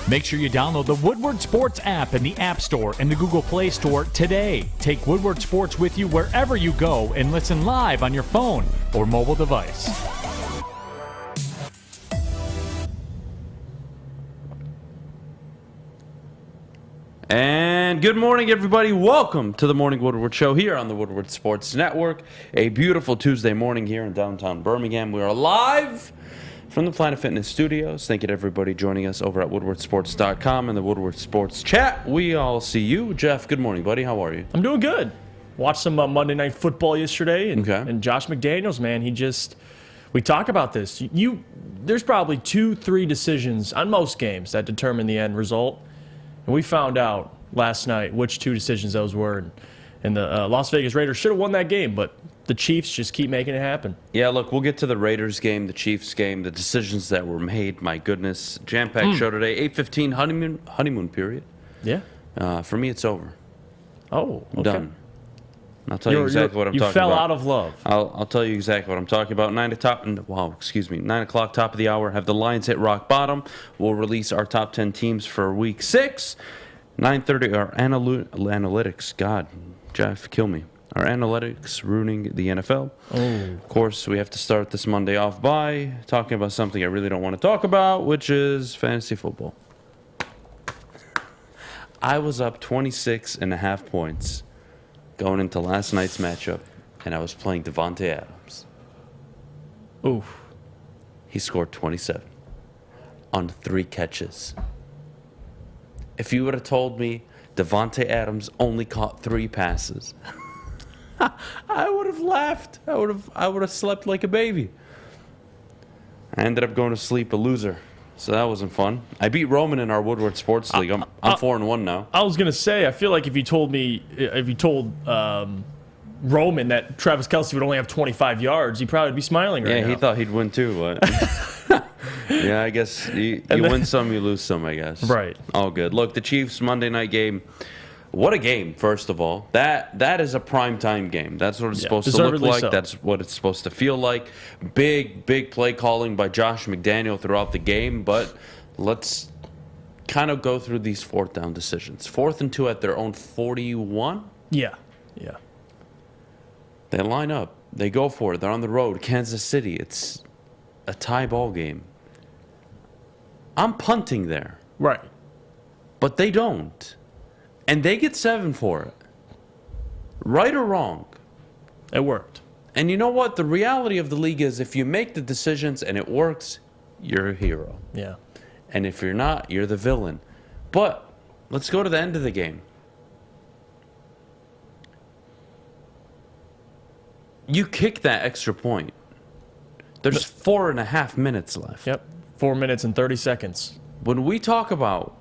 Make sure you download the Woodward Sports app in the App Store and the Google Play Store today. Take Woodward Sports with you wherever you go and listen live on your phone or mobile device. And good morning, everybody. Welcome to the Morning Woodward Show here on the Woodward Sports Network. A beautiful Tuesday morning here in downtown Birmingham. We are live from the Planet Fitness Studios. Thank you to everybody joining us over at woodwardsports.com and the Woodward Sports chat. We all see you. Jeff, good morning, buddy. How are you? I'm doing good. Watched some Monday Night Football yesterday, and, Okay. and Josh McDaniels, man, we talk about this. There's probably 2-3 decisions on most games that determine the end result. And we found out last night which 2 decisions those were. And the Las Vegas Raiders should have won that game, but the Chiefs just keep making it happen. Yeah, look, we'll get to the Raiders game, the Chiefs game, the decisions that were made. My goodness. Jam-packed show today. 8:15 honeymoon period. Yeah. For me, it's over. Oh, okay. Done. I'll tell you exactly what I'm talking about. You fell out of love. I'll tell you exactly what I'm talking about. 9 o'clock, top of the hour. Have the Lions hit rock bottom. We'll release our top 10 teams for Week 6. 9:30, our analytics. God, Jeff, kill me. Our analytics ruining the NFL. Oh. Of course, we have to start this Monday off by talking about something I really don't want to talk about, which is fantasy football. I was up 26.5 points going into last night's matchup, and I was playing Davante Adams. Oof. He scored 27 on 3 catches. If you would have told me Davante Adams only caught 3 passes, I would have laughed. I would have slept like a baby. I ended up going to sleep a loser, so that wasn't fun. I beat Roman in our Woodward Sports League. I'm 4-1 now. I was gonna say, I feel like if you told Roman that Travis Kelce would only have 25 yards, he'd probably be smiling right now. Yeah, he thought he'd win too, but yeah, I guess you win some, you lose some, I guess. Right. All good. Look, the Chiefs Monday night game. What a game, first of all. That is a primetime game. That's what it's supposed to look like. So. That's what it's supposed to feel like. Big play calling by Josh McDaniel throughout the game, but let's kind of go through these 4th down decisions. 4th and 2 at their own 41. Yeah. They line up. They go for it. They're on the road. Kansas City. It's a tie ball game. I'm punting there. Right. But they don't. And they get 7 for it. Right or wrong? It worked. And you know what? The reality of the league is if you make the decisions and it works, you're a hero. Yeah. And if you're not, you're the villain. But let's go to the end of the game. You kick that extra point. There's 4.5 minutes left. Yep. 4 minutes and 30 seconds. When we talk about,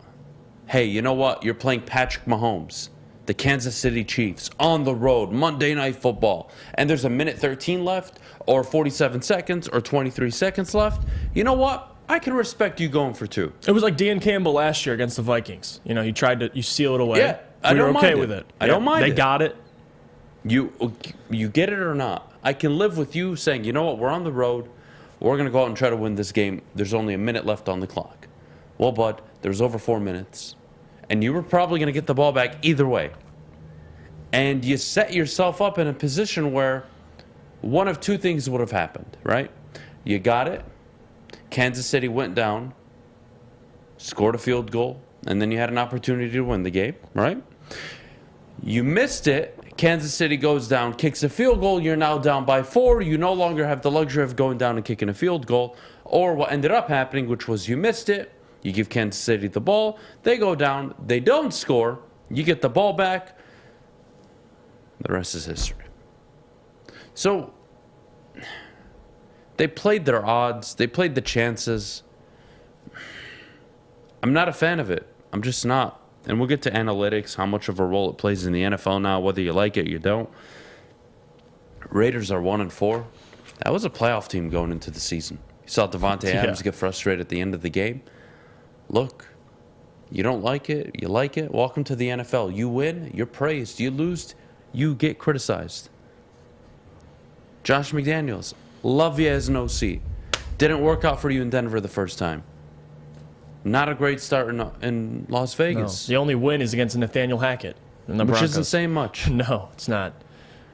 hey, you know what? You're playing Patrick Mahomes, the Kansas City Chiefs, on the road, Monday Night Football, and there's a minute 13 left, or 47 seconds, or 23 seconds left. You know what? I can respect you going for 2. It was like Dan Campbell last year against the Vikings. You you seal it away. Yeah, I don't okay mind with it. I don't mind They it. got it. You get it or not. I can live with you saying, you know what? We're on the road. We're going to go out and try to win this game. There's only a minute left on the clock. Well, bud, there's over 4 minutes. And you were probably going to get the ball back either way. And you set yourself up in a position where one of 2 things would have happened, right? You got it. Kansas City went down, scored a field goal, and then you had an opportunity to win the game, right? You missed it. Kansas City goes down, kicks a field goal. You're now down by 4. You no longer have the luxury of going down and kicking a field goal. Or what ended up happening, which was you missed it. You give Kansas City the ball. They go down. They don't score. You get the ball back. The rest is history. So they played their odds. They played the chances. I'm not a fan of it. I'm just not. And we'll get to analytics, how much of a role it plays in the NFL now, whether you like it or you don't. Raiders are 1-4. That was a playoff team going into the season. You saw Davante Adams get frustrated at the end of the game. Look, you don't like it, you like it, welcome to the NFL. You win, you're praised. You lose, you get criticized. Josh McDaniels, love you as an OC. Didn't work out for you in Denver the first time. Not a great start in Las No. Vegas. The only win is against Nathaniel Hackett and the Which Broncos. isn't saying much. No, it's not.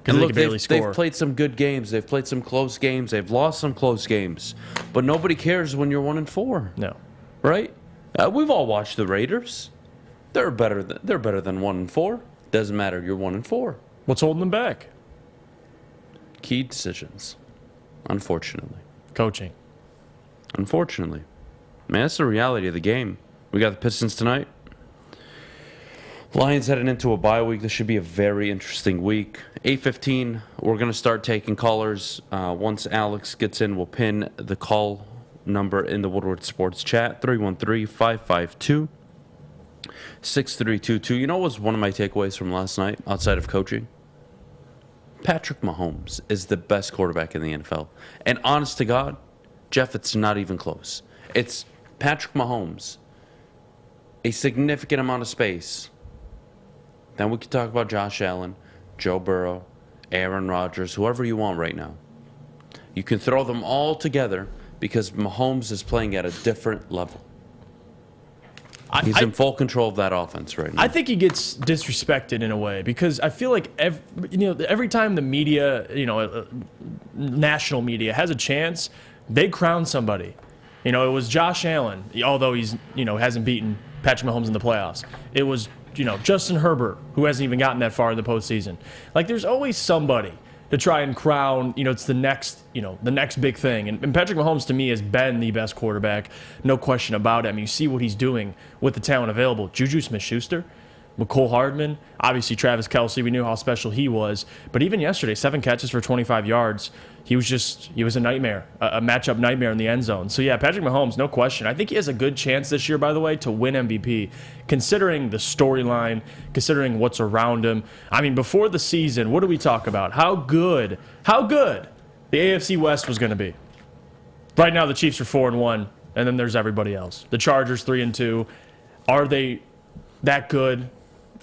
And Because they look, can barely score. they've played some good games. They've played some close games. They've lost some close games. But nobody cares when you're 1-4, No. right? We've all watched the Raiders. They're better than 1-4. Doesn't matter. You're 1-4. What's holding them back? Key decisions, unfortunately. Coaching. Unfortunately. Man, that's the reality of the game. We got the Pistons tonight. Lions heading into a bye week. This should be a very interesting week. 8:15, we're going to start taking callers. Once Alex gets in, we'll pin the call number in the Woodward Sports chat, 313-552-6322. You know what was one of my takeaways from last night outside of coaching? Patrick Mahomes is the best quarterback in the NFL. And honest to God, Jeff, it's not even close. It's Patrick Mahomes, a significant amount of space. Then we can talk about Josh Allen, Joe Burrow, Aaron Rodgers, whoever you want right now. You can throw them all together because Mahomes is playing at a different level. He's in full control of that offense right now. I think he gets disrespected in a way because I feel like every time the media, national media has a chance, they crown somebody. It was Josh Allen, although he's hasn't beaten Patrick Mahomes in the playoffs. It was Justin Herbert, who hasn't even gotten that far in the postseason. Like there's always somebody to try and crown, it's the next big thing. And Patrick Mahomes, to me, has been the best quarterback, no question about it. I mean, you see what he's doing with the talent available. Juju Smith-Schuster, McCole Hardman, obviously Travis Kelce, we knew how special he was. But even yesterday, 7 catches for 25 yards. He was a nightmare, a matchup nightmare in the end zone. So, yeah, Patrick Mahomes, no question. I think he has a good chance this year, by the way, to win MVP, considering the storyline, considering what's around him. I mean, before the season, what do we talk about? How good the AFC West was going to be. Right now, the Chiefs are 4-1, and then there's everybody else. The Chargers 3-2. Are they that good?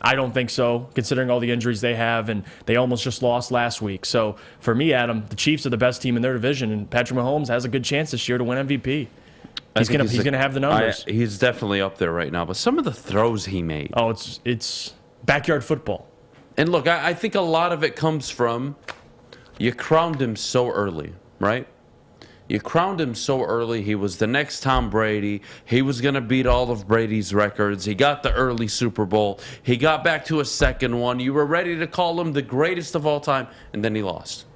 I don't think so, considering all the injuries they have, and they almost just lost last week. So for me, Adam, the Chiefs are the best team in their division, and Patrick Mahomes has a good chance this year to win MVP. He's gonna have the numbers. He's definitely up there right now, but some of the throws he made. Oh, it's backyard football. And look, I think a lot of it comes from you crowned him so early, right? You crowned him so early. He was the next Tom Brady. He was going to beat all of Brady's records. He got the early Super Bowl. He got back to a second one. You were ready to call him the greatest of all time, and then he lost.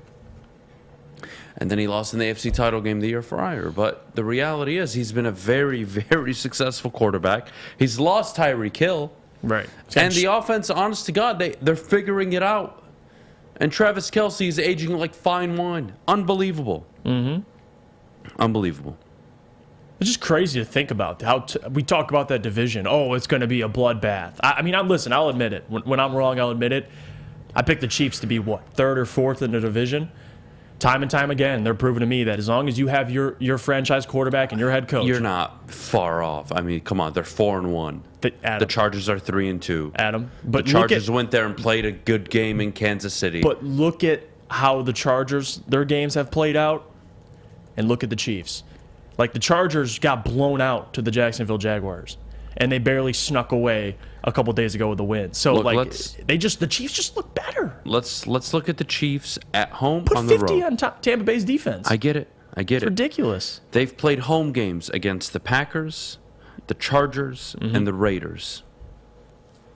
And then he lost in the AFC title game the year prior. But the reality is he's been a very, very successful quarterback. He's lost Tyreek Hill. Right. And the offense, honest to God, they're figuring it out. And Travis Kelce is aging like fine wine. Unbelievable. Mm-hmm. Unbelievable. It's just crazy to think about how we talk about that division. Oh, it's going to be a bloodbath. I mean, I'll admit it. When I'm wrong, I'll admit it. I picked the Chiefs to be, third or fourth in the division. Time and time again, they're proving to me that as long as you have your franchise quarterback and your head coach. You're not far off. I mean, come on. They're 4-1. The Chargers are 3-2. Adam. But the Chargers went there and played a good game in Kansas City. But look at how the Chargers, their games have played out. And look at the Chiefs. Like, the Chargers got blown out to the Jacksonville Jaguars, and they barely snuck away a couple days ago with the win. So, look, the Chiefs just look better. Let's look at the Chiefs at home Put on the road. 50 on Tampa Bay's defense. I get it. It's ridiculous. They've played home games against the Packers, the Chargers, and the Raiders.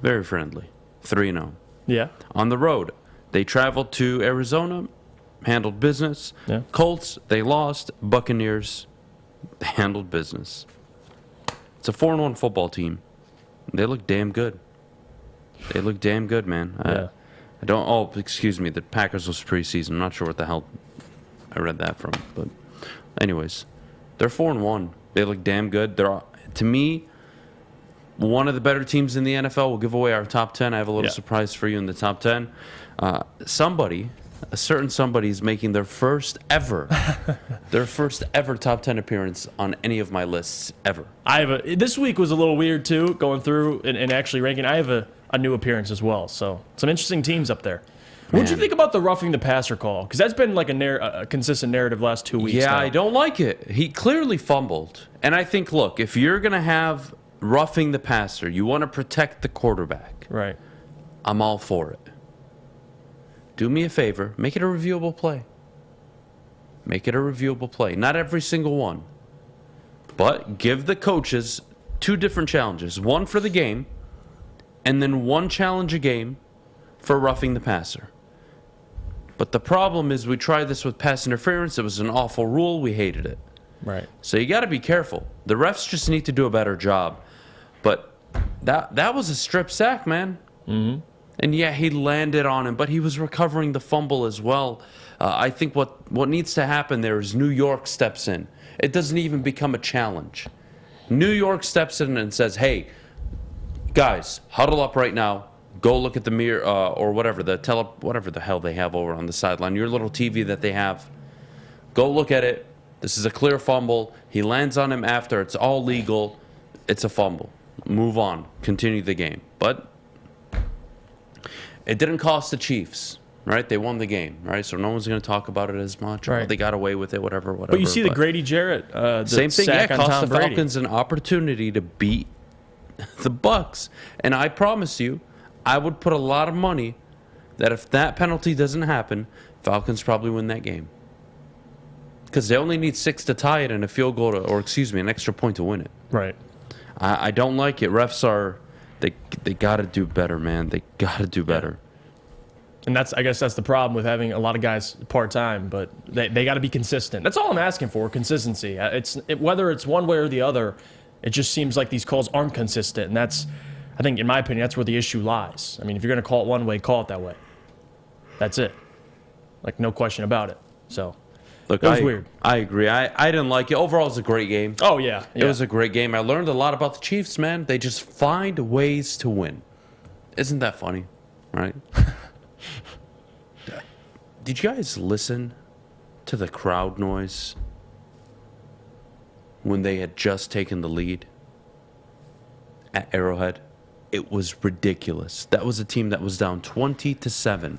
Very friendly. 3-0. Yeah. On the road, they traveled to Arizona, handled business. Yeah. Colts, they lost. Buccaneers, they handled business. It's a 4-1 football team. They look damn good. They look damn good, man. Yeah. Excuse me. The Packers was preseason. I'm not sure what the hell I read that from. But anyways, they're 4-1. They look damn good. They're, to me, one of the better teams in the NFL. We'll give away our top 10. I have a little surprise for you in the top 10. A certain somebody is making their first ever top 10 appearance on any of my lists ever. This week was a little weird too, going through and actually ranking. I have a new appearance as well. So some interesting teams up there. What do you think about the roughing the passer call? Because that's been like a consistent narrative last 2 weeks Yeah, now. I don't like it. He clearly fumbled. And I think, look, if you're going to have roughing the passer, you want to protect the quarterback. Right. I'm all for it. Do me a favor. Make it a reviewable play. Make it a reviewable play. Not every single one. But give the coaches 2 different challenges. One for the game, and then 1 challenge a game for roughing the passer. But the problem is we tried this with pass interference. It was an awful rule. We hated it. Right. So you got to be careful. The refs just need to do a better job. But that was a strip sack, man. Mm-hmm. And yeah, he landed on him, but he was recovering the fumble as well. I think what needs to happen there is New York steps in. It doesn't even become a challenge. New York steps in and says, hey, guys, huddle up right now. Go look at the mirror or whatever the hell they have over on the sideline, your little TV that they have. Go look at it. This is a clear fumble. He lands on him after. It's all legal. It's a fumble. Move on. Continue the game. But it didn't cost the Chiefs, right? They won the game, right? So no one's going to talk about it as much. Right. Oh, they got away with it, whatever. But you see the Grady Jarrett, the same thing. Yeah, sack on cost Tom the Brady. Falcons an opportunity to beat the Bucks. And I promise you, I would put a lot of money that if that penalty doesn't happen, Falcons probably win that game. Because they only need 6 to tie it and a field goal an extra point to win it. Right. I don't like it. Refs they got to do better, man. They got to do better. And I guess that's the problem with having a lot of guys part-time, but they got to be consistent. That's all I'm asking for, consistency. Whether it's one way or the other, it just seems like these calls aren't consistent. And that's, I think, in my opinion, that's where the issue lies. I mean, if you're going to call it one way, call it that way. That's it. Like, no question about it. So, look, it was weird. I agree. I didn't like it. Overall, it was a great game. Oh, yeah. It was a great game. I learned a lot about the Chiefs, man. They just find ways to win. Isn't that funny? Right? Did you guys listen to the crowd noise when they had just taken the lead at Arrowhead? It was ridiculous. That was a team that was down 20-7.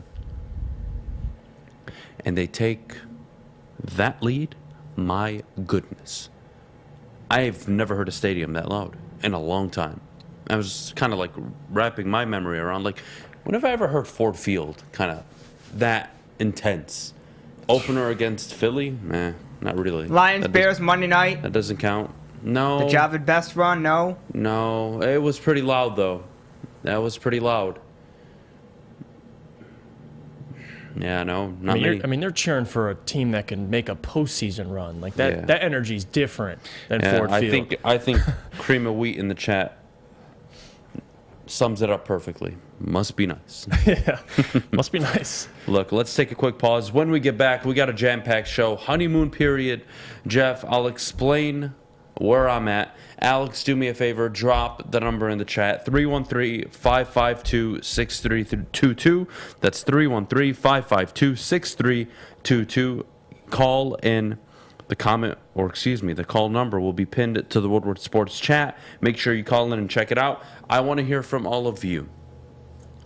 And they take that lead? My goodness. I've never heard a stadium that loud in a long time. I was kind of like wrapping my memory around, like, when have I ever heard Ford Field kind of that intense? Opener against Philly? Nah, not really. Lions, Bears, Monday night. That doesn't count. No. The Javid Best run, no. No, it was pretty loud, though. That was pretty loud. Yeah, no, not many. I mean, they're cheering for a team that can make a postseason run. Like that. Yeah. That energy is different than Ford Field. I think Cream of Wheat in the chat sums it up perfectly. Must be nice. Yeah, must be nice. Look, let's take a quick pause. When we get back, we got a jam-packed show. Honeymoon period. Jeff, I'll explain where I'm at. Alex, do me a favor. Drop the number in the chat. 313-552-6322. That's 313-552-6322. Call in. The call number will be pinned to the Woodward Sports chat. Make sure you call in and check it out. I want to hear from all of you.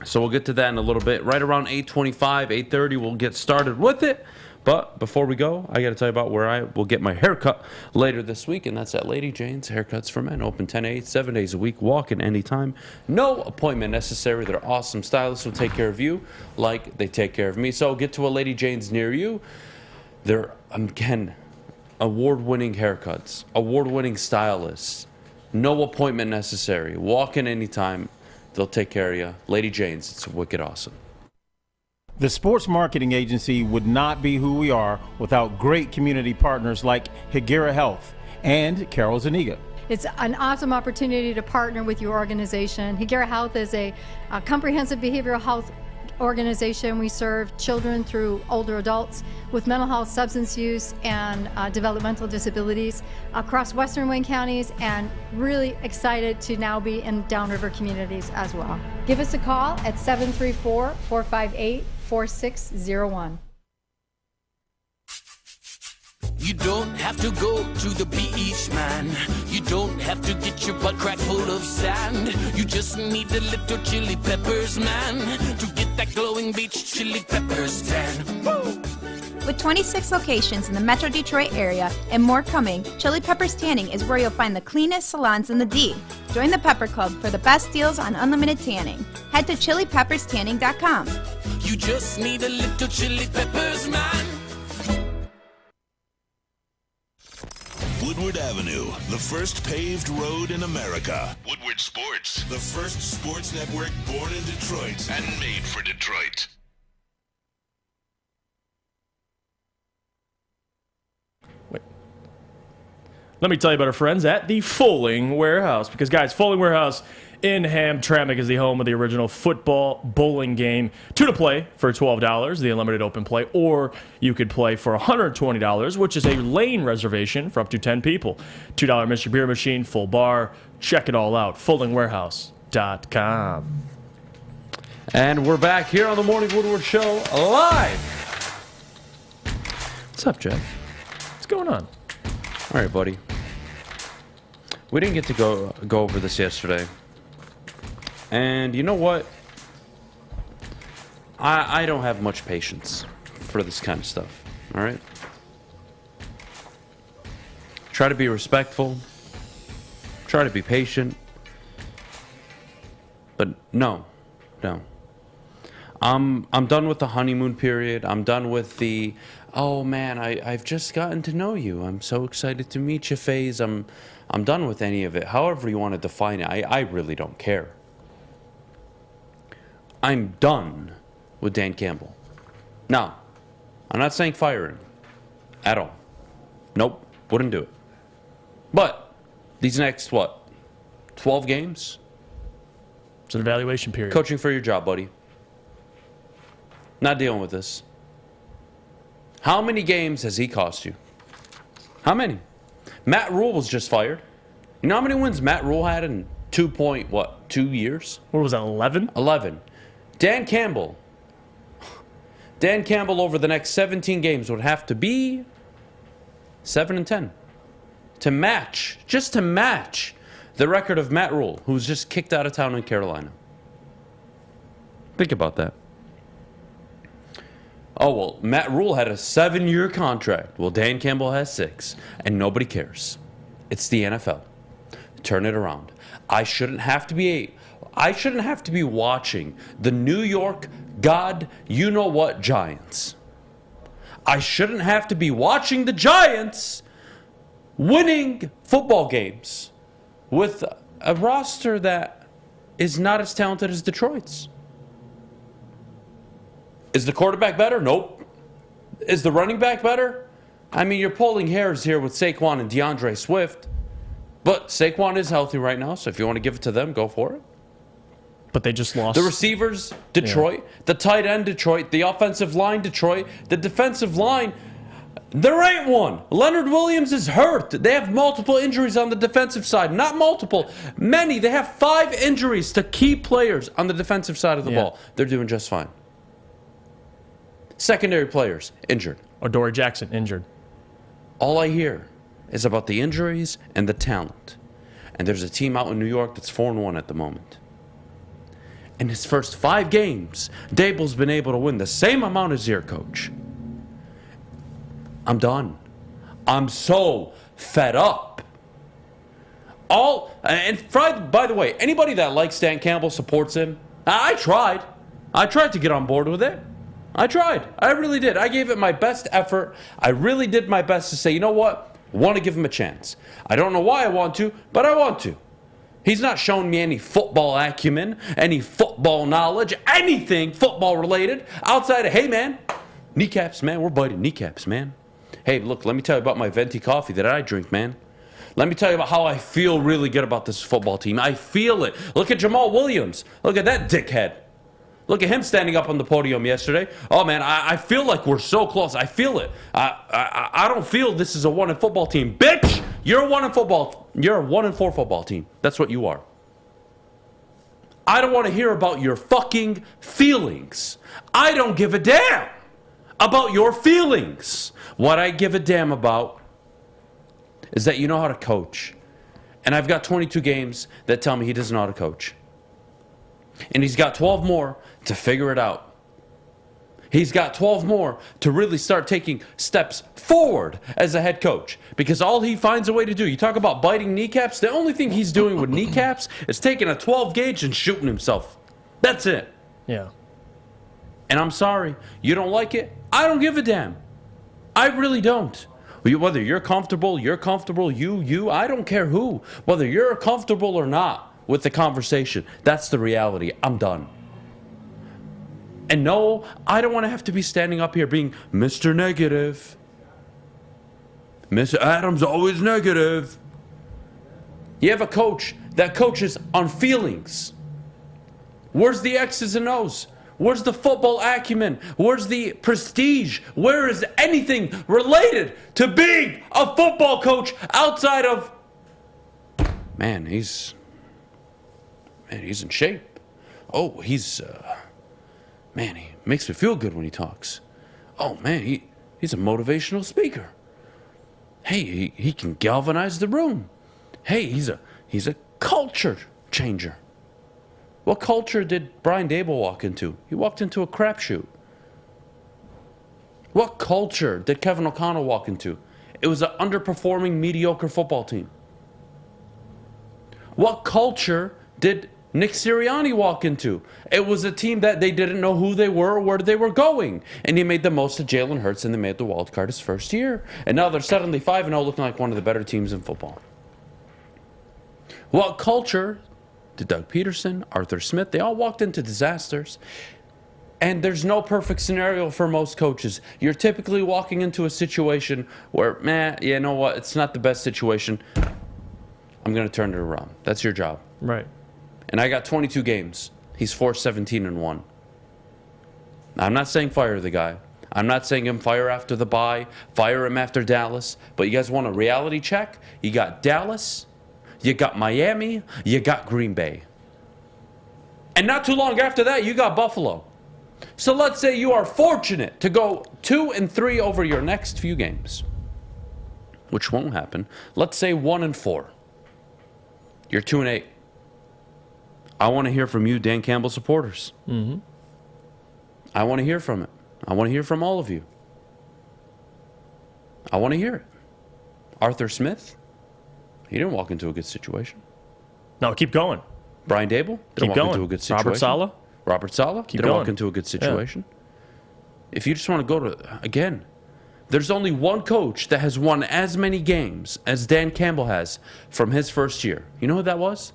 So we'll get to that in a little bit. Right around 8:25, 8:30, we'll get started with it. But before we go, I got to tell you about where I will get my haircut later this week, and that's at Lady Jane's Haircuts for Men. Open 10 to 8, 7 days a week. Walk in anytime. No appointment necessary. They're awesome stylists who take care of you like they take care of me. So get to a Lady Jane's near you. They're, again, award-winning haircuts, award-winning stylists. No appointment necessary. Walk in anytime. They'll take care of you. Lady Jane's, it's wicked awesome. The sports marketing agency would not be who we are without great community partners like Higuera Health and Carol Zaniga. It's an awesome opportunity to partner with your organization. Higuera Health is a comprehensive behavioral health organization. We serve children through older adults with mental health, substance use, and developmental disabilities across Western Wayne counties, and really excited to now be in downriver communities as well. Give us a call at 734-458-4601. You don't have to go to the beach, man. You don't have to get your butt crack full of sand. You just need a little chili peppers, man, to get that that glowing beach chili peppers tan. Woo! With 26 locations in the Metro Detroit area and more coming, Chili Peppers Tanning is where you'll find the cleanest salons in the D. Join the Pepper Club for the best deals on unlimited tanning. Head to chilipepperstanning.com. You just need a little chili peppers, man. Woodward Avenue, the first paved road in America. Woodward Sports, the first sports network born in Detroit and made for Detroit. Let me tell you about our friends at the Fulling Warehouse. Because, guys, Fulling Warehouse in Hamtramck is the home of the original football bowling game. 2 to play for $12, the unlimited open play. Or you could play for $120, which is a lane reservation for up to 10 people. $2 Mr. Beer Machine, full bar. Check it all out. FullingWarehouse.com. And we're back here on the Morning Woodward Show live. What's up, Jeff? What's going on? All right, buddy. We didn't get to go over this yesterday. And you know what? I don't have much patience for this kind of stuff. All right? Try to be respectful. Try to be patient. But no. I'm done with the honeymoon period. I'm done with the, oh man, I've just gotten to know you. I'm so excited to meet you phase. I'm done with any of it. However you want to define it, I really don't care. I'm done with Dan Campbell. Now, I'm not saying fire him at all. Nope, wouldn't do it. But these next, 12 games? It's an evaluation period. Coaching for your job, buddy. Not dealing with this. How many games has he cost you? How many? Matt Rule was just fired. You know how many wins Matt Rule had in 2 years? What was that, 11? 11. Dan Campbell over the next 17 games would have to be 7-10 to match the record of Matt Rule, who was just kicked out of town in Carolina. Think about that. Oh, well, Matt Rule had a 7-year contract. Well, Dan Campbell has 6, and nobody cares. It's the NFL. Turn it around. I shouldn't have to be watching the New York God-you-know-what Giants. I shouldn't have to be watching the Giants winning football games with a roster that is not as talented as Detroit's. Is the quarterback better? Nope. Is the running back better? I mean, you're pulling hairs here with Saquon and DeAndre Swift. But Saquon is healthy right now, so if you want to give it to them, go for it. But they just lost. The receivers, Detroit. Yeah. The tight end, Detroit. The offensive line, Detroit. The defensive line, there ain't one. Leonard Williams is hurt. They have multiple injuries on the defensive side. Not multiple, many. They have 5 injuries to key players on the defensive side of the ball. They're doing just fine. Secondary players, injured. Adoree Jackson, injured. All I hear is about the injuries and the talent. And there's a team out in New York that's 4-1 at the moment. In his first 5 games, Dable's been able to win the same amount as your coach. I'm done. I'm so fed up. By the way, anybody that likes Dan Campbell supports him. I tried to get on board with it. I tried. I really did. I gave it my best effort. I really did my best to say, you know what? Want to give him a chance. I don't know why I want to, but I want to. He's not shown me any football acumen, any football knowledge, anything football related outside of, hey, man, kneecaps, man. We're biting kneecaps, man. Hey, look, let me tell you about my venti coffee that I drink, man. Let me tell you about how I feel really good about this football team. I feel it. Look at Jamal Williams. Look at that dickhead. Look at him standing up on the podium yesterday. Oh, man, I feel like we're so close. I feel it. I don't feel this is a 1-4 football team. Bitch, you're a 1-4 football team. That's what you are. I don't want to hear about your fucking feelings. I don't give a damn about your feelings. What I give a damn about is that you know how to coach. And I've got 22 games that tell me he doesn't know how to coach. And he's got 12 more to figure it out. He's got 12 more to really start taking steps forward as a head coach. Because all he finds a way to do, you talk about biting kneecaps, the only thing he's doing with kneecaps is taking a 12 gauge and shooting himself. That's it. Yeah. And I'm sorry, you don't like it? I don't give a damn. I really don't. Whether you're comfortable, you, I don't care who. Whether you're comfortable or not with the conversation, that's the reality. I'm done. And no, I don't want to have to be standing up here being Mr. Negative. Mr. Adam's always negative. You have a coach that coaches on feelings. Where's the X's and O's? Where's the football acumen? Where's the prestige? Where is anything related to being a football coach outside of, man, he's in shape. Oh, man, he makes me feel good when he talks. Oh, man, he's a motivational speaker. Hey, he can galvanize the room. Hey, he's a culture changer. What culture did Brian Dable walk into? He walked into a crapshoot. What culture did Kevin O'Connell walk into? It was an underperforming, mediocre football team. What culture did Nick Sirianni walk into? It was a team that they didn't know who they were or where they were going. And he made the most of Jalen Hurts, and they made the wild card his first year. And now they're suddenly 5-0, looking like one of the better teams in football. What culture did Doug Peterson, Arthur Smith, they all walked into disasters. And there's no perfect scenario for most coaches. You're typically walking into a situation where, man, you know what, it's not the best situation. I'm going to turn it around. That's your job. Right. And I got 22 games. He's 4-17-1. I'm not saying fire the guy. I'm not saying him fire after the bye, fire him after Dallas. But you guys want a reality check? You got Dallas, you got Miami, you got Green Bay. And not too long after that, you got Buffalo. So let's say you are fortunate to go 2-3 over your next few games, which won't happen. Let's say 1-4. You're 2-8. I want to hear from you, Dan Campbell supporters. Mm-hmm. I want to hear from it. I want to hear from all of you. I want to hear it. Arthur Smith, he didn't walk into a good situation. No, keep going. Brian Dable didn't walk into a good situation. Robert Saleh didn't walk into a good situation. Yeah. If you just want to go to, again, there's only one coach that has won as many games as Dan Campbell has from his first year. You know who that was?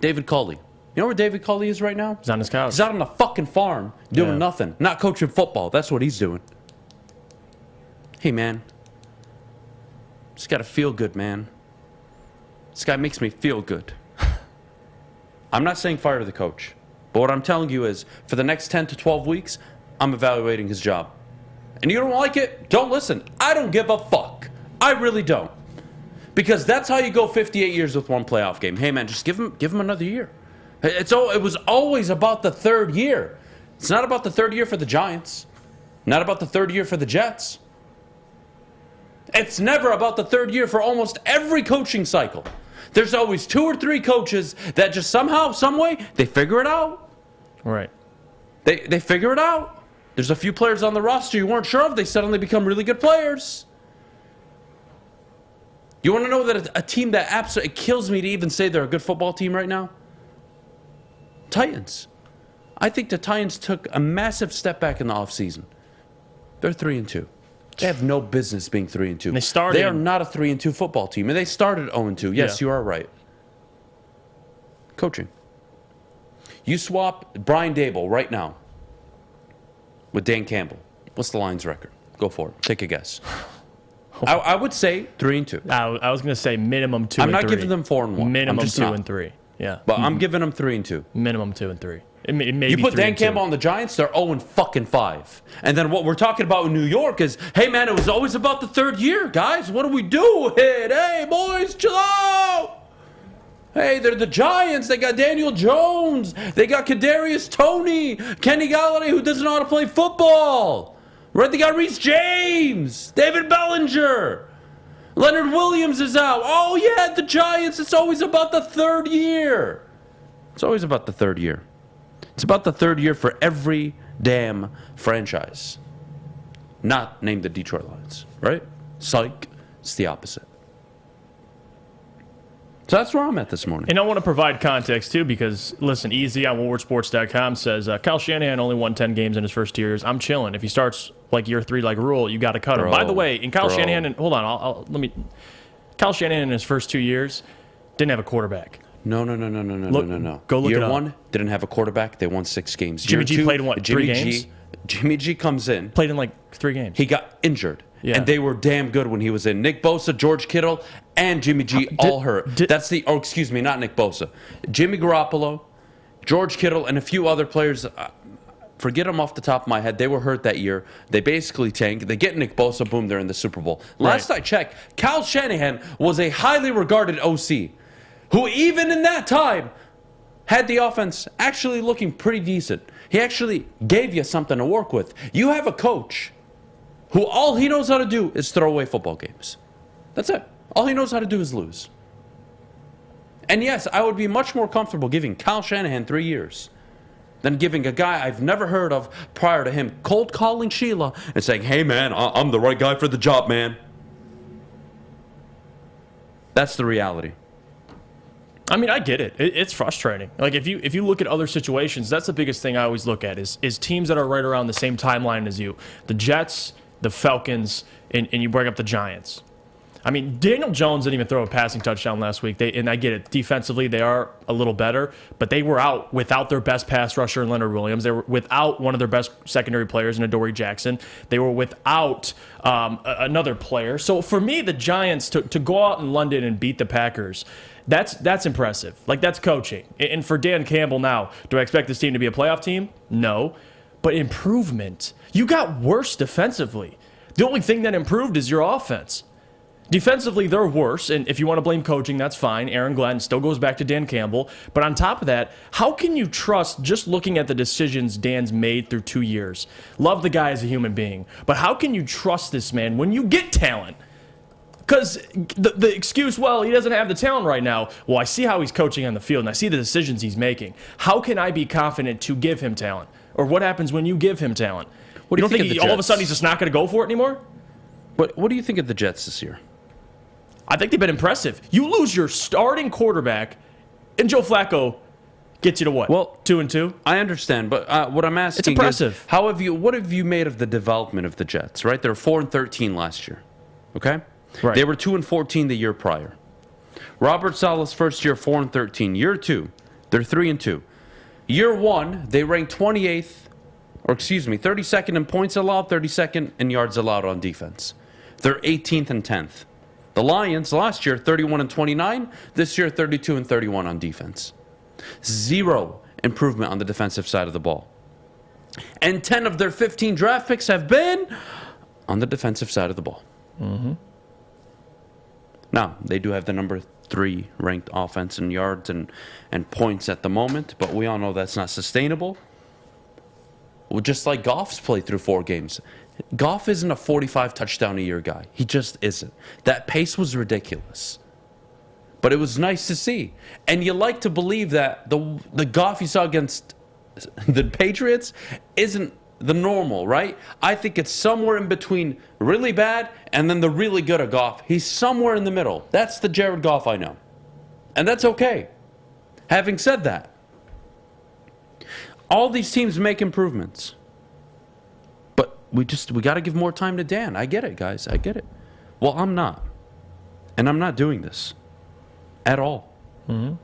David Culley. You know where David Culley is right now? He's on his couch. He's out on the fucking farm doing nothing. Not coaching football. That's what he's doing. Hey, man. Just got to feel good, man. This guy makes me feel good. I'm not saying fire the coach. But what I'm telling you is, for the next 10 to 12 weeks, I'm evaluating his job. And you don't like it? Don't listen. I don't give a fuck. I really don't. Because that's how you go 58 years with one playoff game. Hey, man, just give him another year. It was always about the third year. It's not about the third year for the Giants. Not about the third year for the Jets. It's never about the third year for almost every coaching cycle. There's always 2 or 3 coaches that just somehow, some way, they figure it out. Right. They figure it out. There's a few players on the roster you weren't sure of. They suddenly become really good players. You want to know that a team that absolutely kills me to even say they're a good football team right now? Titans. I think the Titans took a massive step back in the offseason. They're 3-2. They have no business being 3-2. They are not a 3-2 football team. And they started 0-2. Yes, you are right. Coaching. You swap Brian Dable right now with Dan Campbell. What's the Lions' record? Go for it. Take a guess. I would say 3-2. I was going to say minimum 2-3. I'm not giving them 4-1. Minimum 2-3. Yeah. But I'm giving them 3-2. Minimum 2-3. It may you be put Dan 3-2. Campbell on the Giants, they're 0-5. And then what we're talking about in New York is, hey, man, it was always about the third year, guys. What do we do? Hey, boys, chill out. Hey, they're the Giants. They got Daniel Jones. They got Kadarius Toney. Kenny Galladay, who doesn't know how to play football. Right? They got Reece James. David Bellinger. Leonard Williams is out. Oh, yeah, the Giants. It's always about the third year. It's always about the third year. It's about the third year for every damn franchise. Not named the Detroit Lions, right? Psych. It's the opposite. So that's where I'm at this morning. And I want to provide context, too, because, listen, Easy on WoodwardSports.com says, Kyle Shanahan only won 10 games in his first 2 years. I'm chilling. If he starts like year 3 like Rule, you got to cut him. By the way, in Kyle Shanahan, hold on, Kyle Shanahan in his first 2 years didn't have a quarterback. No. Go look Year it up. 1, didn't have a quarterback. They won 6 games. Jimmy Year G 2, played in what, 3 games? Jimmy G comes in. Played in like 3 games. He got injured. Yeah. And they were damn good when he was in. Nick Bosa, George Kittle, and Jimmy G all hurt. Not Nick Bosa. Jimmy Garoppolo, George Kittle, and a few other players. Forget them off the top of my head. They were hurt that year. They basically tanked. They get Nick Bosa, boom, they're in the Super Bowl. Last I checked, Kyle Shanahan was a highly regarded OC who even in that time had the offense actually looking pretty decent. He actually gave you something to work with. You have a coach who all he knows how to do is throw away football games. That's it. All he knows how to do is lose. And yes, I would be much more comfortable giving Kyle Shanahan 3 years than giving a guy I've never heard of prior to him cold calling Sheila and saying, hey man, I'm the right guy for the job, man. That's the reality. I mean, I get it. It's frustrating. Like, if you look at other situations, that's the biggest thing I always look at is teams that are right around the same timeline as you. The Jets, the Falcons, and you bring up the Giants. I mean, Daniel Jones didn't even throw a passing touchdown last week. And I get it. Defensively, they are a little better, but they were out without their best pass rusher, Leonard Williams. They were without one of their best secondary players in Adoree Jackson. They were without another player. So for me, the Giants, to go out in London and beat the Packers, that's impressive. Like, that's coaching. And for Dan Campbell now, do I expect this team to be a playoff team? No. But improvement. You got worse defensively. The only thing that improved is your offense. Defensively, they're worse, and if you want to blame coaching, that's fine. Aaron Glenn still goes back to Dan Campbell. But on top of that, how can you trust just looking at the decisions Dan's made through 2 years? Love the guy as a human being, but how can you trust this man when you get talent? Because the excuse, well, he doesn't have the talent right now. Well, I see how he's coaching on the field, and I see the decisions he's making. How can I be confident to give him talent? Or what happens when you give him talent? What do you don't think all of a sudden he's just not going to go for it anymore? What do you think of the Jets this year? I think they've been impressive. You lose your starting quarterback, and Joe Flacco gets you to what? Well, 2-2. I understand, but what I'm asking It's impressive. is, what have you made of the development of the Jets? Right, they were 4-13 last year. Okay, right. They were 2-14 the year prior. Robert Saleh's first year 4-13. Year 2, they're 3-2. Year 1, they ranked 32nd in points allowed, 32nd in yards allowed on defense. They're 18th and 10th. The Lions last year 31-29, this year 32-31 on defense. 0 improvement on the defensive side of the ball. And 10 of their 15 draft picks have been on the defensive side of the ball. Mm-hmm. Now, they do have the number 3 ranked offense in yards and points at the moment, but we all know that's not sustainable. Well, just like Goff's played through 4 games. Goff isn't a 45 touchdown a year guy. He just isn't. That pace was ridiculous. But it was nice to see. And you like to believe that the Goff you saw against the Patriots isn't the normal, right? I think it's somewhere in between really bad and then the really good of Goff. He's somewhere in the middle. That's the Jared Goff I know. And that's okay. Having said that, all these teams make improvements. We got to give more time to Dan. I get it, guys. I get it. Well, I'm not. And I'm not doing this at all. Mm-hmm.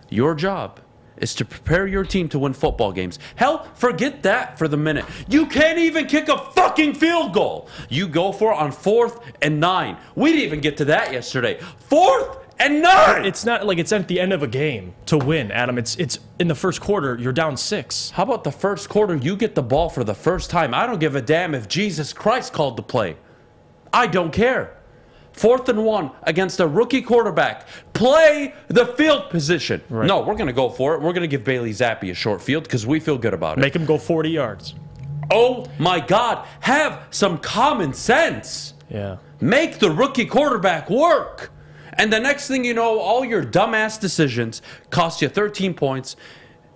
Your job is to prepare your team to win football games. Hell, forget that for the minute. You can't even kick a fucking field goal. You go for it on 4th and 9. We didn't even get to that yesterday. 4th and 9! It's not like it's at the end of a game to win, Adam. It's in the first quarter, you're down 6. How about the first quarter, you get the ball for the first time? I don't give a damn if Jesus Christ called the play. I don't care. 4th and 1 against a rookie quarterback. Play the field position. Right. No, we're going to go for it. We're going to give Bailey Zappi a short field because we feel good about it. Make him go 40 yards. Oh, my God. Have some common sense. Yeah. Make the rookie quarterback work. And the next thing you know, all your dumbass decisions cost you 13 points.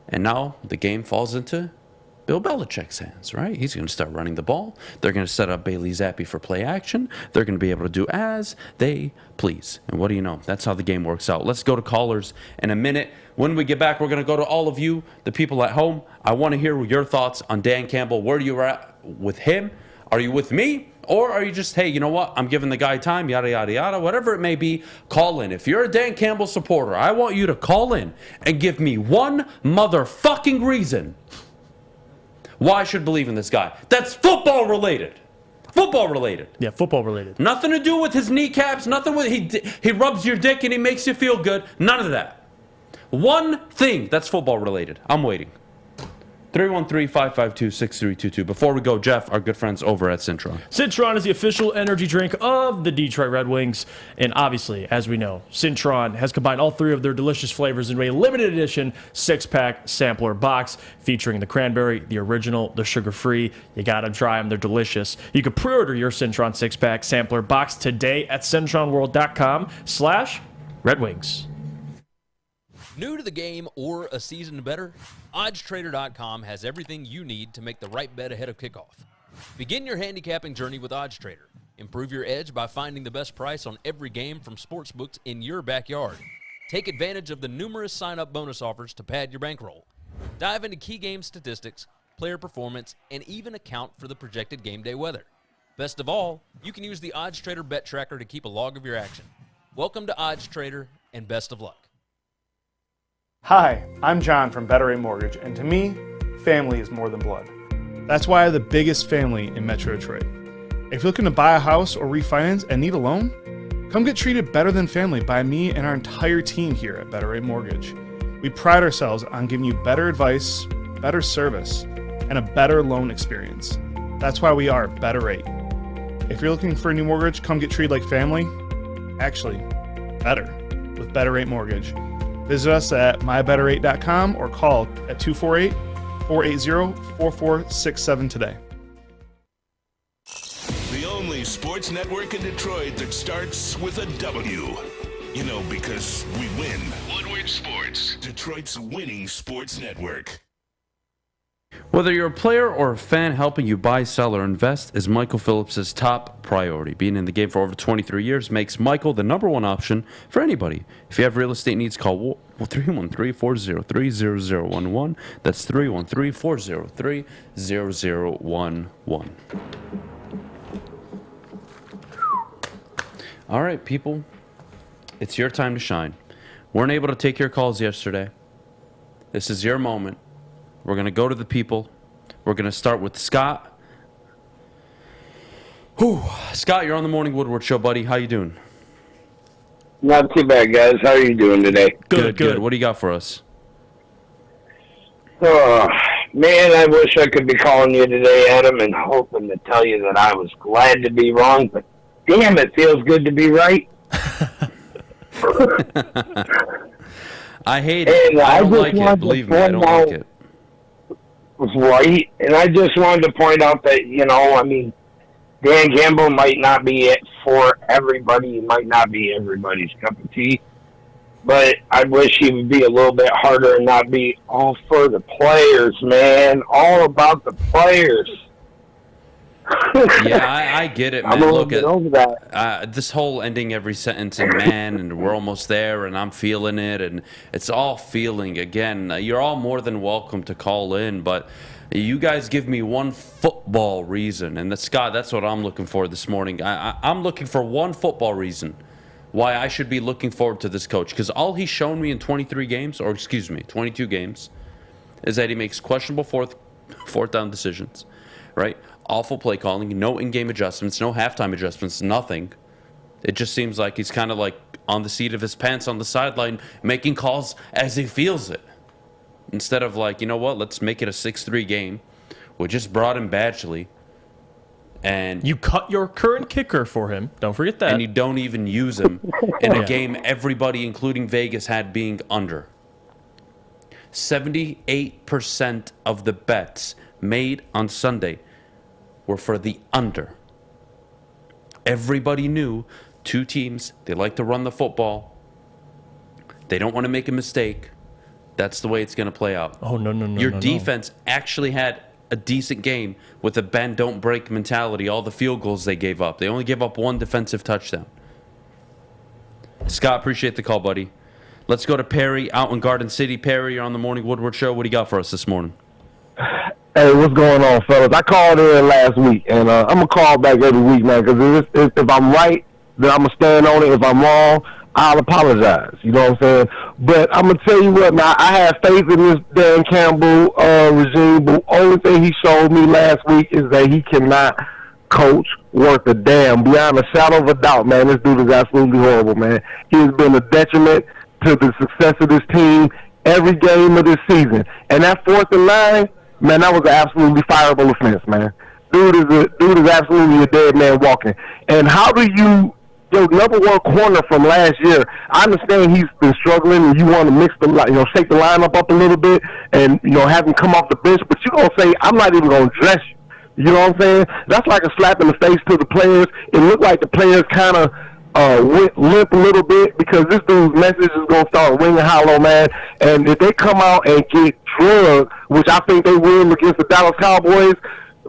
And now the game falls into Bill Belichick's hands, right? He's going to start running the ball. They're going to set up Bailey Zappi for play action. They're going to be able to do as they please. And what do you know? That's how the game works out. Let's go to callers in a minute. When we get back, we're going to go to all of you, the people at home. I want to hear your thoughts on Dan Campbell. Where are you at with him? Are you with me? Or are you just, hey, you know what? I'm giving the guy time, yada, yada, yada, whatever it may be. Call in. If you're a Dan Campbell supporter, I want you to call in and give me one motherfucking reason why I should believe in this guy. That's football related. Football related. Yeah, football related. Nothing to do with his kneecaps. Nothing with he rubs your dick and he makes you feel good. None of that. One thing that's football related. I'm waiting. 313-552-6322. Before we go, Jeff, our good friends over at Cintron. Cintron is the official energy drink of the Detroit Red Wings. And obviously, as we know, Cintron has combined all three of their delicious flavors into a limited edition 6-pack sampler box featuring the cranberry, the original, the sugar-free. You got to try them. They're delicious. You can pre-order your Cintron 6-pack sampler box today at cintronworld.com/Red Wings. New to the game or a season better? OddsTrader.com has everything you need to make the right bet ahead of kickoff. Begin your handicapping journey with OddsTrader. Improve your edge by finding the best price on every game from sportsbooks in your backyard. Take advantage of the numerous sign-up bonus offers to pad your bankroll. Dive into key game statistics, player performance, and even account for the projected game day weather. Best of all, you can use the OddsTrader bet tracker to keep a log of your action. Welcome to OddsTrader, and best of luck. Hi, I'm John from Better Rate Mortgage, and to me, family is more than blood. That's why I have the biggest family in Metro Detroit. If you're looking to buy a house or refinance and need a loan, come get treated better than family by me and our entire team here at Better Rate Mortgage. We pride ourselves on giving you better advice, better service, and a better loan experience. That's why we are Better Rate. If you're looking for a new mortgage, come get treated like family. Actually, better with Better Rate Mortgage. Visit us at mybetterrate.com or call at 248-480-4467 today. The only sports network in Detroit that starts with a W. You know, because we win. Woodward Sports, Detroit's winning sports network. Whether you're a player or a fan, helping you buy, sell, or invest is Michael Phillips' top priority. Being in the game for over 23 years makes Michael the number one option for anybody. If you have real estate needs, call 313-403-0011. That's 313-403-0011. All right, people. It's your time to shine. Weren't able to take your calls yesterday. This is your moment. We're going to go to the people. We're going to start with Scott. Whew. Scott, you're on the Morning Woodward Show, buddy. How you doing? Not too bad, guys. How are you doing today? Good. What do you got for us? Oh, man, I wish I could be calling you today, Adam, and hoping to tell you that I was glad to be wrong, but damn, it feels good to be right. I hate it. I don't like it. Believe me, I don't like it. Right, and I just wanted to point out that, Dan Campbell might not be it for everybody. He might not be everybody's cup of tea, but I wish he would be a little bit harder and not be all for the players, man. All about the players. Yeah, I get it, man. Look at this whole ending every sentence in man, and we're almost there, and I'm feeling it, and it's all feeling. Again, you're all more than welcome to call in, but you guys give me one football reason, and Scott, that's what I'm looking for this morning. I'm looking for one football reason why I should be looking forward to this coach, because all he's shown me in 22 games, is that he makes questionable fourth down decisions, right? Awful play calling, no in-game adjustments, no halftime adjustments, nothing. It just seems like he's kind of like on the seat of his pants on the sideline, making calls as he feels it. Instead of like, you know what, let's make it a 6-3 game. We just brought in Badgley. And you cut your current kicker for him. Don't forget that. And you don't even use him in a game everybody, including Vegas, had being under. 78% of the bets made on Sunday were for the under. Everybody knew two teams, they like to run the football. They don't want to make a mistake. That's the way it's going to play out. Oh, no. Your defense actually had a decent game with a bend, don't break mentality. All the field goals they gave up. They only gave up one defensive touchdown. Scott, appreciate the call, buddy. Let's go to Perry out in Garden City. Perry, you're on the Morning Woodward Show. What do you got for us this morning? Hey, what's going on, fellas? I called in last week, and I'm going to call back every week, man, because if I'm right, then I'm going to stand on it. If I'm wrong, I'll apologize. You know what I'm saying? But I'm going to tell you what, man, I have faith in this Dan Campbell regime, but the only thing he showed me last week is that he cannot coach worth a damn. Beyond a shadow of a doubt, man, this dude is absolutely horrible, man. He has been a detriment to the success of this team every game of this season. And that 4th and 9, man, that was an absolutely fireable offense, man. Dude is absolutely a dead man walking. And how do you, your number one corner from last year, I understand he's been struggling and you want to shake the lineup up a little bit and, have him come off the bench, but you're going to say, I'm not even going to dress you. You know what I'm saying? That's like a slap in the face to the players. It looked like the players kind of went limp a little bit because this dude's message is going to start ringing hollow, man. And if they come out and get drugged, which I think they will against the Dallas Cowboys,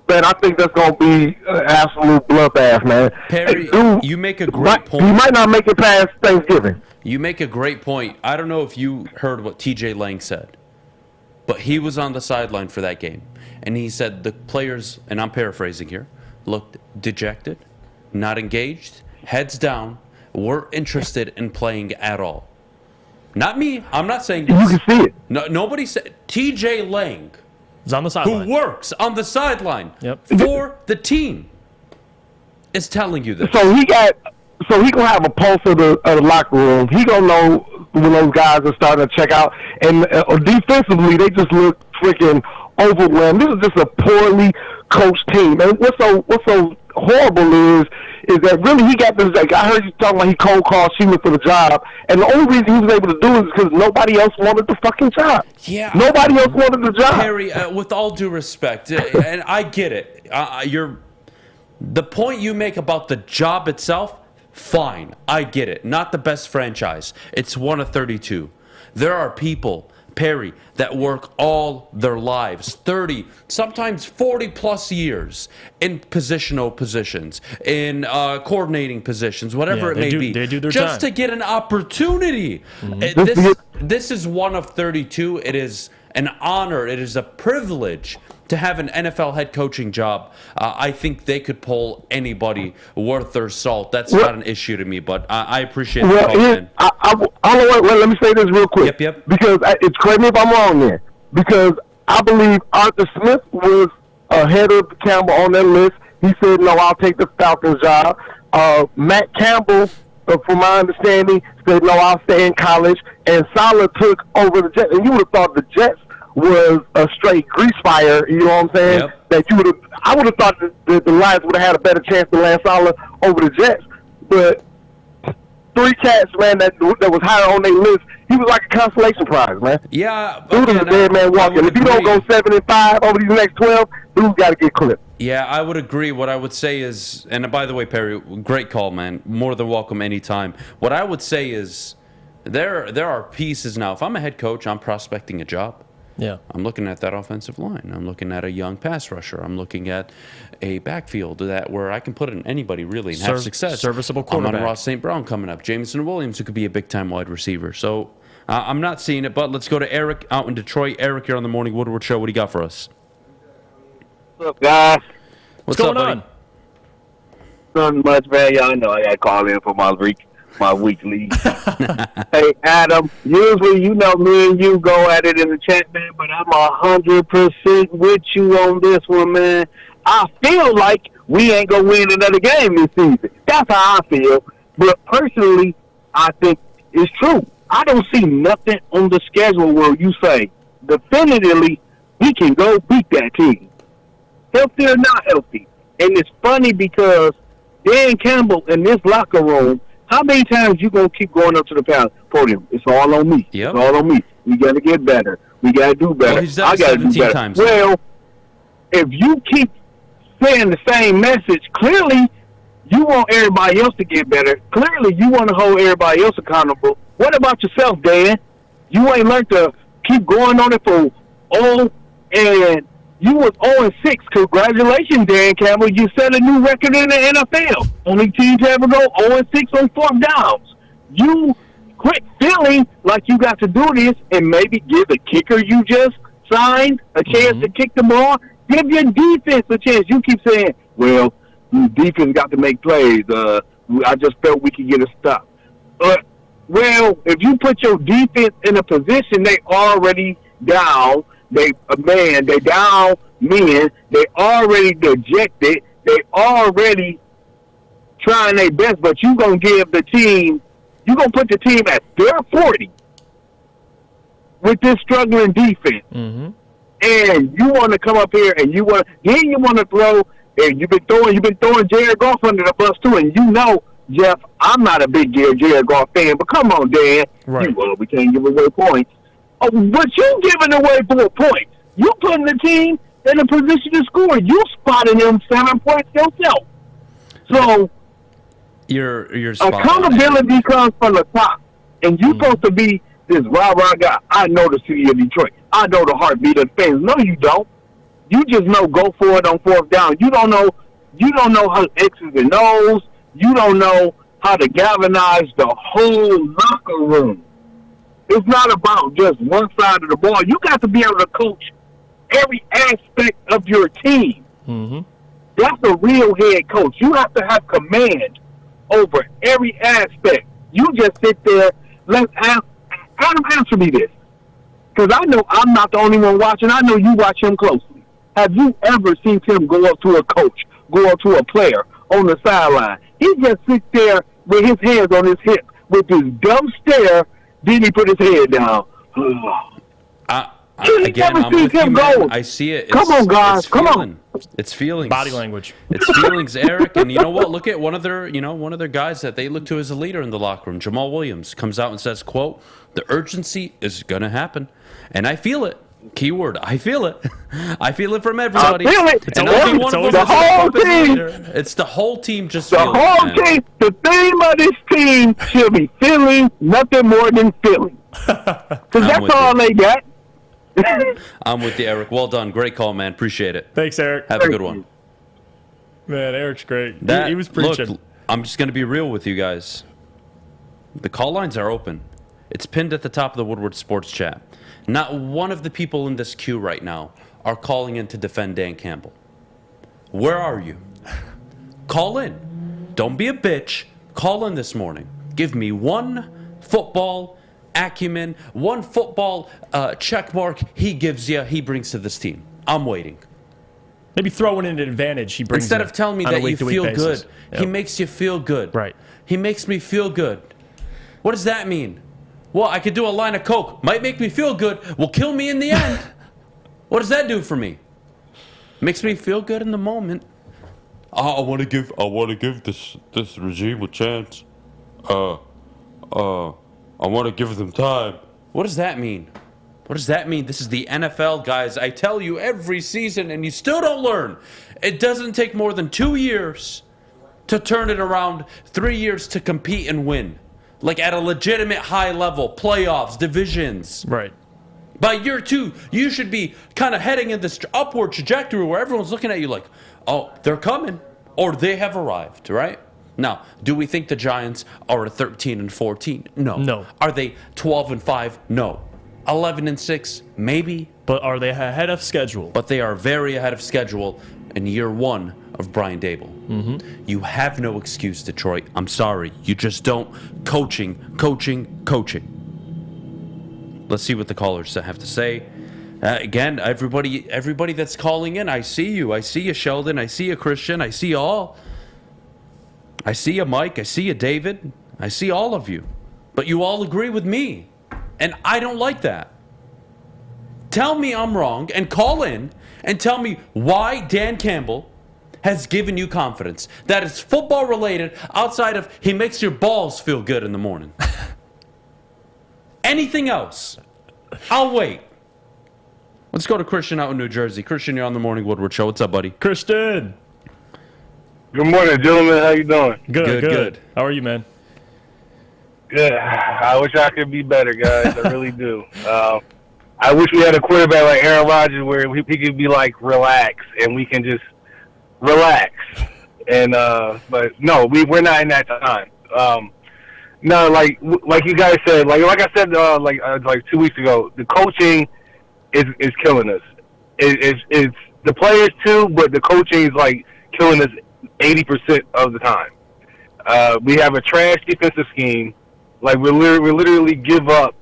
man, I think that's going to be an absolute bloodbath, man. Perry, you make a great point. He might not make it past Thanksgiving. You make a great point. I don't know if you heard what TJ Lang said, but he was on the sideline for that game. And he said the players, and I'm paraphrasing here, looked dejected, not engaged, heads down, weren't interested in playing at all. Not me. I'm not saying this. You can see it. No, nobody said. TJ Lang, is on the sideline, who works on the sideline for the team, is telling you this. So he gonna have a pulse of the locker room. He gonna know when those guys are starting to check out. And defensively, they just look freaking overwhelmed. This is just a poorly coached team. And what's so horrible is that really he got this. Like, I heard you talking about he cold called Sheila for the job, and the only reason he was able to do it is because nobody else wanted the fucking job. Yeah, nobody else wanted the job. Harry, with all due respect, and I get it, the point you make about the job itself, fine, I get it. Not the best franchise. It's one of 32. There are people, Perry, that work all their lives, 30, sometimes 40-plus years in positional positions, in coordinating positions, whatever it may be, they do their just time to get an opportunity. This is one of 32. It is an honor. It is a privilege to have an NFL head coaching job. I think they could pull anybody worth their salt. That's not an issue to me, but I appreciate the call, man. Let me say this real quick. Yep. Because it's correct me if I'm wrong there. Because I believe Arthur Smith was ahead of Campbell on that list. He said, no, I'll take the Falcons job. Matt Campbell, from my understanding, said, no, I'll stay in college. And Saleh took over the Jets. And you would have thought the Jets was a straight grease fire, you know what I'm saying? Yep. That I would have thought that the Lions would have had a better chance to land Saleh over the Jets. But 3 cats, man, that was higher on their list, he was like a consolation prize, man. Yeah. Dude is a dead man walking. If you don't go 7-5 over these next 12, dude's got to get clipped. Yeah, I would agree. What I would say is, and by the way, Perry, great call, man. More than welcome anytime. What I would say is there are pieces now. If I'm a head coach, I'm prospecting a job. Yeah, I'm looking at that offensive line. I'm looking at a young pass rusher. I'm looking at a backfield where I can put in anybody really and have success. Serviceable quarterback. I'm on Ross St. Brown coming up. Jameson Williams, who could be a big-time wide receiver. So I'm not seeing it, but let's go to Eric out in Detroit. Eric, you're on the Morning Woodward Show. What do you got for us? What's up, guys? What's going on? Nothing much, man. Y'all know I got to call in for my weekly. Hey, Adam, usually, you know, me and you go at it in the chat, man, but I'm 100% with you on this one, man. I feel like we ain't going to win another game this season. That's how I feel. But personally, I think it's true. I don't see nothing on the schedule where you say, definitively, we can go beat that team. Healthy or not healthy. And it's funny because Dan Campbell in this locker room, how many times you going to keep going up to the podium? It's all on me. Yep. It's all on me. We got to get better. We got to do better. Well, he's done it 17 times. Well, if you keep saying the same message, clearly you want everybody else to get better. Clearly you want to hold everybody else accountable. What about yourself, Dan? You ain't learned to keep going on it for and You was 0-6. Congratulations, Dan Campbell. You set a new record in the NFL. Only team to ever go 0-6 on fourth downs. You quit feeling like you got to do this and maybe give the kicker you just signed a chance to kick the ball. Give your defense a chance. You keep saying, well, defense got to make plays. I just felt we could get a stop. Well, if you put your defense in a position, they already down. They down men. They already dejected. They already trying their best. But you gonna give the team. You gonna put the team at their 40 with this struggling defense, and you want to come up here and you want to throw. And you've been throwing Jared Goff under the bus too. And you know, Jeff, I'm not a big Jared Goff fan, but come on, Dan. Right. We can't give away points. Oh, but you giving away 4 points. You putting the team in a position to score. You spotting them 7 points yourself. So you're spot accountability comes from the top, and you're supposed to be this rah-rah guy. I know the city of Detroit. I know the heartbeat of the fans. No, you don't. You just know go for it on fourth down. You don't know how X's and O's. You don't know how to galvanize the whole locker room. It's not about just one side of the ball. You got to be able to coach every aspect of your team. That's a real head coach. You have to have command over every aspect. You just sit there. Adam, answer me this. Because I know I'm not the only one watching. I know you watch him closely. Have you ever seen him go up to a coach, go up to a player on the sideline? He just sits there with his hands on his hip with this dumb stare. Then he put his head down. Again, I'm with you, man. I see it. Come on, guys. Come on. It's feelings. Body language. It's feelings, Eric. And you know what? Look at one of their guys that they look to as a leader in the locker room. Jamal Williams comes out and says, quote, "The urgency is going to happen." And I feel it. Keyword, I feel it. I feel it from everybody. I feel it. It's the whole team. It's the whole team just the feeling whole it, team. The theme of this team should be feeling, nothing more than feeling. Because that's all they got. I'm with you, Eric. Well done. Great call, man. Appreciate it. Thanks, Eric. Have a good one. Man, Eric's great. He was preaching. Look, I'm just going to be real with you guys. The call lines are open. It's pinned at the top of the Woodward Sports chat. Not one of the people in this queue right now are calling in to defend Dan Campbell. Where are you? Call in. Don't be a bitch. Call in this morning. Give me one football acumen, one football check mark he brings to this team. I'm waiting. Maybe throw in an advantage he brings. Instead of telling me that you feel good, yep. He makes you feel good. Right. He makes me feel good. What does that mean? Well, I could do a line of coke. Might make me feel good. Will kill me in the end. What does that do for me? Makes me feel good in the moment. I want to give this regime a chance. I want to give them time. What does that mean? What does that mean? This is the NFL, guys. I tell you every season, and you still don't learn. It doesn't take more than 2 years to turn it around, 3 years to compete and win. Like at a legitimate high level, playoffs, divisions. Right. By year 2, you should be kind of heading in this upward trajectory where everyone's looking at you like, oh, they're coming, or they have arrived, right? Now, do we think the Giants are at 13-14? No. Are they 12-5? No. 11-6? Maybe. But are they ahead of schedule? But they are very ahead of schedule in year 1 of Brian Dable. You have no excuse, Detroit. I'm sorry. You just don't. Coaching. Let's see what the callers have to say. Again, everybody that's calling in, I see you. I see you, Sheldon. I see you, Christian. I see you all. I see you, Mike. I see you, David. I see all of you. But you all agree with me. And I don't like that. Tell me I'm wrong and call in and tell me why Dan Campbell has given you confidence that it's football related outside of he makes your balls feel good in the morning. Anything else, I'll wait. Let's go to Christian out in New Jersey. Christian, you're on the Morning Woodward Show. What's up, buddy? Christian. Good morning, gentlemen. How you doing? Good. How are you, man? Good. I wish I could be better, guys. I really do. I wish we had a quarterback like Aaron Rodgers where he could be like, relax, and we can just relax. And but no, we're not in that time. No, like you guys said, like I said, like 2 weeks ago, the coaching is killing us. It's the players too, but the coaching is like killing us 80% of the time. We have a trash defensive scheme. Like we literally give up.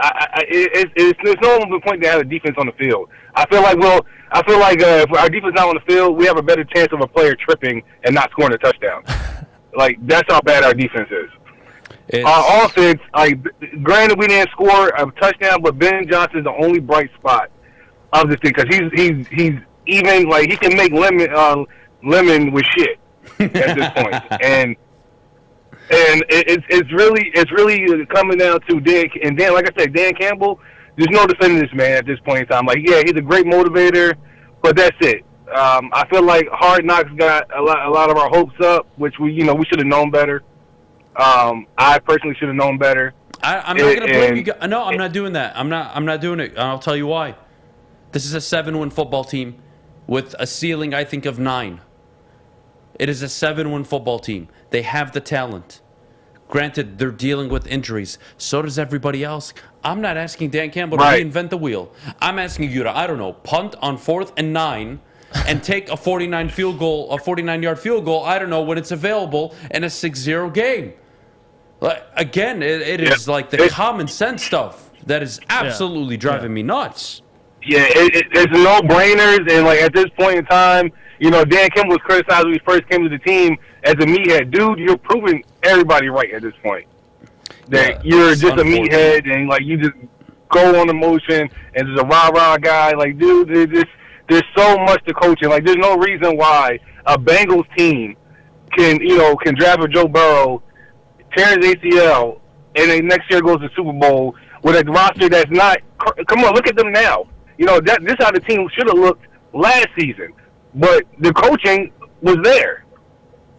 There's no point to have a defense on the field. I feel like if our defense not on the field, we have a better chance of a player tripping and not scoring a touchdown. Like that's how bad our defense is. Our offense, like granted, we didn't score a touchdown, but Ben Johnson is the only bright spot of this thing because he's even like he can make lemon with shit at this point, and it's really coming down to Dan. Like I said, Dan Campbell. There's no defending this man at this point in time. Like, yeah, he's a great motivator, but that's it. I feel like Hard Knocks got a lot of our hopes up, which we should have known better. I personally should have known better. I'm not going to blame you guys. No, I'm not doing that. I'm not doing it. I'll tell you why. This is a 7-win football team with a ceiling, I think, of 9. It is a 7-win football team. They have the talent. Granted, they're dealing with injuries. So does everybody else. I'm not asking Dan Campbell to reinvent the wheel. I'm asking you to, I don't know, punt on 4th and 9 and take a 49-yard field goal, I don't know, when it's available in a 6-0 game. Again, it is like the common sense stuff that is absolutely driving me nuts. Yeah, it's no-brainers, and like at this point in time, Dan Campbell was criticized when he first came to the team as a meathead. Dude, you're proving everybody right at this point. That you're just a meathead and like you just go on emotion and just a rah-rah guy. Like, dude, there's so much to coaching. Like, there's no reason why a Bengals team can draft a Joe Burrow, tear his ACL, and then next year goes to the Super Bowl with a roster that's not. Come on, look at them now. This is how the team should have looked last season, but the coaching was there.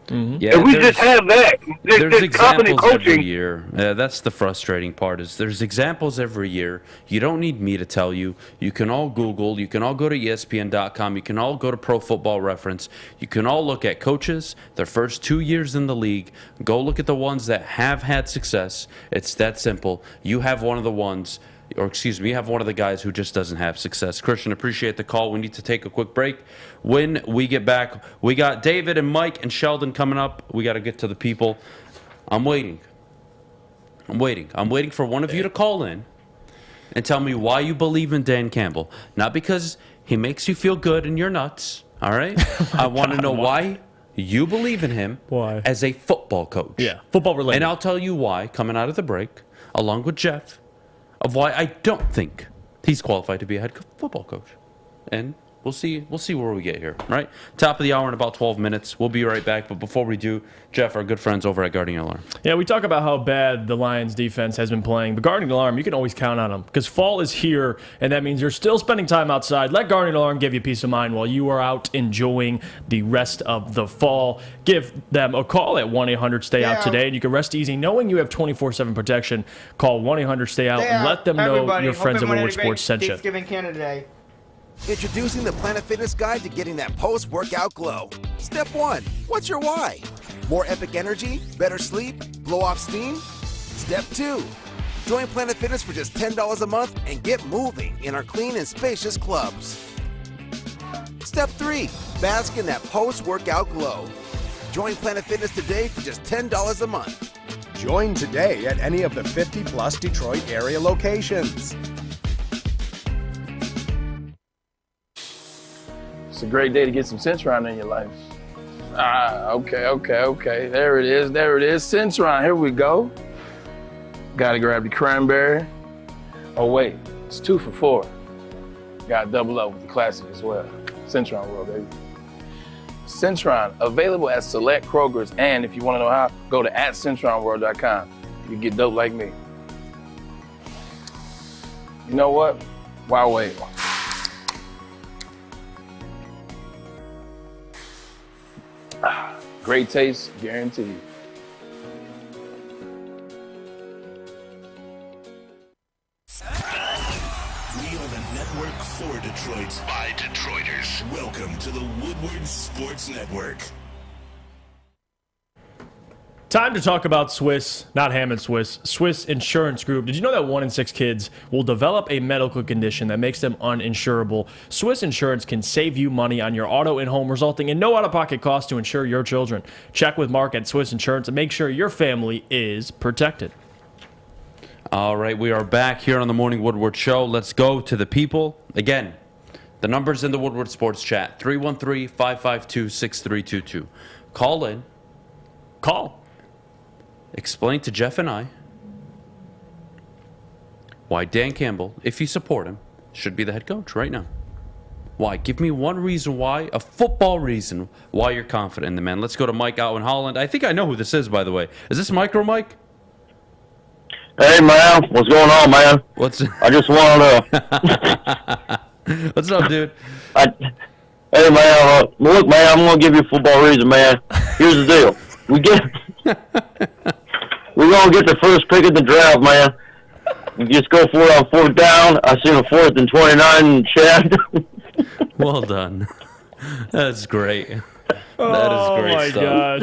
Mm-hmm. Yeah, if we just have that, there's competent coaching every year. That's the frustrating part. Is there's examples every year. You don't need me to tell you. You can all Google. You can all go to ESPN.com. You can all go to Pro Football Reference. You can all look at coaches their first 2 years in the league. Go look at the ones that have had success. It's that simple. You have one of the ones. Or excuse me, you have one of the guys who just doesn't have success. Christian, appreciate the call. We need to take a quick break. When we get back, we got David and Mike and Sheldon coming up. We got to get to the people. I'm waiting for one of you to call in and tell me why you believe in Dan Campbell. Not because he makes you feel good and you're nuts, all right? I want to know why you believe in him as a football coach. Yeah, football related. And I'll tell you why, coming out of the break, along with Jeff, of why I don't think he's qualified to be a head football coach. And we'll see where we get here, right? Top of the hour in about 12 minutes. We'll be right back. But before we do, Jeff, our good friends over at Guardian Alarm. Yeah, we talk about how bad the Lions defense has been playing. But Guardian Alarm, you can always count on them because fall is here, and that means you're still spending time outside. Let Guardian Alarm give you peace of mind while you are out enjoying the rest of the fall. Give them a call at 1-800-STAY-OUT today, and you can rest easy knowing you have 24/7 protection. Call 1-800-STAY-OUT and let them know your friends at Woodward Sports sent you. Thanksgiving Canada Day. Introducing the Planet Fitness Guide to getting that post-workout glow. Step 1. What's your why? More epic energy? Better sleep? Blow off steam? Step 2. Join Planet Fitness for just $10 a month and get moving in our clean and spacious clubs. Step 3. Bask in that post-workout glow. Join Planet Fitness today for just $10 a month. Join today at any of the 50-plus Detroit area locations. It's a great day to get some Centron in your life. Okay. There it is. Centron, here we go. Gotta grab the cranberry. Oh wait, it's 2 for $4. Gotta double up with the classic as well. Centron World, baby. Centron, available at select Krogers, and if you wanna know how, go to @CentronWorld.com. You can get dope like me. You know what? Why wait? Great taste, guaranteed. network for Detroit by Detroiters. Welcome to the Woodward Sports Network. Time to talk about Swiss, not Hammond Swiss, Swiss Insurance Group. Did you know that 1 in 6 kids will develop a medical condition that makes them uninsurable? Swiss Insurance can save you money on your auto and home, resulting in no out-of-pocket cost to insure your children. Check with Mark at Swiss Insurance and make sure your family is protected. All right, we are back here on the Morning Woodward Show. Let's go to the people. Again, the number's in the Woodward Sports Chat, 313-552-6322. Call in. Call. Explain to Jeff and I why Dan Campbell, if you support him, should be the head coach right now. Why? Give me one reason why, a football reason why you're confident in the man. Let's go to Mike out in Holland. I think I know who this is, by the way. Is this Micro Mike? Hey, man. What's going on, man? I just wanted to... What's up, dude? Hey, man. Look, man, I'm going to give you a football reason, man. Here's the deal. We're going to get the first pick of the draft, man. We just go for it on 4th down. I seen a 4th and 29 in chat. Well done. That's great. That is great stuff.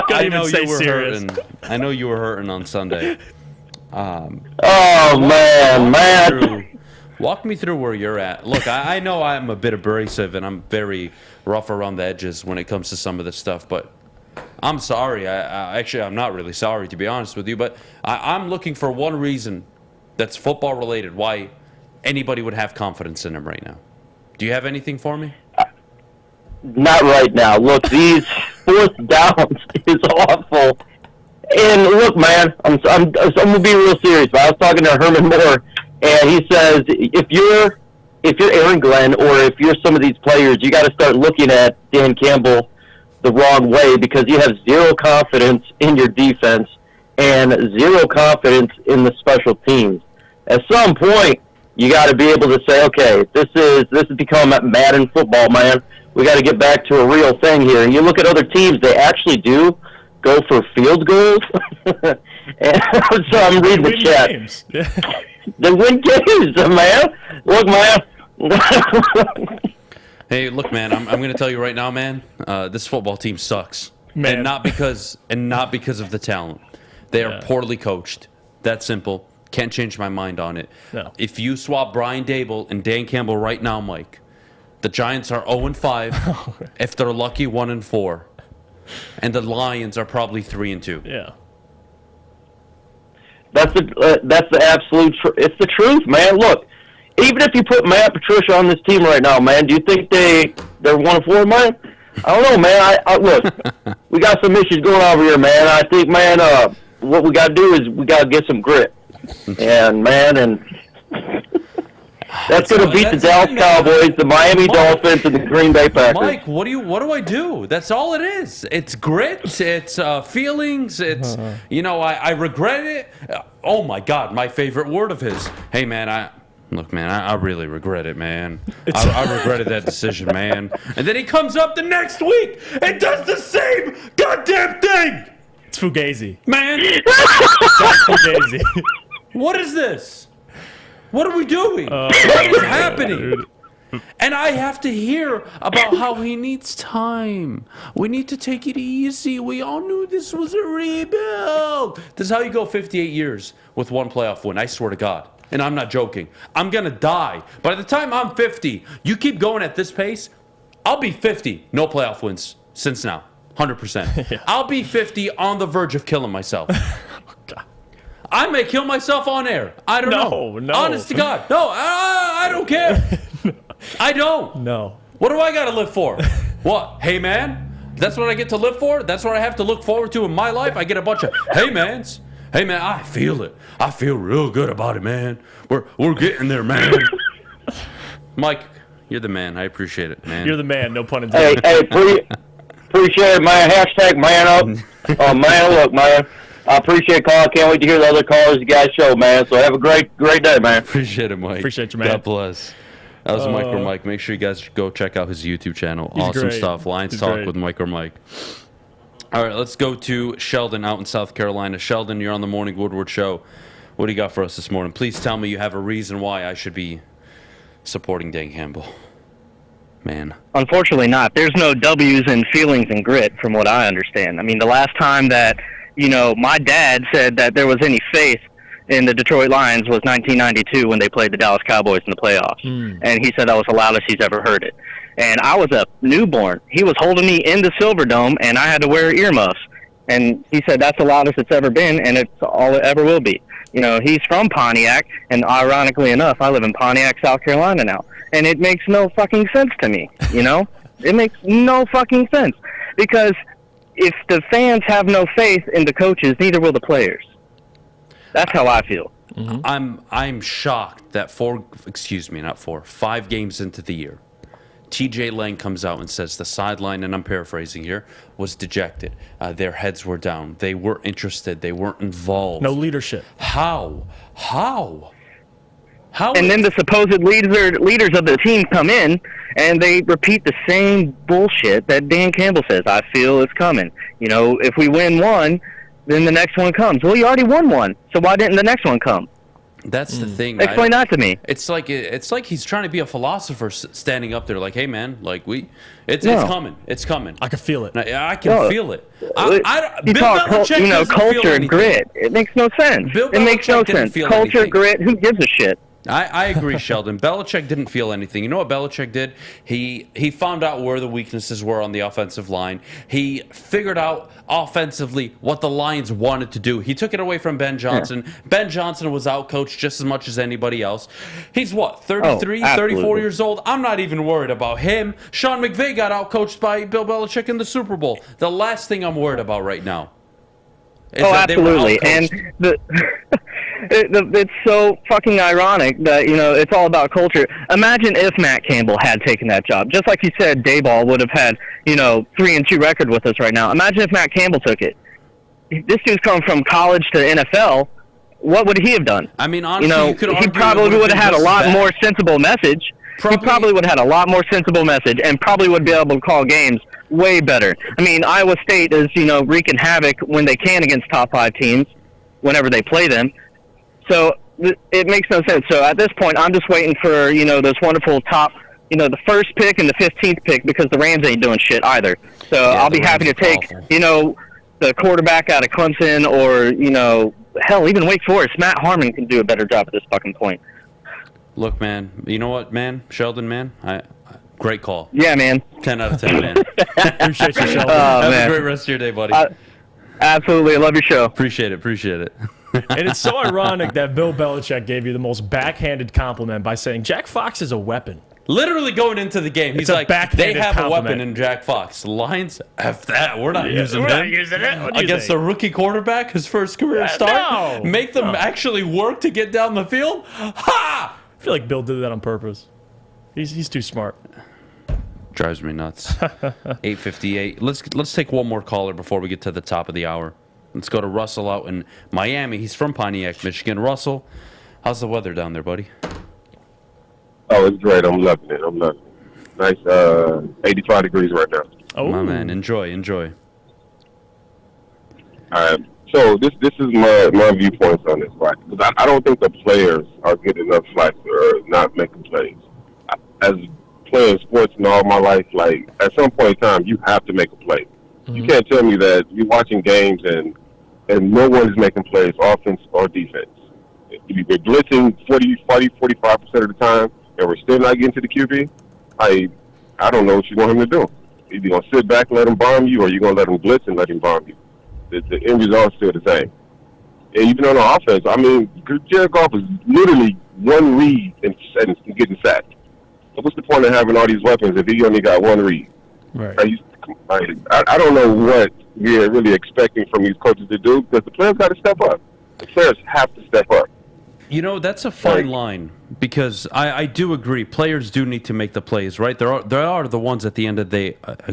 I know you were hurting. I know you were hurting on Sunday. Walk me through where you're at. Look, I know I'm a bit abrasive and I'm very rough around the edges when it comes to some of this stuff, but I'm sorry. Actually, I'm not really sorry, to be honest with you, but I'm looking for one reason that's football related why anybody would have confidence in him right now. Do you have anything for me? Not right now. Look, these 4th downs is awful. And look, man, I'm going to be real serious. But I was talking to Herman Moore, and he says if you're Aaron Glenn or if you're some of these players, you got to start looking at Dan Campbell the wrong way because you have zero confidence in your defense and zero confidence in the special teams. At some point, you got to be able to say, okay, this has become Madden football, man. We got to get back to a real thing here. And you look at other teams; they actually do go for field goals. And so I'm reading the chat. They win games, man. Look, man. Hey, look, man. I'm going to tell you right now, man. This football team sucks, man. and not because of the talent. They are poorly coached. That's simple. Can't change my mind on it. No. If you swap Brian Dable and Dan Campbell right now, Mike, the Giants are 0-5. If they're lucky, 1-4, and the Lions are probably 3-2. Yeah. That's the absolute. It's the truth, man. Look, even if you put Matt Patricia on this team right now, man, do you think they're 1-4, man? I don't know, man. Look, we got some issues going over here, man. I think, man, what we got to do is we got to get some grit, and that's going to beat the Dallas Cowboys, the Miami Dolphins, and the Green Bay Packers. Mike, what do I do? That's all it is. It's grit. It's feelings. It's I regret it. Oh my God, my favorite word of his. Hey man, I really regret it, man. I regretted that decision, man. And then he comes up the next week and does the same goddamn thing. It's Fugazi, man. That's Fugazi. What is this? What are we doing? What is happening? And I have to hear about how he needs time. We need to take it easy. We all knew this was a rebuild. This is how you go 58 years with one playoff win. I swear to God. And I'm not joking. I'm going to die. By the time I'm 50, you keep going at this pace, I'll be 50. No playoff wins since now. 100%. Yeah. I'll be 50 on the verge of killing myself. I may kill myself on air. I don't know. No. Honest to God. No, I don't care. I don't. No. What do I got to live for? What? Hey, man? That's what I get to live for? That's what I have to look forward to in my life? I get a bunch of hey, mans. Hey, man, I feel it. I feel real good about it, man. We're getting there, man. Mike, you're the man. I appreciate it, man. You're the man. No pun intended. Hey, appreciate it, man. Hashtag man up. Man, look, man. I appreciate the call. I can't wait to hear the other callers you guys show, man. So have a great day, man. Appreciate it, Mike. Appreciate you, man. God bless. That was Micro Mike. Make sure you guys go check out his YouTube channel. He's awesome great. stuff. Lions He's Talk great. with Micro Mike. All right, let's go to Sheldon out in South Carolina. Sheldon, you're on the Morning Woodward Show. What do you got for us this morning? Please tell me you have a reason why I should be supporting Dan Campbell. Man. Unfortunately not. There's no W's in feelings and grit from what I understand. I mean, the last time that, my dad said that there was any faith in the Detroit Lions was 1992 when they played the Dallas Cowboys in the playoffs. And he said that was the loudest he's ever heard it. And I was a newborn. He was holding me in the Silverdome, and I had to wear earmuffs. And he said that's the loudest it's ever been, and it's all it ever will be. He's from Pontiac, and ironically enough, I live in Pontiac, South Carolina now. And it makes no fucking sense to me, It makes no fucking sense. Because if the fans have no faith in the coaches, neither will the players. That's how I feel. I'm shocked that 5 games into the year, TJ Lang comes out and says the sideline, and I'm paraphrasing here, was dejected. Their heads were down. They weren't interested. They weren't involved. No leadership. How? And then the supposed leaders of the team come in, and they repeat the same bullshit that Dan Campbell says, I feel is coming. If we win one, then the next one comes. Well, you already won one, so why didn't the next one come? That's the thing. Explain that to me. It's like he's trying to be a philosopher standing up there like, hey, man, like it's coming. It's coming. I can feel it. I can feel it. You talk culture and grit. It makes no sense. It makes no sense. Culture, grit, who gives a shit? I agree, Sheldon. Belichick didn't feel anything. You know what Belichick did? He found out where the weaknesses were on the offensive line. He figured out offensively what the Lions wanted to do. He took it away from Ben Johnson. Yeah. Ben Johnson was outcoached just as much as anybody else. He's what, 33, 34 years old? I'm not even worried about him. Sean McVay got outcoached by Bill Belichick in the Super Bowl. The last thing I'm worried about right now is that absolutely. And it's so fucking ironic that, it's all about culture. Imagine if Matt Campbell had taken that job. Just like you said, Dayball would have had, 3-2 record with us right now. Imagine if Matt Campbell took it. This dude's come from college to NFL. What would he have done? I mean, honestly, you could argue he probably would have had a lot more sensible message. He probably would have had a lot more sensible message and probably would be able to call games way better. I mean, Iowa State is, wreaking havoc when they can against top 5 teams, whenever they play them. So it makes no sense. So at this point, I'm just waiting for, those wonderful top, the first pick and the 15th pick, because the Rams ain't doing shit either. So I'll be happy to take, the quarterback out of Clemson or, hell, even Wake Forest. Matt Harmon can do a better job at this fucking point. Look, man, you know what, man? Sheldon, man? Great call. Yeah, man. 10 out of 10, man. Appreciate you, Sheldon. Have man. a great rest of your day, buddy. Absolutely. I love your show. Appreciate it. And it's so ironic that Bill Belichick gave you the most backhanded compliment by saying Jack Fox is a weapon. Literally going into the game, he's like, they have a weapon in Jack Fox. Lions, F that. We're not using him. Against a rookie quarterback, his first career start? No. Make them actually work to get down the field? Ha! I feel like Bill did that on purpose. He's too smart. Drives me nuts. 8:58. Let's take one more caller before we get to the top of the hour. Let's go to Russell out in Miami. He's from Pontiac, Michigan. Russell, how's the weather down there, buddy? Oh, it's great. I'm loving it. Nice 85 degrees right now. Oh, my man. Enjoy. All right. So this is my viewpoints on this, right? Because I don't think the players are getting enough flack for not making plays. As playing sports and all my life, like, at some point in time, you have to make a play. Mm-hmm. You can't tell me that you're watching games and no one is making plays, offense or defense. We're blitzing 45% of the time, and we're still not getting to the QB. I don't know what you want him to do. Either you're going to sit back and let him bomb you, or you're going to let him blitz and let him bomb you. The end result is still the same. And even on the offense, I mean, Jared Goff is literally one read and getting sacked. So what's the point of having all these weapons if he only got one read? Right. I don't know what we're really expecting from these coaches to do, because the players got to step up. The players have to step up. You know, that's a fine line, because I do agree. Players do need to make the plays, right? There are the ones at the end of the day, at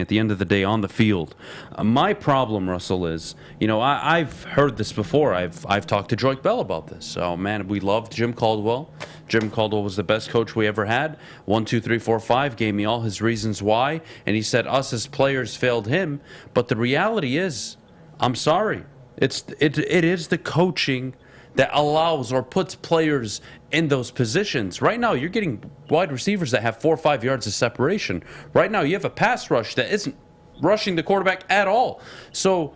the end of the day on the field. My problem, Russell, is, you know, I've heard this before. I've talked to Joyke Bell about this. Oh man, we loved Jim Caldwell. Jim Caldwell was the best coach we ever had. 1, 2, 3, 4, 5 gave me all his reasons why, and he said us as players failed him. But the reality is, I'm sorry, it is the coaching that allows or puts players in those positions. Right now, you're getting wide receivers that have 4 or 5 yards of separation. Right now, you have a pass rush that isn't rushing the quarterback at all. So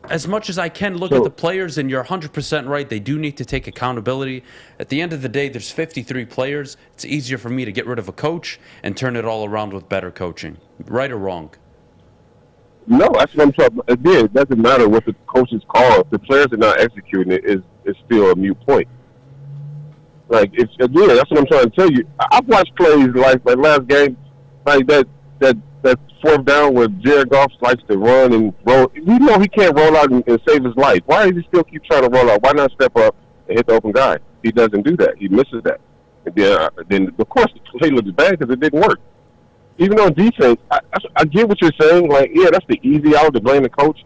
as much as I can look at the players, and you're 100% right, they do need to take accountability. At the end of the day, there's 53 players. It's easier for me to get rid of a coach and turn it all around with better coaching. Right or wrong? No, that's what I'm talking about. Again, it doesn't matter what the coaches call. If the players are not executing it, is still a moot point. Like, it's, again, that's what I'm trying to tell you. I've watched plays like last game, like that 4th down where Jared Goff likes to run and roll. You know he can't roll out and save his life. Why does he still keep trying to roll out? Why not step up and hit the open guy? He doesn't do that. He misses that. And then of course, the play looks bad because it didn't work. Even on defense, I get what you're saying. Like, yeah, that's the easy out to blame the coach.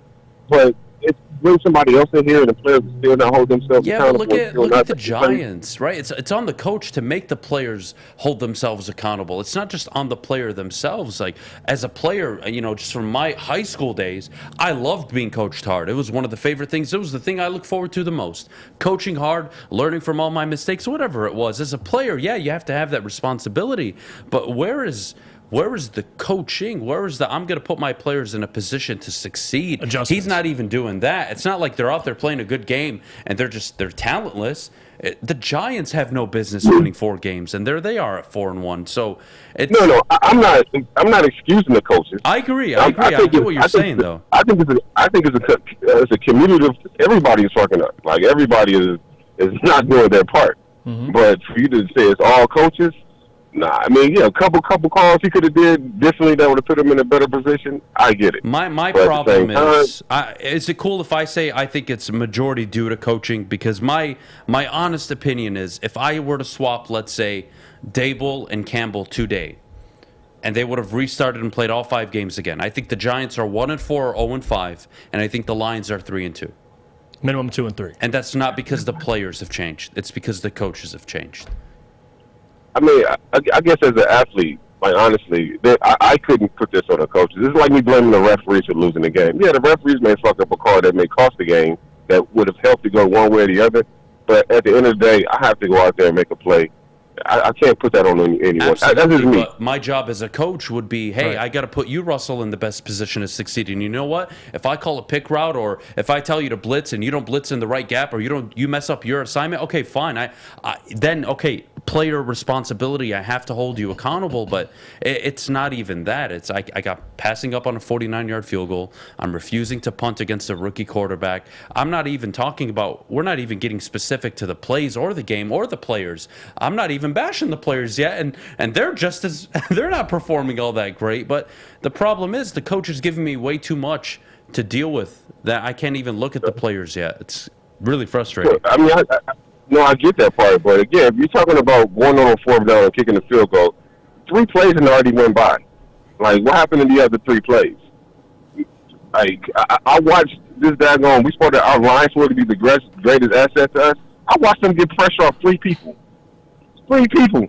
But it's bring somebody else in here and the players still not hold themselves accountable. Yeah, but look at the Giants, right? It's on the coach to make the players hold themselves accountable. It's not just on the player themselves. Like, as a player, you know, just from my high school days, I loved being coached hard. It was one of the favorite things. It was the thing I look forward to the most. Coaching hard, learning from all my mistakes, whatever it was. As a player, yeah, you have to have that responsibility. But where is the coaching? Where is the I'm going to put my players in a position to succeed? He's not even doing that. It's not like they're out there playing a good game and they're talentless. The Giants have no business winning 4 games, and there they are at 4-1. So I'm not excusing the coaches. I agree. I get what you're saying, though. I think it's a community of everybody is fucking up. Like, everybody is not doing their part. Mm-hmm. But for you to say it's all coaches. Nah, I mean, yeah, a couple calls he could have did differently that would have put him in a better position. I get it. My problem is it cool if I say I think it's majority due to coaching? Because my honest opinion is, if I were to swap, let's say, Dable and Campbell today, and they would have restarted and played all 5 games again, I think the Giants are 1-4 or 0-5, and I think the Lions are 3-2. Minimum 2-3. And that's not because the players have changed. It's because the coaches have changed. I mean, I guess as an athlete, like, honestly, I couldn't put this on the coaches. This is like me blaming the referees for losing the game. Yeah, the referees may fuck up a call that may cost the game that would have helped to go one way or the other. But at the end of the day, I have to go out there and make a play. I can't put that on anyone. Absolutely, that's just me. But my job as a coach would be, hey, I got to put you, Russell, in the best position to succeed. And you know what? If I call a pick route, or if I tell you to blitz and you don't blitz in the right gap, or you mess up your assignment, okay, fine. Then player responsibility. I have to hold you accountable. But it's not even that. It's I got passing up on a 49-yard field goal. I'm refusing to punt against a rookie quarterback. I'm not even talking about. We're not even getting specific to the plays or the game or the players. I'm not even bashing the players yet, and they're just as they're not performing all that great. But the problem is the coach is giving me way too much to deal with that I can't even look at the players yet. It's really frustrating. I mean, I get that part, but again, if you're talking about going on a 4th down and kicking the field goal, 3 plays had already went by. Like, what happened in the other 3 plays? Like, I watched this daggone. We supposed our line supposed to be the greatest asset to us. I watched them get pressure off 3 people. 3 people.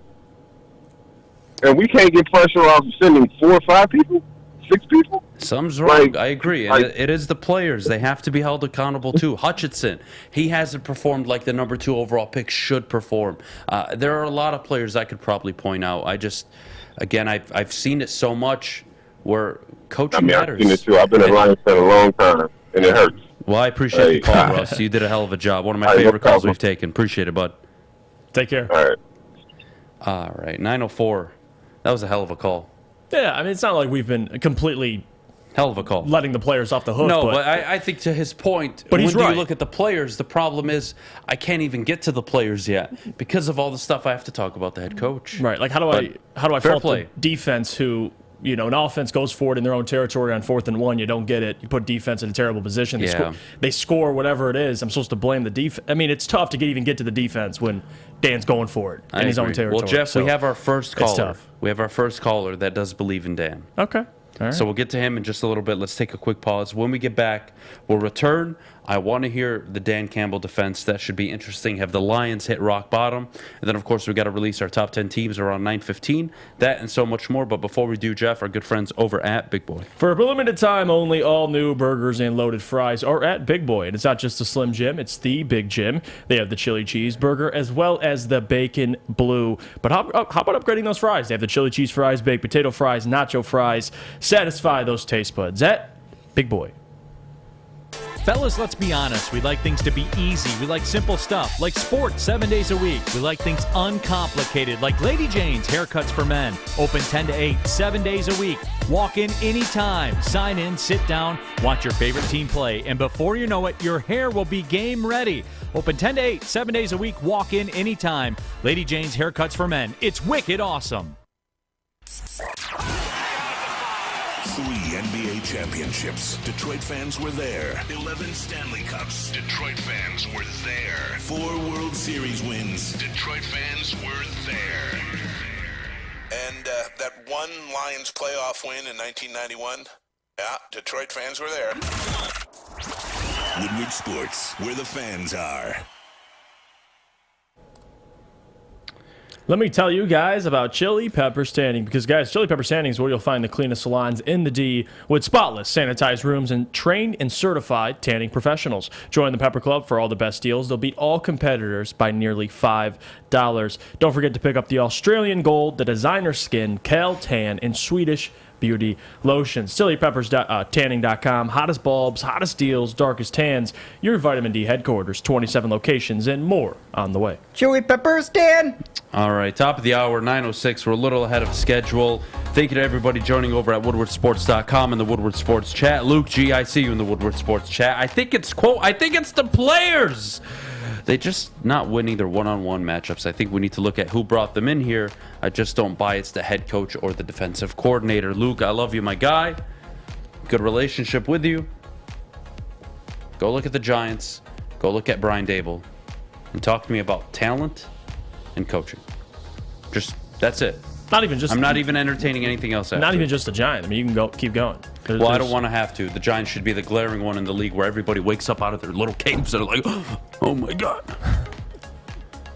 And we can't get pressure off sending 4 or 5 people? 6 people? Something's wrong. I agree. And it is the players. They have to be held accountable too. Hutchinson, he hasn't performed like the number 2 overall pick should perform. There are a lot of players I could probably point out. I've seen it so much where coaching matters. I've seen it too. I've been at Lions for a long time, and it hurts. Well, I appreciate the call, Russ. You did a hell of a job. One of my favorite calls we've taken. Appreciate it, bud. Take care. All right, 904. That was a hell of a call. Yeah, I mean, it's not like we've been completely hell of a call letting the players off the hook. No, but I think to his point, but when you look at the players, the problem is I can't even get to the players yet because of all the stuff I have to talk about the head coach. Right. Like, how do I fault the defense who, you know, an offense goes forward in their own territory on 4th and 1, you don't get it. You put defense in a terrible position. They score whatever it is. I'm supposed to blame the defense. I mean, it's tough to even get to the defense when Dan's going for it in his own territory. Well, Jeff, we have our first caller. It's tough. We have our first caller that does believe in Dan. Okay. All right. So we'll get to him in just a little bit. Let's take a quick pause. When we get back, we'll return I want to hear the Dan Campbell defense. That should be interesting. Have the Lions hit rock bottom? And then, of course, we got to release our top 10 teams around 9:15. That and so much more. But before we do, Jeff, our good friends over at Big Boy. For a limited time only, all new burgers and loaded fries are at Big Boy. And it's not just a Slim Jim, it's the Big Jim. They have the chili cheeseburger as well as the bacon blue. But how about upgrading those fries? They have the chili cheese fries, baked potato fries, nacho fries. Satisfy those taste buds at Big Boy. Fellas, let's be honest. We like things to be easy. We like simple stuff, like sports 7 days a week. We like things uncomplicated, like Lady Jane's Haircuts for Men. Open 10 to 8, 7 days a week. Walk in anytime. Sign in, sit down, watch your favorite team play. And before you know it, your hair will be game ready. Open 10 to 8, 7 days a week. Walk in anytime. Lady Jane's Haircuts for Men. It's wicked awesome. 3 NBA championships. Detroit fans were there. 11 Stanley Cups. Detroit fans were there. 4 World Series wins. Detroit fans were there. And that one Lions playoff win in 1991, yeah, Detroit fans were there. Woodward Sports, where the fans are. Let me tell you guys about Chili Pepper Standing, because, guys, Chili Pepper Standing is where you'll find the cleanest salons in the D with spotless, sanitized rooms and trained and certified tanning professionals. Join the Pepper Club for all the best deals. They'll beat all competitors by nearly $5. Don't forget to pick up the Australian Gold, the Designer Skin, Cal Tan, and Swedish Beauty Lotions. ChiliPeppers.tanning.com. Hottest bulbs, hottest deals, darkest tans. Your vitamin D headquarters, 27 locations, and more on the way. Chili Peppers, Dan. All right, top of the hour, 9:06. We're a little ahead of schedule. Thank you to everybody joining over at WoodwardSports.com and the Woodward Sports chat. Luke G, I see you in the Woodward Sports chat. I think it's the players. They just not winning their one-on-one matchups. I think we need to look at who brought them in here. I just don't buy it's the head coach or the defensive coordinator. Luke, I love you, my guy. Good relationship with you. Go look at the Giants. Go look at Brian Dable. And talk to me about talent and coaching. That's it. I'm not even entertaining anything else after. Not even just the Giants. I mean, you can keep going. Well, I don't want to have to. The Giants should be the glaring one in the league where everybody wakes up out of their little caves and are like, oh my God.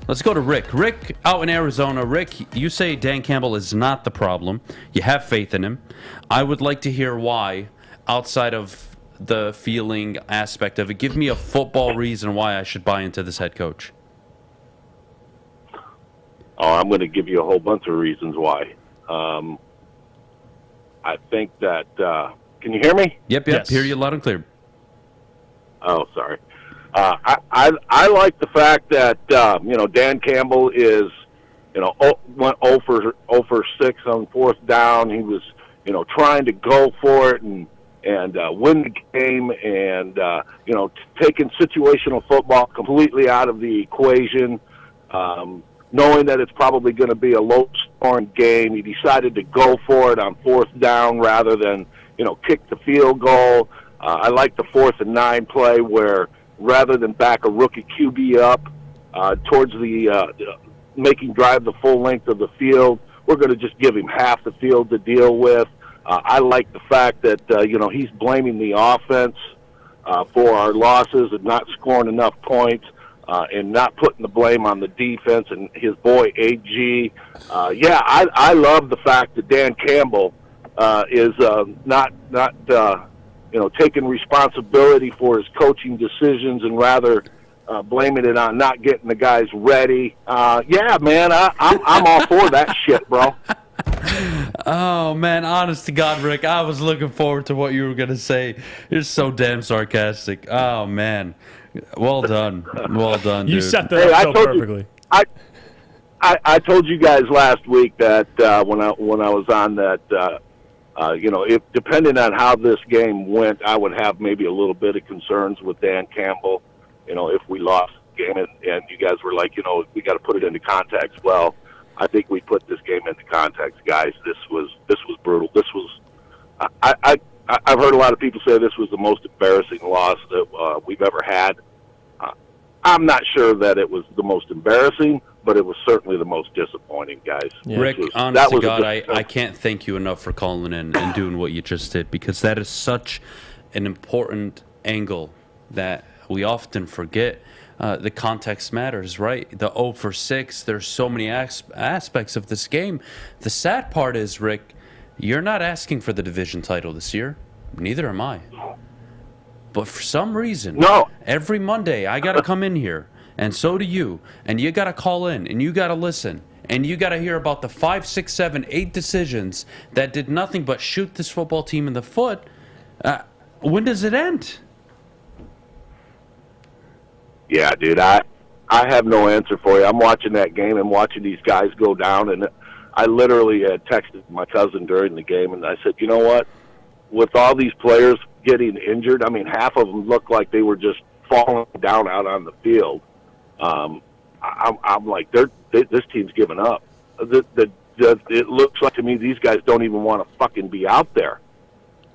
Let's go to Rick. Rick, out in Arizona. Rick, you say Dan Campbell is not the problem. You have faith in him. I would like to hear why, outside of the feeling aspect of it. Give me a football reason why I should buy into this head coach. Oh, I'm going to give you a whole bunch of reasons why. I think that can you hear me? Yep. Yes. Hear you loud and clear. Oh, sorry. I like the fact that Dan Campbell is went 0 for 6 on 4th down. He was trying to go for it and win the game and taking situational football completely out of the equation. Knowing that it's probably going to be a low-scoring game, he decided to go for it on 4th down rather than, kick the field goal. I like the 4th and 9 play where rather than back a rookie QB up towards the making drive the full length of the field, we're going to just give him half the field to deal with. I like the fact that, he's blaming the offense for our losses and not scoring enough points. And not putting the blame on the defense and his boy AG. I love the fact that Dan Campbell is not taking responsibility for his coaching decisions and rather blaming it on not getting the guys ready. Man, I'm all for that shit, bro. Oh, man, honest to God, Rick, I was looking forward to what you were going to say. You're so damn sarcastic. Oh, man. Well done. Well done, dude. You set that up so perfectly. I told you guys last week that when I was on that, if depending on how this game went, I would have maybe a little bit of concerns with Dan Campbell, if we lost the game. And you guys were like, we got to put it into context. Well, I think we put this game into context, guys. This was brutal. This was I've heard a lot of people say this was the most embarrassing loss that we've ever had. I'm not sure that it was the most embarrassing, but it was certainly the most disappointing, guys. Yeah. Rick, honest to God, I can't thank you enough for calling in and doing what you just did, because that is such an important angle that we often forget the context matters, right? The 0 for 6, there's so many aspects of this game. The sad part is, Rick, you're not asking for the division title this year. Neither am I. But for some reason, every Monday I got to come in here, and so do you, and you got to call in, and you got to listen, and you got to hear about the 5, 6, 7, 8 decisions that did nothing but shoot this football team in the foot. When does it end? Yeah, dude, I have no answer for you. I'm watching that game and watching these guys go down, and I literally had texted my cousin during the game, and I said, you know what? With all these players getting injured, I mean, half of them looked like they were just falling down out on the field. I'm like, this team's giving up. It looks like to me these guys don't even want to fucking be out there.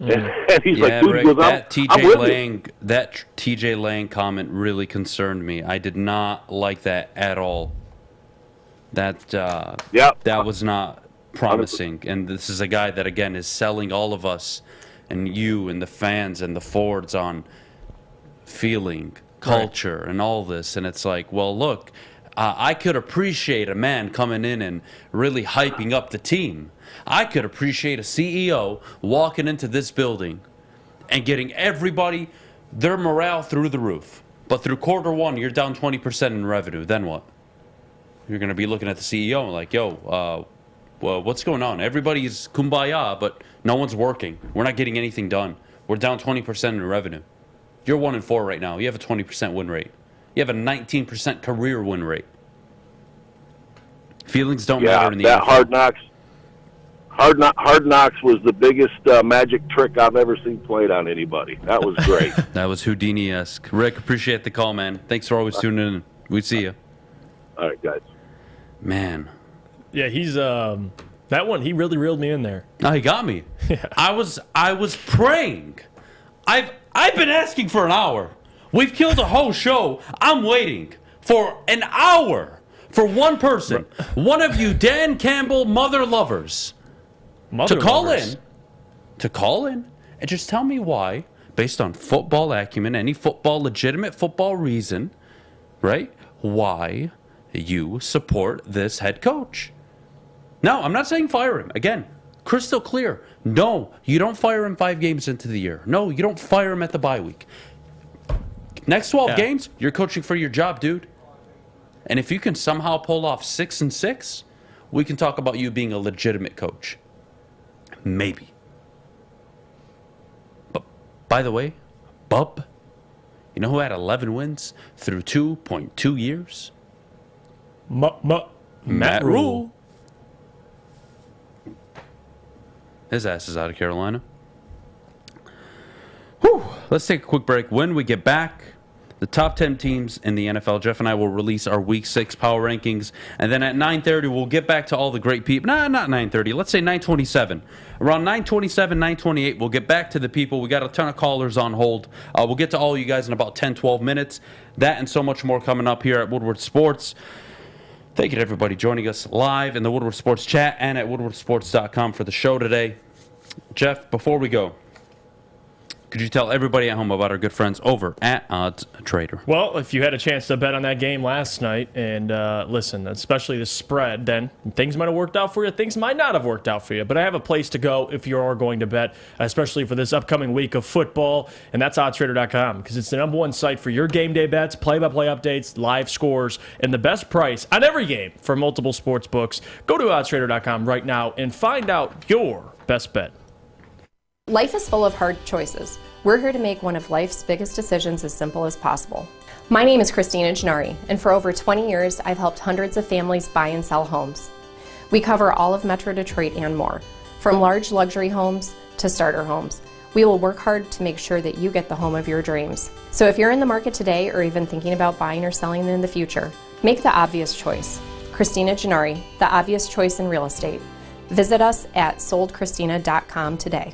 And he's like, dude, Rick, goes, that TJ TJ Lang comment really concerned me. I did not like that at all. That was not promising. And this is a guy that, again, is selling all of us and you and the fans and the Fords on feeling, culture, and all this. And it's like, well, look, I could appreciate a man coming in and really hyping up the team. I could appreciate a CEO walking into this building and getting everybody, their morale through the roof. But through quarter one, you're down 20% in revenue. Then what? You're going to be looking at the CEO and like, yo, well, what's going on? Everybody's kumbaya, but no one's working. We're not getting anything done. We're down 20% in revenue. You're 1-4 right now. You have a 20% win rate. You have a 19% career win rate. Feelings don't matter in the NFL. Hard Knocks was the biggest magic trick I've ever seen played on anybody. That was great. That was Houdini-esque. Rick, appreciate the call, man. Thanks for always tuning in. We see you. All right, guys. Man. Yeah, he's that one. He really reeled me in there. No, he got me. Yeah. I was praying. I've been asking for an hour. We've killed a whole show. I'm waiting for an hour for one person, one of you Dan Campbell mother lovers, to call in and just tell me why, based on football acumen, any legitimate football reason, right? Why you support this head coach. No, I'm not saying fire him. Again, crystal clear. No, you don't fire him 5 games into the year. No, you don't fire him at the bye week. Next 12 games, you're coaching for your job, dude. And if you can somehow pull off 6-6, we can talk about you being a legitimate coach. Maybe. But by the way, Bub, you know who had 11 wins through 2.2 years? Matt Rule. His ass is out of Carolina. Whew. Let's take a quick break. When we get back, the top 10 teams in the NFL. Jeff and I will release our Week 6 power rankings. And then at 9:30, we'll get back to all the great people. Nah, not 9:30. Let's say 9:27. Around 9:27, 9:28, we'll get back to the people. We got a ton of callers on hold. We'll get to all you guys in about 10, 12 minutes. That and so much more coming up here at Woodward Sports. Thank you to everybody joining us live in the Woodward Sports chat and at woodwardsports.com for the show today. Jeff, before we go, could you tell everybody at home about our good friends over at Odds Trader? Well, if you had a chance to bet on that game last night, and listen, especially the spread, then things might have worked out for you. Things might not have worked out for you. But I have a place to go if you are going to bet, especially for this upcoming week of football, and that's oddstrader.com, because it's the #1 site for your game day bets, play-by-play updates, live scores, and the best price on every game for multiple sports books. Go to oddstrader.com right now and find out your best bet. Life is full of hard choices. We're here to make one of life's biggest decisions as simple as possible. My name is Christina Gennari, and for over 20 years, I've helped hundreds of families buy and sell homes. We cover all of Metro Detroit and more, from large luxury homes to starter homes. We will work hard to make sure that you get the home of your dreams. So if you're in the market today or even thinking about buying or selling in the future, make the obvious choice. Christina Gennari, the obvious choice in real estate. Visit us at soldchristina.com today.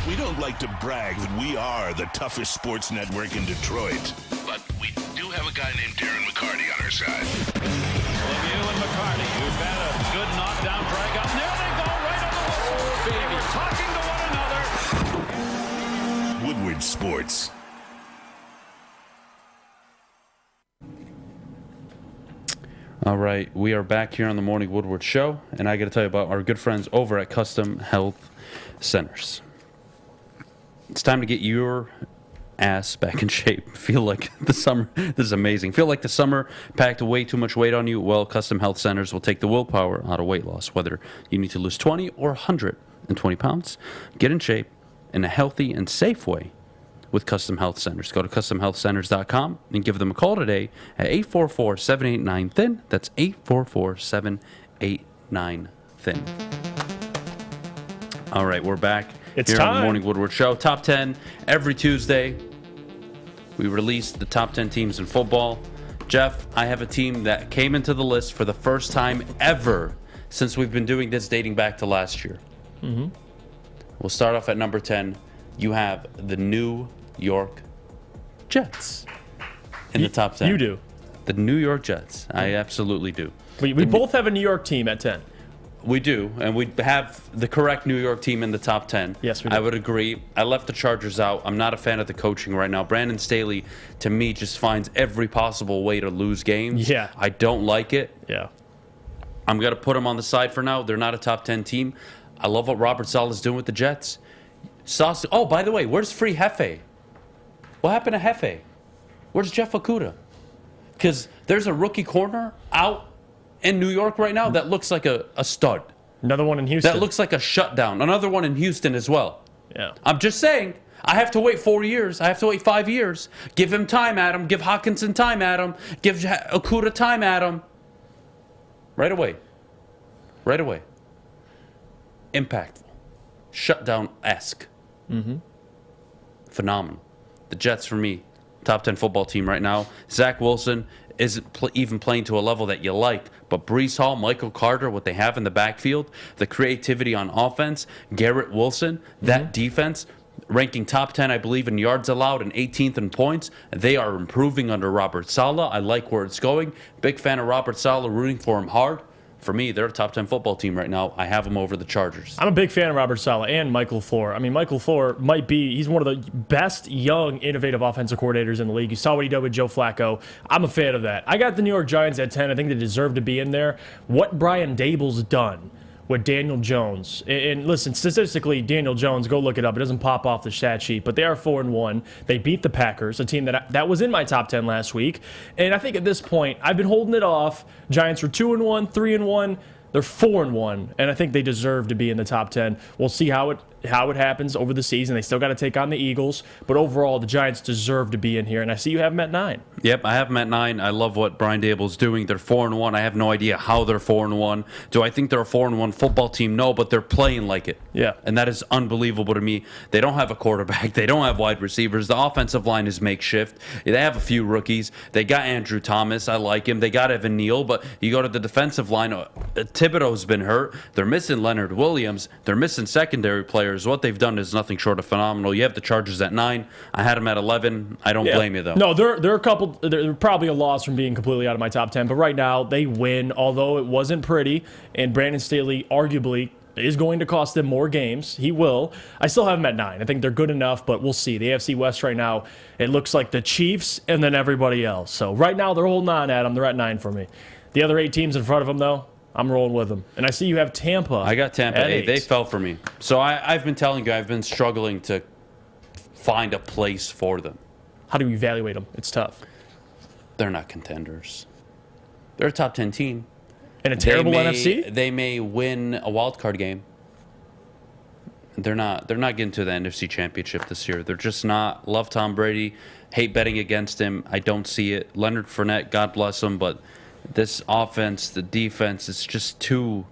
We don't like to brag that we are the toughest sports network in Detroit, but we do have a guy named Darren McCarty on our side. Lemieux and McCarty, who've had a good knockdown drag up. There they go, right on the whistle, baby. Talking to one another. Woodward Sports. All right, we are back here on the Morning Woodward Show, and I got to tell you about our good friends over at Custom Health Centers. It's time to get your ass back in shape. Feel like the summer, this is amazing. Feel like the summer packed way too much weight on you? Well, Custom Health Centers will take the willpower out of weight loss, whether you need to lose 20 or 120 pounds. Get in shape in a healthy and safe way with Custom Health Centers. Go to CustomHealthCenters.com and give them a call today at 844-789-THIN. That's 844-789-THIN. All right, we're back. It's here time. on the Morning Woodward Show. Top 10 every Tuesday. We release the top 10 teams in football. Jeff, I have a team that came into the list for the first time ever since we've been doing this dating back to last year. Mm-hmm. We'll start off at number 10. You have the New York Jets in the top 10. You do. The New York Jets. I absolutely do. We both have a New York team at 10. We do, and we have the correct New York team in the top 10. Yes, we do. I would agree. I left the Chargers out. I'm not a fan of the coaching right now. Brandon Staley, to me, just finds every possible way to lose games. Yeah. I don't like it. Yeah. I'm going to put them on the side for now. They're not a top 10 team. I love what Robert Saleh is doing with the Jets. Oh, by the way, where's Free Hefe? What happened to Hefe? Where's Jeff Okuda? Because there's a rookie corner out in New York right now that looks like a stud. Another one in Houston. That looks like a shutdown. Another one in Houston as well. Yeah. I'm just saying, I have to wait 4 years. I have to wait 5 years. Give him time, Adam. Give Hawkinson time, Adam. Give Okuda time, Adam. Right away. Right away. Impactful. Shutdown-esque. Mm-hmm. Phenomenal. The Jets, for me, top 10 football team right now. Zach Wilson isn't even playing to a level that you like, but Breece Hall, Michael Carter, what they have in the backfield, the creativity on offense, Garrett Wilson, that defense, ranking top 10, I believe, in yards allowed and 18th in points. They are improving under Robert Saleh. I like where it's going. Big fan of Robert Saleh, rooting for him hard. For me, they're a top 10 football team right now. I have them over the Chargers. I'm a big fan of Robert Saleh and Michael Flohr. I mean, Michael Flohr he's one of the best young, innovative offensive coordinators in the league. You saw what he did with Joe Flacco. I'm a fan of that. I got the New York Giants at 10. I think they deserve to be in there. What Brian Dable's done with Daniel Jones. And listen, statistically, Daniel Jones, go look it up. It doesn't pop off the stat sheet, but they are 4-1. They beat the Packers, a team that was in my top 10 last week. And I think at this point, I've been holding it off. Giants were 2-1, 3-1. They're 4-1, and I think they deserve to be in the top 10. We'll see how it happens over the season. They still got to take on the Eagles, but overall, the Giants deserve to be in here, and I see you have them at 9. Yep, I have them at 9. I love what Brian Dable's doing. They're 4-1. I have no idea how they're 4-1. Do I think they're a 4-1 football team? No, but they're playing like it. Yeah. And that is unbelievable to me. They don't have a quarterback. They don't have wide receivers. The offensive line is makeshift. They have a few rookies. They got Andrew Thomas. I like him. They got Evan Neal, but you go to the defensive line. Thibodeau's been hurt. They're missing Leonard Williams. They're missing secondary players. What they've done is nothing short of phenomenal. You have the Chargers at 9. I had them at 11. I don't blame you, though. No, they're a couple. They're probably a loss from being completely out of my top 10. But right now, they win, although it wasn't pretty. And Brandon Staley arguably is going to cost them more games. He will. I still have them at 9. I think they're good enough, but we'll see. The AFC West right now, it looks like the Chiefs and then everybody else. So right now, they're holding on at them. They're at 9 for me. The other 8 teams in front of them, though, I'm rolling with them. And I see you have Tampa. I got Tampa. At 8. They fell for me. So I've been telling you, I've been struggling to find a place for them. How do you evaluate them? It's tough. They're not contenders. They're a top 10 team. In a terrible NFC? They may win a wild card game. They're not getting to the NFC Championship this year. They're just not. Love Tom Brady. Hate betting against him. I don't see it. Leonard Fournette, God bless him, but this offense, the defense, is just too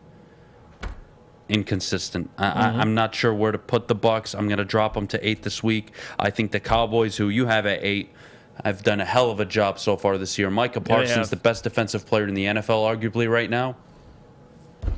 inconsistent. I'm not sure where to put the Bucs. I'm going to drop them to 8 this week. I think the Cowboys, who you have at 8, have done a hell of a job so far this year. Micah Parsons, the best defensive player in the NFL, arguably right now.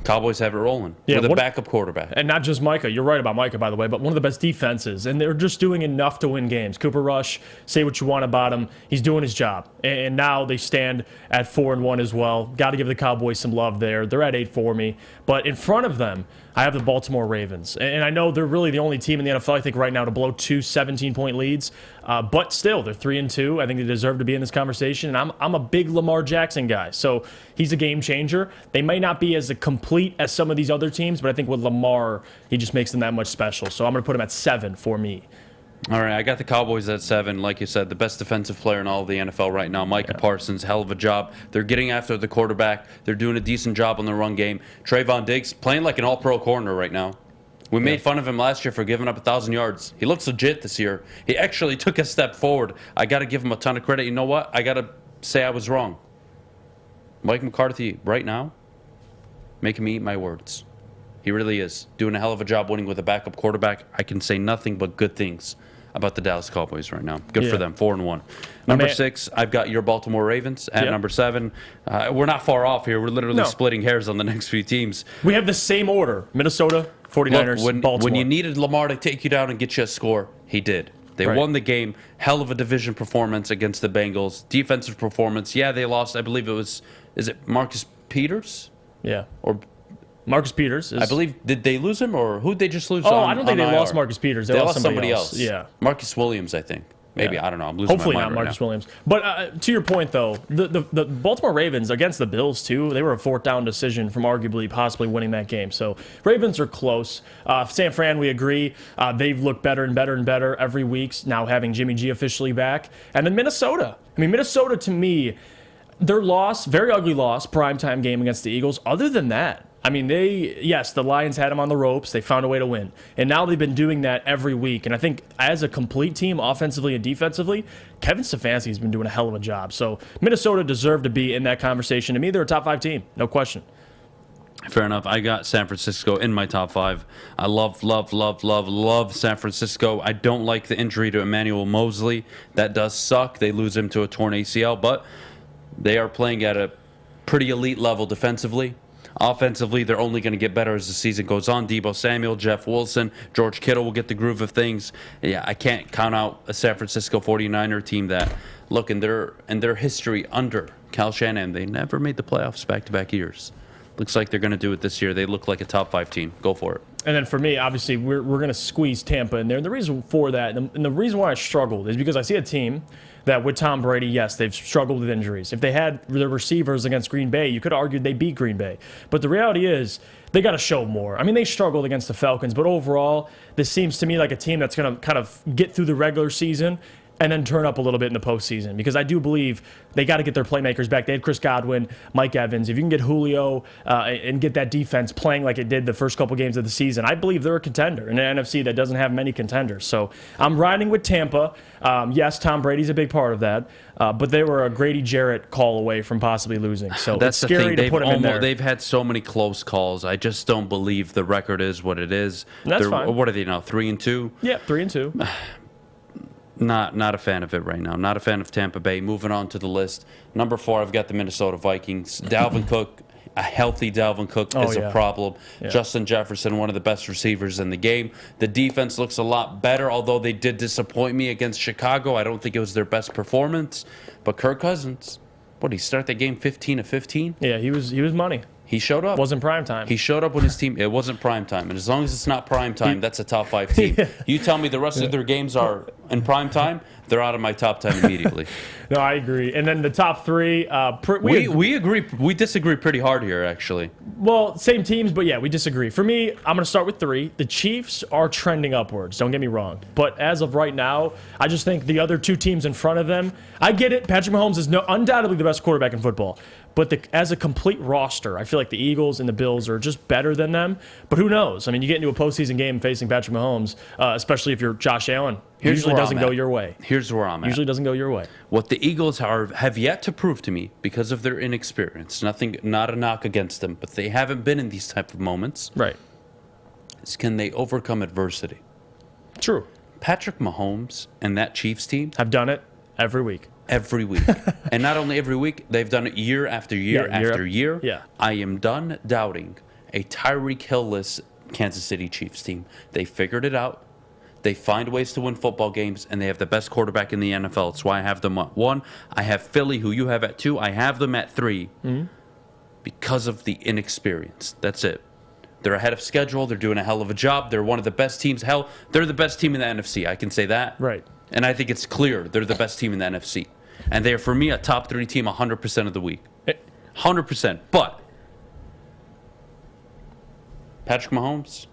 Cowboys have it rolling with a backup quarterback. And not just Micah. You're right about Micah, by the way, but one of the best defenses. And they're just doing enough to win games. Cooper Rush, say what you want about him. He's doing his job. And now they stand at 4-1 as well. Got to give the Cowboys some love there. They're at 8 for me. But in front of them, I have the Baltimore Ravens. And I know they're really the only team in the NFL, I think, right now to blow 2 17-point leads. But still, they're 3-2. I think they deserve to be in this conversation. And I'm a big Lamar Jackson guy. So he's a game changer. They may not be as complete as some of these other teams, but I think with Lamar, he just makes them that much special. So I'm going to put him at 7 for me. All right, I got the Cowboys at 7. Like you said, the best defensive player in all of the NFL right now, Micah Parsons, hell of a job. They're getting after the quarterback. They're doing a decent job on the run game. Trayvon Diggs playing like an all-pro corner right now. We made fun of him last year for giving up 1,000 yards. He looks legit this year. He actually took a step forward. I got to give him a ton of credit. You know what? I got to say I was wrong. Mike McCarthy, right now, making me eat my words. He really is. Doing a hell of a job winning with a backup quarterback. I can say nothing but good things about the Dallas Cowboys right now. Good for them, 4-1. Number 6, I've got your Baltimore Ravens at number 7. We're not far off here. We're literally splitting hairs on the next few teams. We have the same order. Minnesota, 49ers, Baltimore. When you needed Lamar to take you down and get you a score, he did. They won the game. Hell of a division performance against the Bengals. Defensive performance. Yeah, they lost. I believe it was, is it Marcus Peters? Yeah. Or Marcus Peters. I believe, did they lose him, or who'd they just lose? I don't think they lost Marcus Peters. They lost somebody else. Yeah. Marcus Williams, I think. Maybe, I don't know. I'm losing Hopefully my mind not Marcus right Williams. But to your point, though, the Baltimore Ravens against the Bills, too, they were a 4th down decision from arguably possibly winning that game. So Ravens are close. San Fran, we agree. They've looked better and better and better every week, now having Jimmy G officially back. And then Minnesota. I mean, Minnesota, to me, their loss, very ugly loss, primetime game against the Eagles. Other than that, I mean, the Lions had them on the ropes. They found a way to win. And now they've been doing that every week. And I think as a complete team, offensively and defensively, Kevin Stefanski's been doing a hell of a job. So Minnesota deserved to be in that conversation. To me, they're a top 5 team. No question. Fair enough. I got San Francisco in my top 5. I love San Francisco. I don't like the injury to Emmanuel Mosley. That does suck. They lose him to a torn ACL. But they are playing at a pretty elite level defensively. Offensively, they're only going to get better as the season goes on. Deebo Samuel, Jeff Wilson, George Kittle will get the groove of things. Yeah, I can't count out a San Francisco 49er team that, look, in their history under Kyle Shanahan, they never made the playoffs back-to-back years. Looks like they're going to do it this year. They look like a top 5 team. Go for it. And then for me, obviously, we're going to squeeze Tampa in there. And the reason for that, and the reason why I struggled, is because I see a team that with Tom Brady, yes, they've struggled with injuries. If they had their receivers against Green Bay, you could argue they beat Green Bay. But the reality is, they got to show more. I mean, they struggled against the Falcons, but overall, this seems to me like a team that's going to kind of get through the regular season and then turn up a little bit in the postseason. Because I do believe they got to get their playmakers back. They had Chris Godwin, Mike Evans. If you can get Julio and get that defense playing like it did the first couple games of the season, I believe they're a contender in an NFC that doesn't have many contenders. So I'm riding with Tampa. Yes, Tom Brady's a big part of that. But they were a Grady Jarrett call away from possibly losing. So that's it's scary the thing. to put them in there. They've had so many close calls. I just don't believe the record is what it is. That's fine. What are they now, 3-2? Yeah, 3-2. Not a fan of it right now. Not a fan of Tampa Bay. Moving on to the list. Number 4, I've got the Minnesota Vikings. Dalvin Cook, a healthy Dalvin Cook is a problem. Yeah. Justin Jefferson, one of the best receivers in the game. The defense looks a lot better, although they did disappoint me against Chicago. I don't think it was their best performance. But Kirk Cousins, what, he start that game 15 of 15? Yeah, he was money. He showed up. Wasn't prime time. He showed up when his team. It wasn't prime time, and as long as it's not prime time, that's a top 5 team. You tell me the rest of their games are in prime time, they're out of my top 10 immediately. No, I agree. And then the top 3, we agree. We disagree pretty hard here, actually. Well, same teams, but yeah, we disagree. For me, I'm going to start with 3. The Chiefs are trending upwards. Don't get me wrong, but as of right now, I just think the other 2 teams in front of them. I get it. Patrick Mahomes is undoubtedly the best quarterback in football. But as a complete roster, I feel like the Eagles and the Bills are just better than them. But who knows? I mean, you get into a postseason game facing Patrick Mahomes, especially if you're Josh Allen. Usually doesn't go your way. Here's where I'm at. Usually doesn't go your way. What the Eagles have yet to prove to me, because of their inexperience, not a knock against them, but they haven't been in these type of moments. Right. Is can they overcome adversity? True. Patrick Mahomes and that Chiefs team have done it every week. Every week. And not only every week, they've done it year after year after year. Yeah. I am done doubting a Tyreek Hill-less Kansas City Chiefs team. They figured it out. They find ways to win football games, and they have the best quarterback in the NFL. That's why I have them at 1. I have Philly, who you have at 2. I have them at 3 because of the inexperience. That's it. They're ahead of schedule. They're doing a hell of a job. They're one of the best teams. Hell, they're the best team in the NFC. I can say that. Right. And I think it's clear they're the best team in the NFC. And they're, for me, a top 3 team 100% of the week. 100%. But Patrick Mahomes,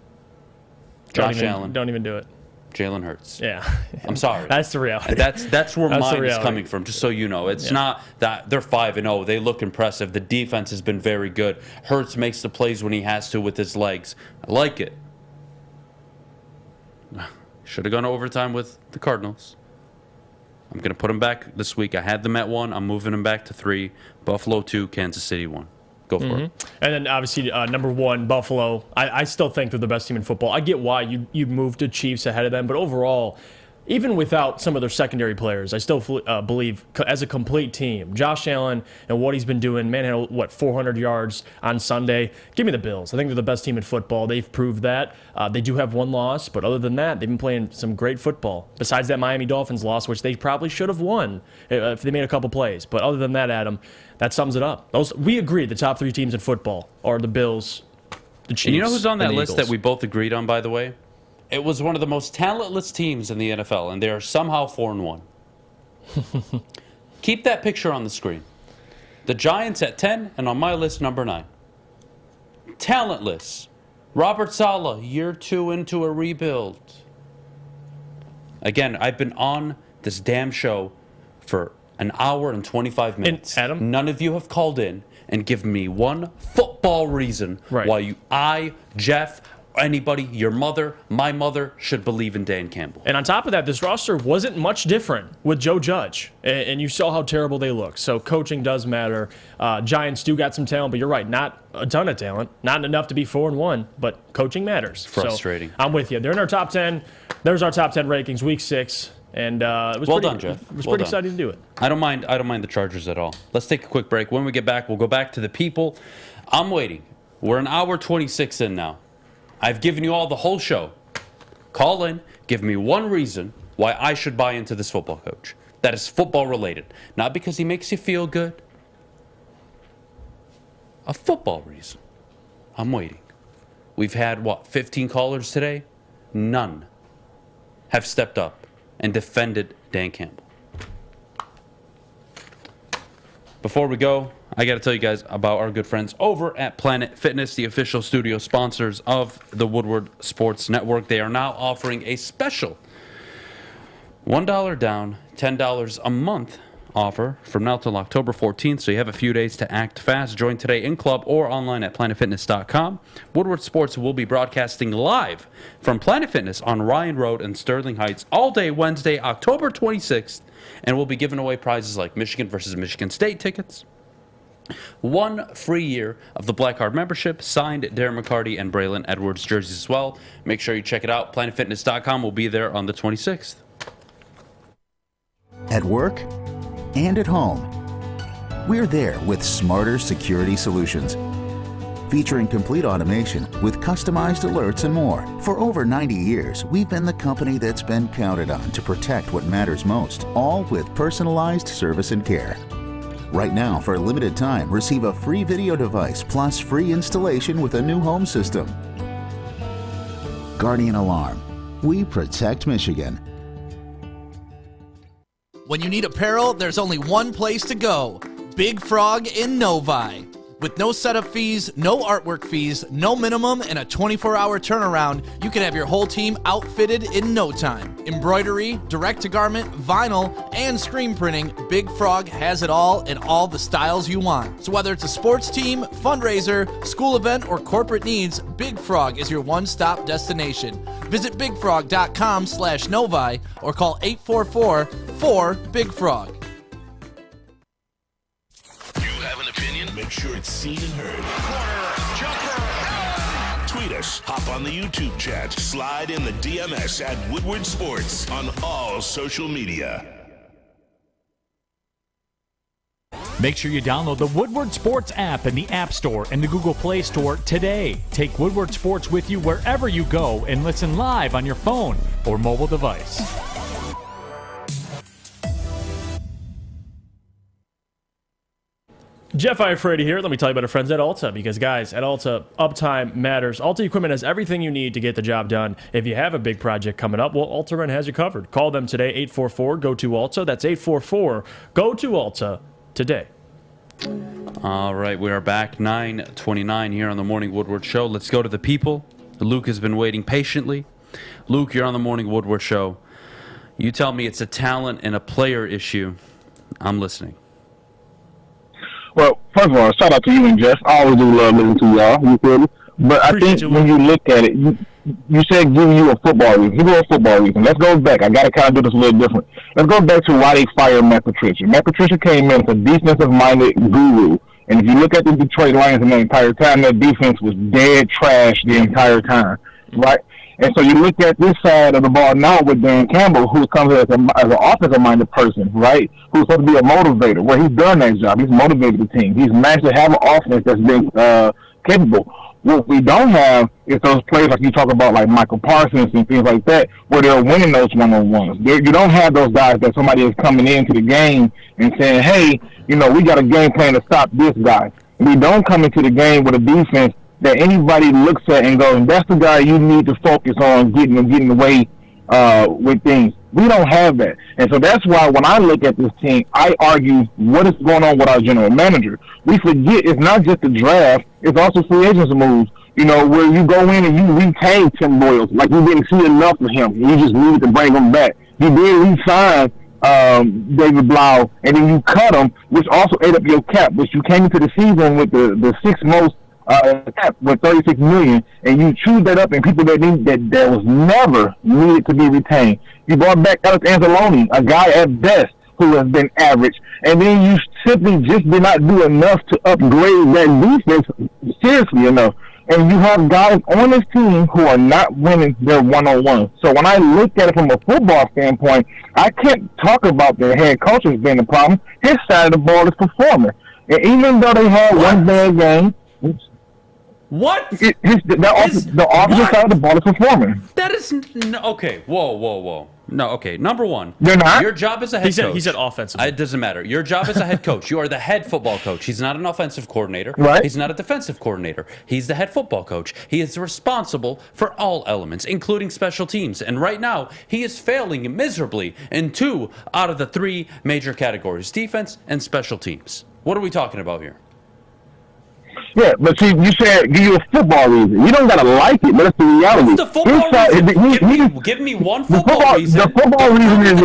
Josh Allen. Don't even do it. Jalen Hurts. Yeah. I'm sorry. That's the reality. That's where That's mine is coming from, just so you know. It's not that they're 5-0. They look impressive. The defense has been very good. Hurts makes the plays when he has to with his legs. I like it. Should have gone to overtime with the Cardinals. I'm going to put them back this week. I had them at 1. I'm moving them back to 3. Buffalo 2, Kansas City 1. Go for it. And then, obviously, number 1, Buffalo. I still think they're the best team in football. I get why you moved the Chiefs ahead of them, but overall, even without some of their secondary players, I still believe, as a complete team, Josh Allen and what he's been doing, manhandled, 400 yards on Sunday. Give me the Bills. I think they're the best team in football. They've proved that. They do have 1 loss, but other than that, they've been playing some great football. Besides that Miami Dolphins loss, which they probably should have won if they made a couple plays. But other than that, Adam, that sums it up. We agree the top 3 teams in football are the Bills, the Chiefs, and you know who's on that and the list Eagles. that we both agreed on, by the way? It was one of the most talentless teams in the NFL, and they are somehow 4-1. Keep that picture on the screen. The Giants at 10, and on my list, number 9. Talentless. Robert Saleh, year 2 into a rebuild. Again, I've been on this damn show for an hour and 25 minutes. And Adam? None of you have called in and given me one football reason why Jeff, anybody, your mother, my mother, should believe in Dan Campbell. And on top of that, this roster wasn't much different with Joe Judge. And you saw how terrible they look. So coaching does matter. Giants do got some talent, but you're right, not a ton of talent. Not enough to be 4-1, but coaching matters. Frustrating. So I'm with you. They're in our top 10. There's our top 10 rankings, week 6. And it was done, Jeff. It was pretty exciting to do it. I don't mind the Chargers at all. Let's take a quick break. When we get back, we'll go back to the people. I'm waiting. We're an hour 26 in now. I've given you all the whole show. Call in. Give me one reason why I should buy into this football coach. That is football related. Not because he makes you feel good. A football reason. I'm waiting. We've had, 15 callers today? None have stepped up and defended Dan Campbell. Before we go, I got to tell you guys about our good friends over at Planet Fitness, the official studio sponsors of the Woodward Sports Network. They are now offering a special $1 down, $10 a month offer from now till October 14th, so you have a few days to act fast. Join today in club or online at planetfitness.com. Woodward Sports will be broadcasting live from Planet Fitness on Ryan Road in Sterling Heights all day Wednesday, October 26th, and we'll be giving away prizes like Michigan versus Michigan State tickets, 1 free year of the Black Card membership, signed Darren McCarty and Braylon Edwards jerseys as well. Make sure you check it out. PlanetFitness.com will be there on the 26th. At work and at home, we're there with smarter security solutions. Featuring complete automation with customized alerts and more. For over 90 years, we've been the company that's been counted on to protect what matters most, all with personalized service and care. Right now, for a limited time, receive a free video device plus free installation with a new home system. Guardian Alarm. We protect Michigan. When you need apparel, there's only one place to go. Big Frog in Novi. With no setup fees, no artwork fees, no minimum, and a 24-hour turnaround, you can have your whole team outfitted in no time. Embroidery, direct-to-garment, vinyl, and screen printing, Big Frog has it all in all the styles you want. So whether it's a sports team, fundraiser, school event, or corporate needs, Big Frog is your one-stop destination. Visit bigfrog.com/Novi or call 844-4-BIG-FROG. Make sure it's seen and heard. Corner, jumper, tweet us, hop on the YouTube chat, slide in the DMS at Woodward Sports on all social media. Make sure you download the Woodward Sports app in the App Store and the Google Play Store today. Take Woodward Sports with you wherever you go and listen live on your phone or mobile device. Jeff Iafrate here. Let me tell you about our friends at Alta, because, guys, at Alta, uptime matters. Alta Equipment has everything you need to get the job done. If you have a big project coming up, well, Alta Rent has you covered. Call them today, 844-GO-TO-ALTA. That's 844-GO-TO-ALTA today. All right, we are back, 9:29 here on the Morning Woodward Show. Let's go to the people. Luke has been waiting patiently. Luke, you're on the Morning Woodward Show. You tell me it's a talent and a player issue. I'm listening. Well, first of all, shout out to you and Jeff. I always do love listening to y'all. You feel me? But I think when you look at it, you said give you a football reason. Give you a football reason. Let's go back. I got to kind of do this a little different. Let's go back to why they fired Matt Patricia. Matt Patricia came in as a defensive-minded guru. And if you look at the Detroit Lions in the entire time, their defense was dead trash the entire time, right? And so you look at this side of the ball now with Dan Campbell, who comes as an offensive-minded person, right, who's supposed to be a motivator. Well, he's done that job. He's motivated the team. He's managed to have an offense that's been capable. What we don't have is those players like you talk about, like Michael Parsons and things like that, where they're winning those one-on-ones. You don't have those guys that somebody is coming into the game and saying, hey, you know, we got a game plan to stop this guy. We don't come into the game with a defense that anybody looks at and goes, that's the guy you need to focus on getting away with things. We don't have that. And so that's why when I look at this team, I argue what is going on with our general manager. We forget it's not just the draft, it's also free agency moves, you know, where you go in and you retain Tim Boyles, like you didn't see enough of him. You just needed to bring him back. You did re-sign David Blau, and then you cut him, which also ate up your cap, which you came into the season with the sixth most cap with $36 million, and you chewed that up, and people that was never needed to be retained. You brought back Alex Anzalone, a guy at best who has been average, and then you simply just did not do enough to upgrade that defense seriously enough. And you have guys on this team who are not winning their one-on-one. So when I look at it from a football standpoint, I can't talk about their head coach as being the problem. His side of the ball is performing. And even though they had one bad game, what? The opposite side of the ball is performing. That is okay. Whoa. No, okay. Number one, you're not. Your job as a head coach. He said offensive. It doesn't matter. Your job as a head coach. You are the head football coach. He's not an offensive coordinator. Right. He's not a defensive coordinator. He's the head football coach. He is responsible for all elements, including special teams. And right now, he is failing miserably in 2 out of the 3 major categories: defense and special teams. What are we talking about here? Yeah, but see, you said give you a football reason. You don't gotta like it, but that's the reality. What's the football reason? Give me one football reason. The football reason is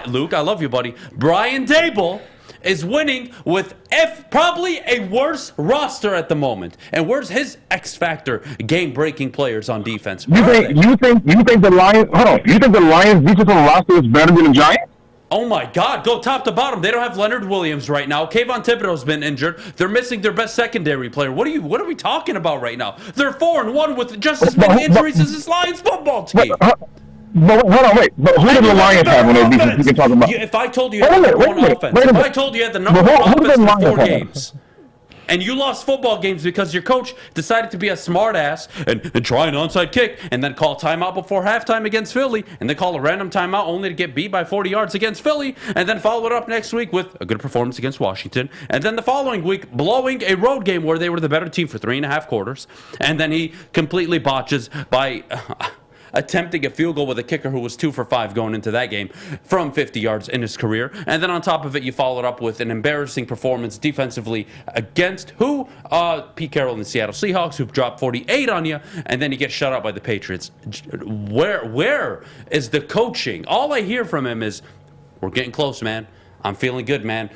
Luke, I love you, buddy. Brian Dable is winning with probably a worse roster at the moment. And where's his X factor game-breaking players on defense? You think the Lions? Hold on. You think the Lions' defensive roster is better than the Giants? Oh, my God. Go top to bottom. They don't have Leonard Williams right now. Kayvon Thibodeau's been injured. They're missing their best secondary player. What are we talking about right now? They're 4-1 with just as many injuries as this Lions football team. But hold on, wait. But who do the Lions have on their defense? You can talk about. If I told you you had the number one offense, if I told you you had the number one offense for 4 games, and you lost football games because your coach decided to be a smart ass and try an onside kick and then call timeout before halftime against Philly and then call a random timeout only to get beat by 40 yards against Philly and then follow it up next week with a good performance against Washington and then the following week blowing a road game where they were the better team for 3.5 quarters and then he completely botches by attempting a field goal with a kicker who was 2 for 5 going into that game from 50 yards in his career. And then on top of it, you followed up with an embarrassing performance defensively against who? Pete Carroll and the Seattle Seahawks, who dropped 48 on you, and then you get shut out by the Patriots. Where is the coaching? All I hear from him is, we're getting close, man. I'm feeling good, man.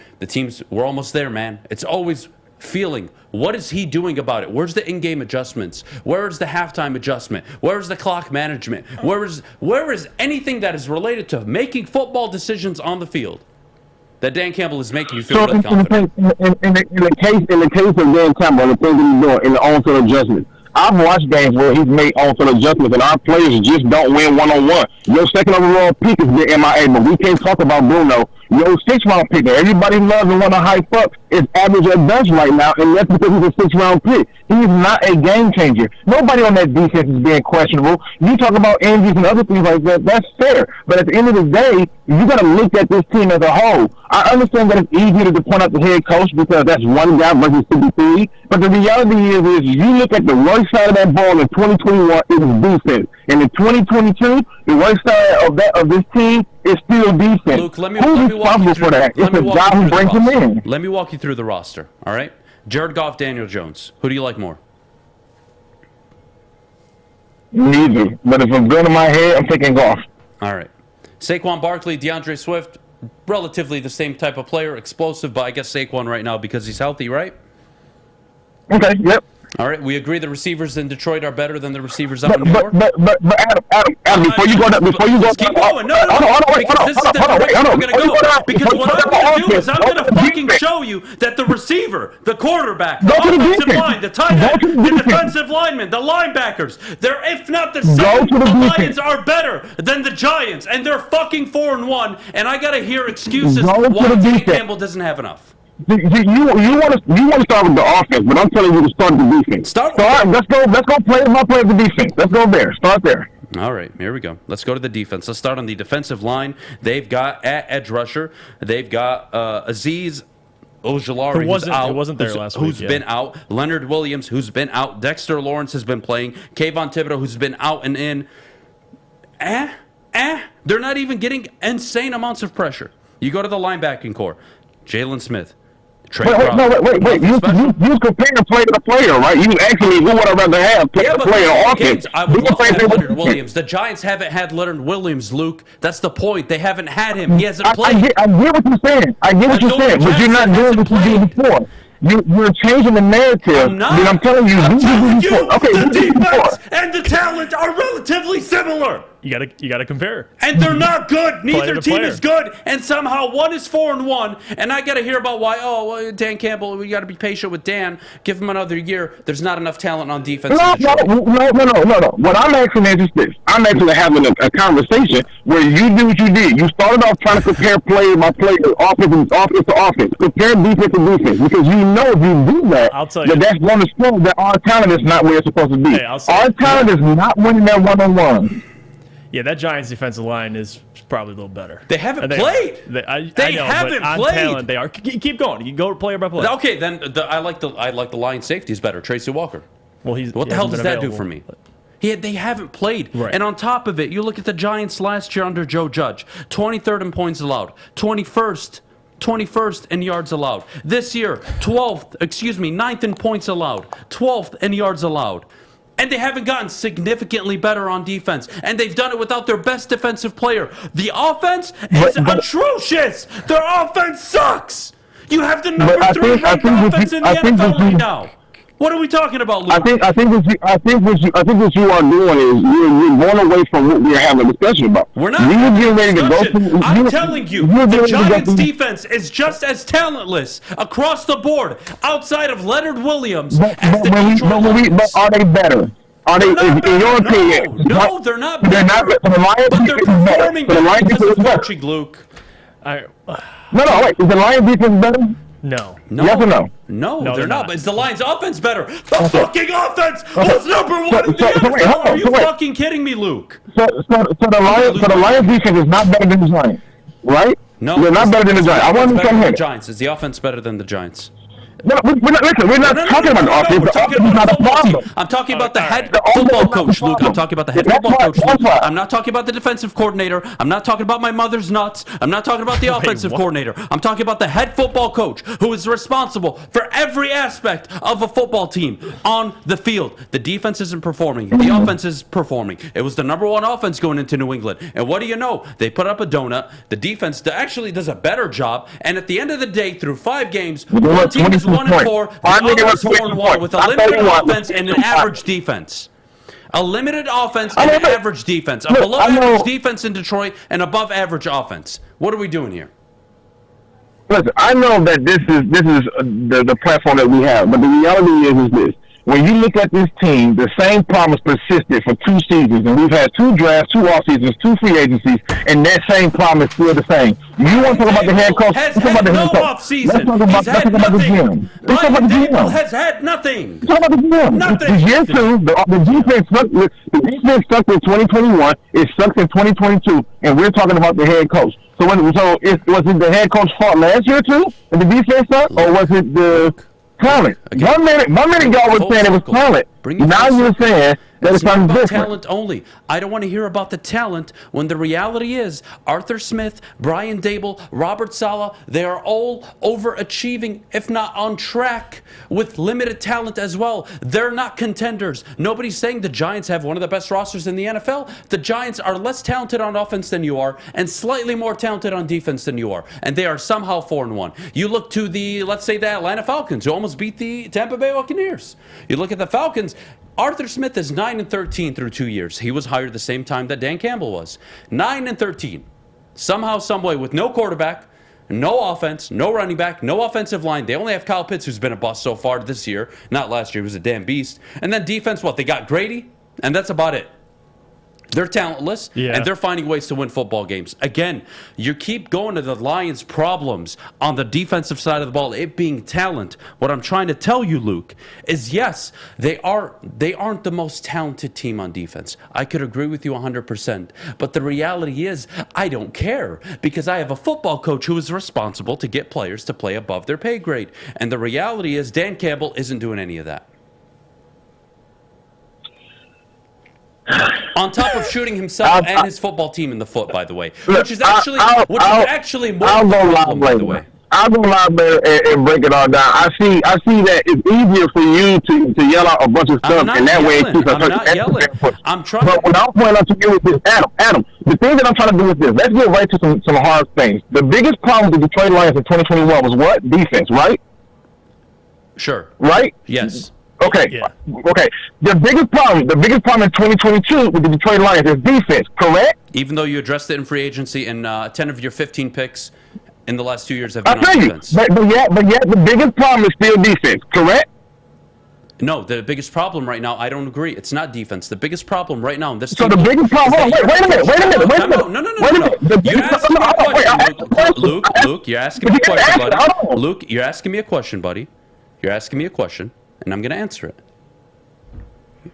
We're almost there, man. It's always feeling. What is he doing about it? Where's the in-game adjustments? Where is the halftime adjustment? Where is the clock management? Where is anything that is related to making football decisions on the field that Dan Campbell is making you feel really confident? In the case of Dan Campbell, the thing that he's doing in the on-field adjustments, I've watched games where he's made on-field adjustments and our players just don't win one-on-one. Your second overall pick is the MIA, but we can't talk about Bruno Your 6th-round pick that everybody loves and want to hype up is average at best right now, and that's because he's a 6th-round pick. He's not a game changer. Nobody on that defense is being questionable. You talk about injuries and other things like that, that's fair. But at the end of the day, you got to look at this team as a whole. I understand that it's easier to point out the head coach because that's one guy versus 53. But the reality is you look at the right side of that ball in 2021, it was defense. And in 2022, the right side of this team is still defense. Luke, let me Who's walk you responsible through for that? It's the guy who brings him in. Let me walk you through the roster, all right? Jared Goff, Daniel Jones. Who do you like more? Neither. But if I'm going to my head, I'm taking Goff. All right. Saquon Barkley, DeAndre Swift, relatively the same type of player, explosive, but I guess Saquon right now because he's healthy, right? Okay, yep. All right, we agree the receivers in Detroit are better than the receivers out in New York. But Adam, before you go, keep going. No, because this is the direction we're going to go. Because what I'm going to do is I'm going to fucking show you that the receiver, the quarterback, the offensive line, the tight end, the defensive linemen, the linebackers, they're if not the same, the Lions are better than the Giants, and they're fucking 4-1. And I got to hear excuses why Dan Campbell doesn't have enough. You want to start with the offense, but I'm telling you to start with the defense. Let's go play the defense. Let's go there. Start there. All right, here we go. Let's go to the defense. Let's start on the defensive line. They've got at edge rusher. They've got Azeez Ojulari, who wasn't there last week. Who's been out. Leonard Williams, who's been out. Dexter Lawrence has been playing. Kayvon Thibodeau, who's been out and in. They're not even getting insane amounts of pressure. You go to the linebacking core. Jalen Smith. Wait. You comparing player to player, right? You asking me who would I rather have, player or offense? I would love to have Leonard Williams. The Giants haven't had Leonard Williams, Luke. That's the point. They haven't had him. He hasn't played. I get what you're saying. But you're not doing what you did before. You're changing the narrative. I'm telling you. The defense and the talent are relatively similar. You gotta compare. And they're not good. Neither team is good. And somehow one is 4-1. And I gotta hear about why. Dan Campbell. We gotta be patient with Dan. Give him another year. There's not enough talent on defense. No. What I'm asking is this: I'm actually having a conversation where you do what you did. You started off trying to compare player by player, offense to offense, compare defense to defense, because you know if you do that, that's going to show that our talent is not where it's supposed to be. Our talent is not winning that one-on-one. Yeah, that Giants defensive line is probably a little better. They haven't played. They haven't played. Talent, they are. Keep going. You go player by player. Okay, then I like the Lions safeties better. Tracy Walker. Well, what the hell does that do for me? They haven't played. Right. And on top of it, you look at the Giants last year under Joe Judge. 23rd in points allowed. 21st in yards allowed. This year, 9th in points allowed. 12th in yards allowed. And they haven't gotten significantly better on defense. And they've done it without their best defensive player. The offense is atrocious. Their offense sucks. You have the number 3 ranked offense in the NFL right now. What are we talking about, Luke? I think what you are doing is you're going away from what we're having a discussion about. We're not having a discussion. I'm telling you, the Giants' defense is just as talentless across the board, outside of Leonard Williams, as the Detroit Lions. But are they better? Are they, in your opinion? No, they're not better. But they're performing better because of coaching, Luke. Wait. Is the Lions defense better? No. Yes or no? No, they're not. But is the Lions' offense better? The fucking offense was number 1 in the NFL. Are you fucking kidding me, Luke? So the Lions defense is not better than the Giants, right? No, they're not better than the Giants. I want to come here. Is the offense better than the Giants? No, we're not talking about the offense. We're talking about the football team. I'm talking about the head football coach, Luke. I'm talking about the head football coach, Luke. I'm not talking about the defensive coordinator. I'm not talking about my mother's nuts. I'm not talking about the offensive coordinator. I'm talking about the head football coach who is responsible for every aspect of a football team on the field. The defense isn't performing. The offense is performing. It was the number 1 offense going into New England. And what do you know? They put up a donut. The defense actually does a better job. And at the end of the day, through 5 games, one team is 1-4, the other is 4-1 with a limited offense and an average defense. A limited offense and an average defense. A below average defense in Detroit and above average offense. What are we doing here? Listen, I know that this is the platform that we have, but the reality is this. when you look at this team, the same promise persisted for 2 seasons, and we've had 2 drafts, 2 off seasons, 2 free agencies, and that same promise still the same. You want to talk about the head coach? Has Let's talk had about the no head coach. off-season. Let's talk about, He's had the nothing. GM. Let's talk about the Brian Daboll GM. has had nothing. Let's talk about the GM. Nothing. The year 2, the defense sucked. The defense sucked in 2021. It sucks in 2022, and we're talking about the head coach. So, was it the head coach's fault last year too, and the defense sucked, or was it the talent? One minute y'all were saying it was talent. Now you're saying that it's not something about different. talent only. I don't want to hear about the talent when the reality is Arthur Smith, Brian Daboll, Robert Saleh, they are all overachieving, if not on track, with limited talent as well. They're not contenders. Nobody's saying the Giants have one of the best rosters in the NFL. The Giants are less talented on offense than you are and slightly more talented on defense than you are. And they are somehow 4-1. You look to let's say the Atlanta Falcons, who almost beat the Tampa Bay Buccaneers. You look at the Falcons, Arthur Smith is 9-13 through 2 years. He was hired the same time that Dan Campbell was. 9-13. Somehow, some way, with no quarterback, no offense, no running back, no offensive line. They only have Kyle Pitts, who's been a bust so far this year. Not last year. He was a damn beast. And then defense, what? They got Grady, and that's about it. They're talentless, and they're finding ways to win football games. Again, you keep going to the Lions' problems on the defensive side of the ball, it being talent. What I'm trying to tell you, Luke, is yes, they aren't the most talented team on defense. I could agree with you 100%. But the reality is, I don't care, because I have a football coach who is responsible to get players to play above their pay grade. And the reality is, Dan Campbell isn't doing any of that. On top of shooting himself and his football team in the foot, by the way, which is actually more of a problem, by the way. I'll go live there and break it all down. I see that it's easier for you to yell out a bunch of stuff, and that way it keeps I'm not yelling. I'm trying. But what I'm pointing out to you is this, Adam. The thing that I'm trying to do is this. Let's get right to some hard things. The biggest problem with the Detroit Lions in 2021 was what? Defense, right? Sure. Right? Yes. Okay. Yeah. Okay. The biggest problem in 2022 with the Detroit Lions is defense, correct? Even though you addressed it in free agency, and 10 of your 15 picks in the last 2 years have been on defense. But yet the biggest problem is still defense, correct? No, the biggest problem right now, I don't agree. It's not defense. The biggest problem right now in this team. So the biggest problem. Wait a minute. No. You're asking me a question, Luke. You're asking me a question, buddy. Luke, you're asking me a question, buddy. You're asking me a question. And I'm going to answer it.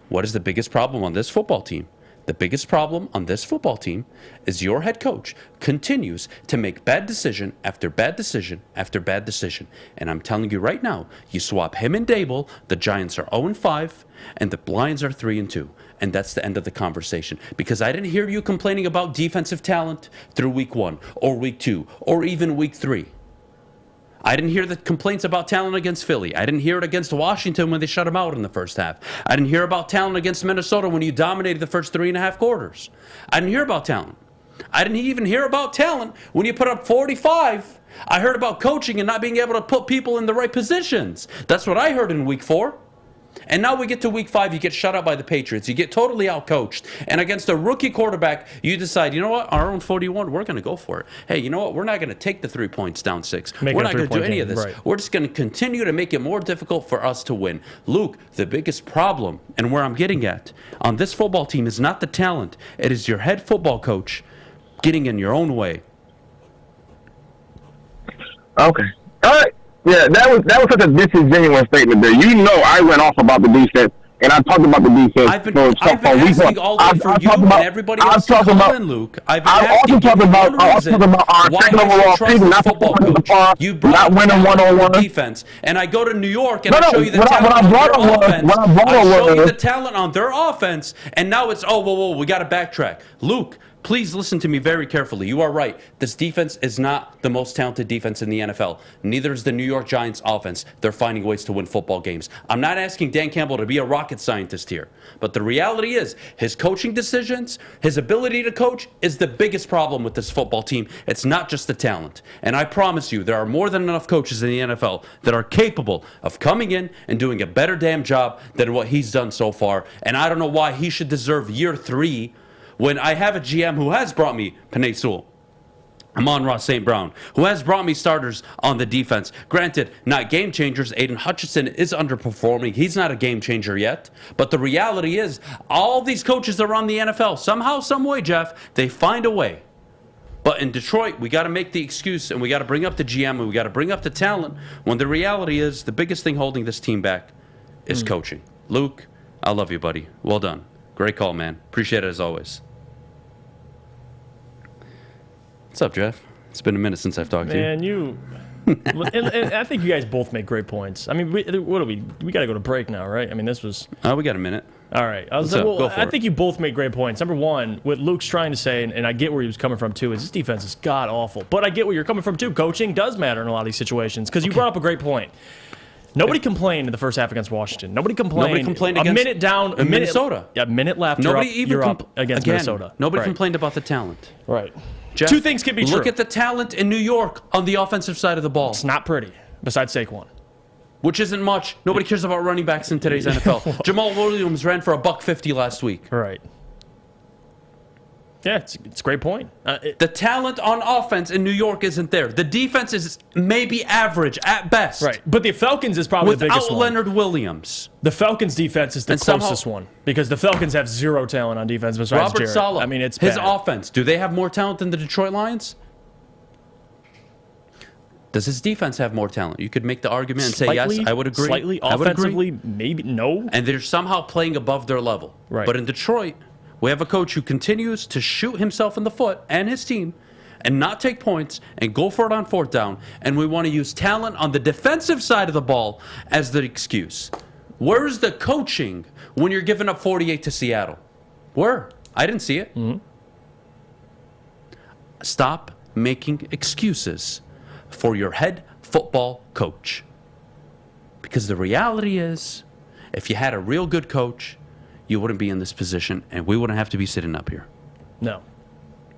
What is the biggest problem on this football team? The biggest problem on this football team is your head coach continues to make bad decision after bad decision after bad decision. And I'm telling you right now, you swap him and Daboll, the Giants are 0-5, and the Lions are 3-2. And that's the end of the conversation. Because I didn't hear you complaining about defensive talent through week 1 or week 2 or even week 3. I didn't hear the complaints about talent against Philly. I didn't hear it against Washington when they shut them out in the first half. I didn't hear about talent against Minnesota when you dominated the first 3.5 quarters. I didn't hear about talent. I didn't even hear about talent when you put up 45. I heard about coaching and not being able to put people in the right positions. That's what I heard in week 4. And now we get to week 5, you get shut out by the Patriots. You get totally outcoached. And against a rookie quarterback, you decide, you know what, our own 41, we're going to go for it. Hey, you know what, we're not going to take the 3 points down 6. We're not going to do any of this. Right. We're just going to continue to make it more difficult for us to win. Luke, the biggest problem, and where I'm getting at, on this football team is not the talent. It is your head football coach getting in your own way. Okay. All right. Yeah, that was such a disingenuous statement there. You know I went off about the defense, and I talked about the defense. I've been asking all day for you and everybody else to call in, Luke. I've been asking you one reason why I trust this football coach. You brought up the defense, and I go to New York and I show you the talent on their offense. I show you the talent on their offense, and now it's, whoa, we got to backtrack. Luke, please listen to me very carefully. You are right. This defense is not the most talented defense in the NFL. Neither is the New York Giants offense. They're finding ways to win football games. I'm not asking Dan Campbell to be a rocket scientist here. But the reality is, his coaching decisions, his ability to coach is the biggest problem with this football team. It's not just the talent. And I promise you, there are more than enough coaches in the NFL that are capable of coming in and doing a better damn job than what he's done so far. And I don't know why he should deserve year 3 when I have a GM who has brought me Penei Sewell. Amon-Ra St. Brown, who has brought me starters on the defense. Granted, not game changers. Aiden Hutchinson is underperforming. He's not a game changer yet. But the reality is, all these coaches around the NFL, somehow, some way, Jeff, they find a way. But in Detroit, we got to make the excuse, and we got to bring up the GM, and we got to bring up the talent, when the reality is the biggest thing holding this team back is coaching. Luke, I love you, buddy. Well done. Great call, man. Appreciate it as always. What's up, Jeff? It's been a minute since I've talked to you. Man, and I think you guys both make great points. I mean, we got to go to break now, right? I mean, this was... Oh, we got a minute. All right. I think you both make great points. Number one, what Luke's trying to say, and I get where he was coming from too, is this defense is god-awful. But I get where you're coming from too. Coaching does matter in a lot of these situations, because you brought up a great point. Nobody complained in the first half against Washington. Nobody complained against minute down, Minnesota. A minute left. You're up against Minnesota. Nobody complained about the talent. Right. Jeff, two things can be true. Look at the talent in New York on the offensive side of the ball. It's not pretty, besides Saquon. Which isn't much. Nobody cares about running backs in today's NFL. Jamal Williams ran for $150 last week. Right. Yeah, it's a great point. The talent on offense in New York isn't there. The defense is maybe average at best. Right. But the Falcons is probably the biggest one. Without Leonard Williams. The Falcons' defense is the closest one, because the Falcons have zero talent on defense besides Robert Jarrett. Saleh. I mean, it's his bad. offense. Do they have more talent than the Detroit Lions? Does his defense have more talent? You could make the argument and say, yes, I would agree. Slightly. I would Offensively, agree. maybe no. And they're somehow playing above their level. Right. But in Detroit, we have a coach who continues to shoot himself in the foot and his team and not take points and go for it on fourth down. And we want to use talent on the defensive side of the ball as the excuse. Where's the coaching when you're giving up 48 to Seattle? Where? I didn't see it. Mm-hmm. Stop making excuses for your head football coach. Because the reality is, if you had a real good coach, you wouldn't be in this position, and we wouldn't have to be sitting up here. No.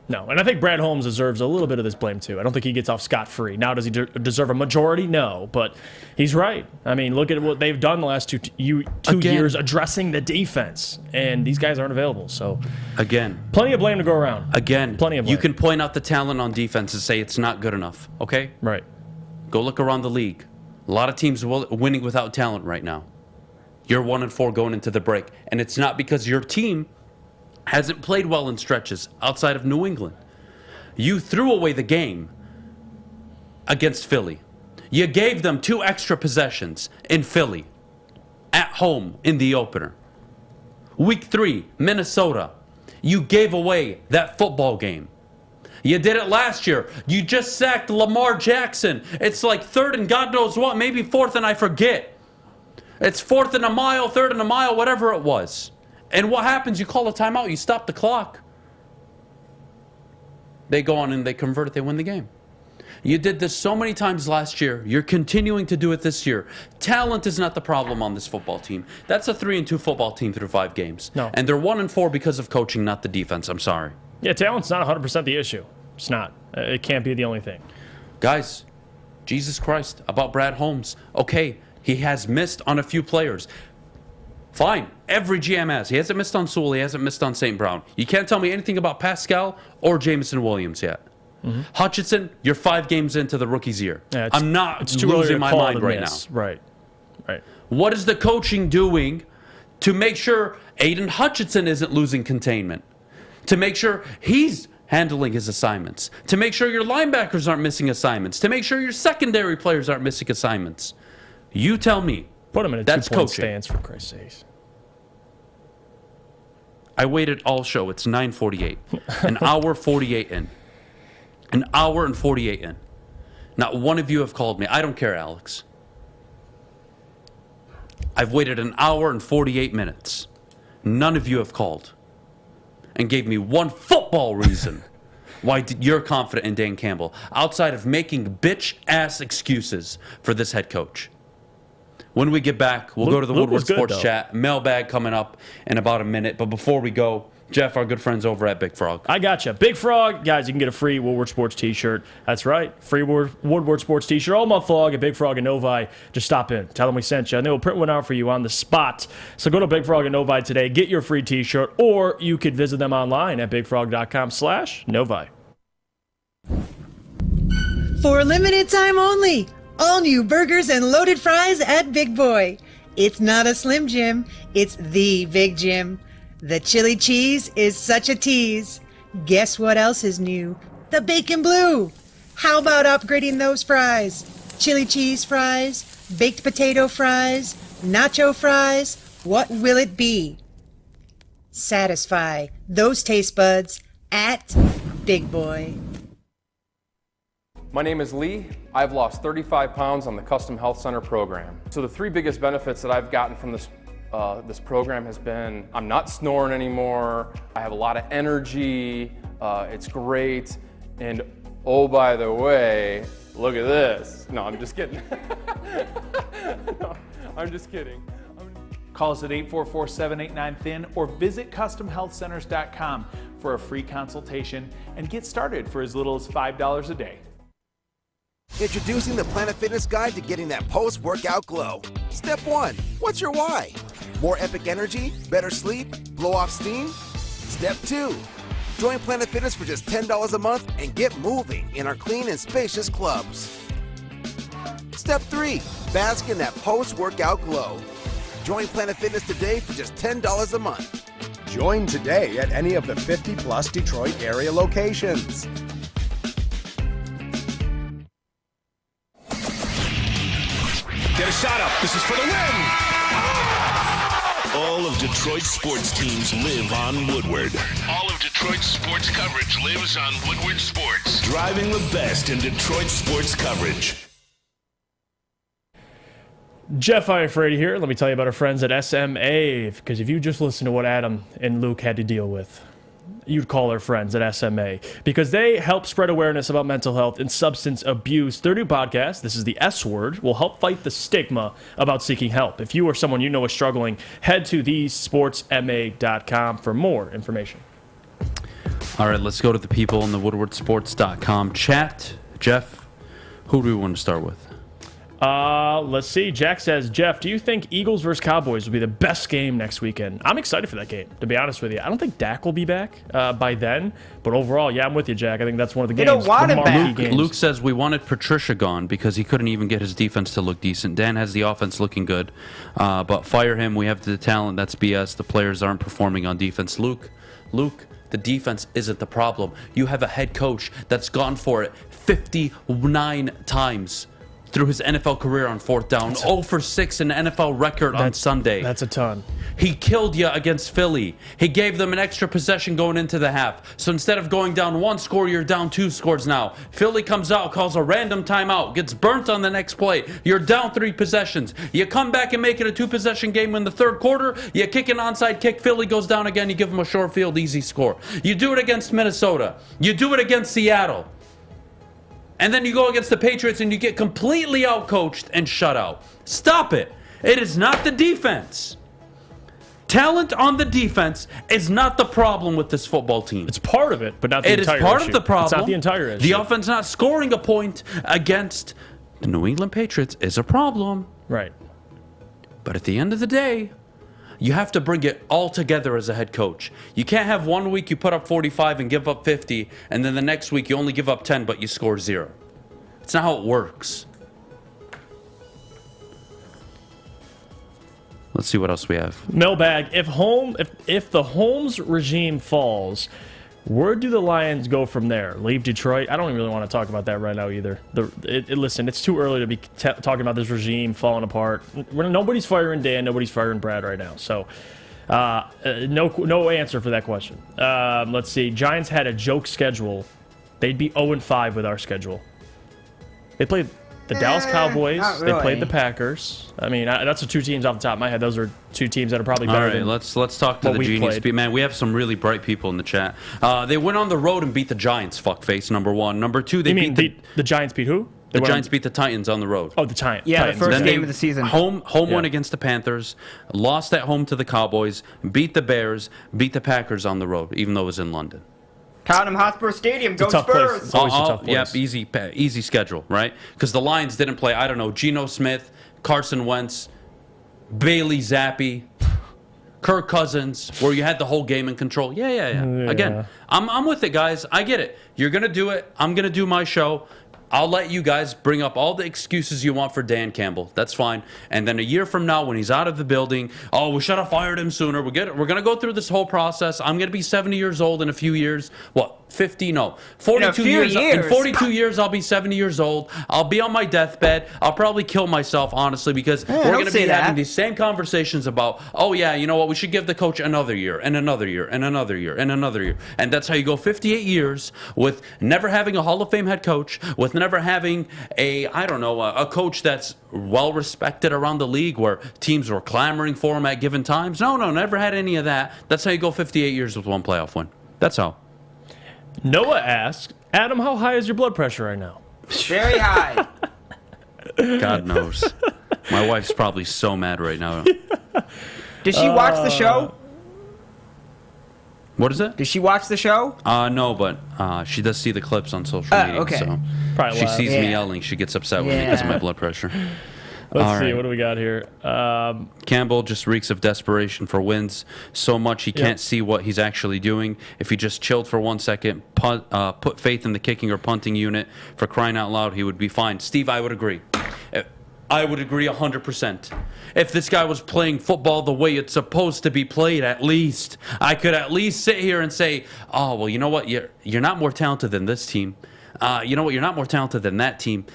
And I think Brad Holmes deserves a little bit of this blame, too. I don't think he gets off scot-free. Now, does he deserve a majority? No, but he's right. I mean, look at what they've done the last two years addressing the defense, and these guys aren't available. So, again, plenty of blame to go around. Plenty of blame. You can point out the talent on defense and say it's not good enough, okay? Right. Go look around the league. A lot of teams winning without talent right now. You're 1-4 going into the break, and it's not because your team hasn't played well in stretches outside of New England. You threw away the game against Philly. You gave them 2 extra possessions in Philly at home in the opener. Week 3, Minnesota. You gave away that football game. You did it last year. You just sacked Lamar Jackson. It's like 3rd and God knows what, maybe 4th and I forget. It's 4th and a mile, 3rd and a mile, whatever it was. And what happens? You call a timeout. You stop the clock. They go on and they convert it. They win the game. You did this so many times last year. You're continuing to do it this year. Talent is not the problem on this football team. That's a 3-2 football team through 5 games. No. And they're 1-4 because of coaching, not the defense. I'm sorry. Yeah, talent's not 100% the issue. It's not. It can't be the only thing. Guys, Jesus Christ, about Brad Holmes. Okay, he has missed on a few players. Fine. Every GM has. He hasn't missed on Sewell. He hasn't missed on St. Brown. You can't tell me anything about Pascal or Jameson Williams yet. Mm-hmm. Hutchinson, you're 5 games into the rookie's year. Yeah, I'm not losing my mind right now. Right. What is the coaching doing to make sure Aiden Hutchinson isn't losing containment? To make sure he's handling his assignments? To make sure your linebackers aren't missing assignments? To make sure your secondary players aren't missing assignments? You tell me. Put him in a 2-point stance, for Christ's sakes. I waited all show. It's 9:48. An hour 48 in. An hour and 48 in. Not one of you have called me. I don't care, Alex. I've waited an hour and 48 minutes. None of you have called and gave me one football reason why you're confident in Dan Campbell outside of making bitch-ass excuses for this head coach. When we get back, we'll go to the Woodward Sports Chat. Mailbag coming up in about a minute. But before we go, Jeff, our good friends over at Big Frog. I gotcha. Big Frog. Guys, you can get a free Woodward Sports t-shirt. That's right. Free Woodward Sports t-shirt all month long at Big Frog and Novi. Just stop in. Tell them we sent you. And they will print one out for you on the spot. So go to Big Frog and Novi today. Get your free t-shirt. Or you could visit them online at bigfrog.com/Novi. For a limited time only, all new burgers and loaded fries at Big Boy. It's not a Slim Jim, it's the Big Jim. The chili cheese is such a tease. Guess what else is new? The bacon blue. How about upgrading those fries? Chili cheese fries, baked potato fries, nacho fries, what will it be? Satisfy those taste buds at Big Boy. My name is Lee. I've lost 35 pounds on the Custom Health Center program. So the 3 biggest benefits that I've gotten from this program has been I'm not snoring anymore, I have a lot of energy, it's great, and oh, by the way, look at this. No, I'm just kidding. No, I'm just kidding. Call us at 844-789-THIN or visit CustomHealthCenters.com for a free consultation and get started for as little as $5 a day. Introducing the Planet Fitness Guide to getting that post-workout glow. Step 1, what's your why? More epic energy, better sleep, blow off steam? Step 2, join Planet Fitness for just $10 a month and get moving in our clean and spacious clubs. Step 3, bask in that post-workout glow. Join Planet Fitness today for just $10 a month. Join today at any of the 50-plus Detroit area locations. Get a shot up. This is for the win. All of Detroit's sports teams live on Woodward. All of Detroit's sports coverage lives on Woodward Sports. Driving the best in Detroit sports coverage. Jeff Iafrate here. Let me tell you about our friends at SMA, because if you just listen to what Adam and Luke had to deal with, you'd call our friends at SMA, because they help spread awareness about mental health and substance abuse. Their new podcast, This is the S Word, will help fight the stigma about seeking help. If you or someone you know is struggling, head to thesportsma.com for more information. All right, let's go to the people in the woodwardsports.com chat. Jeff, who do we want to start with? Let's see. Jack says, Jeff, do you think Eagles versus Cowboys will be the best game next weekend? I'm excited for that game, to be honest with you. I don't think Dak will be back by then, but overall, yeah, I'm with you, Jack. I think that's one of the games. They don't want him back. Luke says we wanted Patricia gone because he couldn't even get his defense to look decent. Dan has the offense looking good, but fire him. We have the talent. That's BS. The players aren't performing on defense. Luke, the defense isn't the problem. You have a head coach that's gone for it 59 times through his NFL career on 4th down. 0 for 6 in NFL record on Sunday. That's a ton. He killed you against Philly. He gave them an extra possession going into the half. So instead of going down 1 score, you're down 2 scores now. Philly comes out, calls a random timeout, gets burnt on the next play. You're down 3 possessions. You come back and make it a 2-possession game in the 3rd quarter. You kick an onside kick. Philly goes down again. You give them a short field, easy score. You do it against Minnesota. You do it against Seattle. And then you go against the Patriots and you get completely outcoached and shut out. Stop it. It is not the defense. Talent on the defense is not the problem with this football team. It's part of it, but not the entire issue. It is part of the problem. It's not the entire issue. The offense not scoring a point against the New England Patriots is a problem. Right. But at the end of the day, you have to bring it all together as a head coach. You can't have 1 week you put up 45 and give up 50, and then the next week you only give up 10, but you score 0. It's not how it works. Let's see what else we have. Mailbag, if the Holmes regime falls, where do the Lions go from there? Leave Detroit? I don't really want to talk about that right now either. Listen, it's too early to be talking about this regime falling apart. Nobody's firing Dan. Nobody's firing Brad right now. So no answer for that question. Let's see. Giants had a joke schedule. They'd be 0-5 with our schedule. They played the Dallas Cowboys. Not really. They played the Packers. I mean, that's the 2 teams off the top of my head. Those are 2 teams that are probably better. All right, let's talk to the genius. Man, we have some really bright people in the chat. They went on the road and beat the Giants. Fuckface, number 1. Number 2, they beat the Giants beat who? The Giants beat the Titans on the road. Oh, the Titans. Yeah, the first game of the season. Home win against the Panthers, lost at home to the Cowboys, beat the Bears, beat the Packers on the road, even though it was in London. Tottenham Hotspur Stadium, go Spurs! It's always a tough place. Yep, easy schedule, right? Because the Lions didn't play, I don't know, Geno Smith, Carson Wentz, Bailey Zappi, Kirk Cousins, where you had the whole game in control. Yeah. Again, I'm with it, guys. I get it. You're going to do it. I'm going to do my show. I'll let you guys bring up all the excuses you want for Dan Campbell. That's fine. And then a year from now, when he's out of the building, oh, we should have fired him sooner. We're going to go through this whole process. I'm going to be 70 years old in a few years. What? 50? No. 42 years. In 42 years, I'll be 70 years old. I'll be on my deathbed. I'll probably kill myself, honestly, because we're going to be having these same conversations about, oh, yeah, you know what? We should give the coach another year and another year and another year and another year. And that's how you go 58 years with never having a Hall of Fame head coach, with never having a coach that's well respected around the league where teams were clamoring for him at given times. No, never had any of that. That's how you go 58 years with one playoff win. That's how. Noah asks, Adam, how high is your blood pressure right now? Very high. God knows. My wife's probably so mad right now. Did she watch the show? What is it? Did she watch the show? No, but she does see the clips on social media. Okay. So Probably she loud. sees me yelling. She gets upset with me because of my blood pressure. Let's see. What do we got here? Campbell just reeks of desperation for wins so much he can't see what he's actually doing. If he just chilled for 1 second, put faith in the kicking or punting unit, for crying out loud, he would be fine. Steve, I would agree. I would agree 100%. If this guy was playing football the way it's supposed to be played, at least, I could at least sit here and say, oh, well, you know what? You're not more talented than this team. You know what? You're not more talented than that team.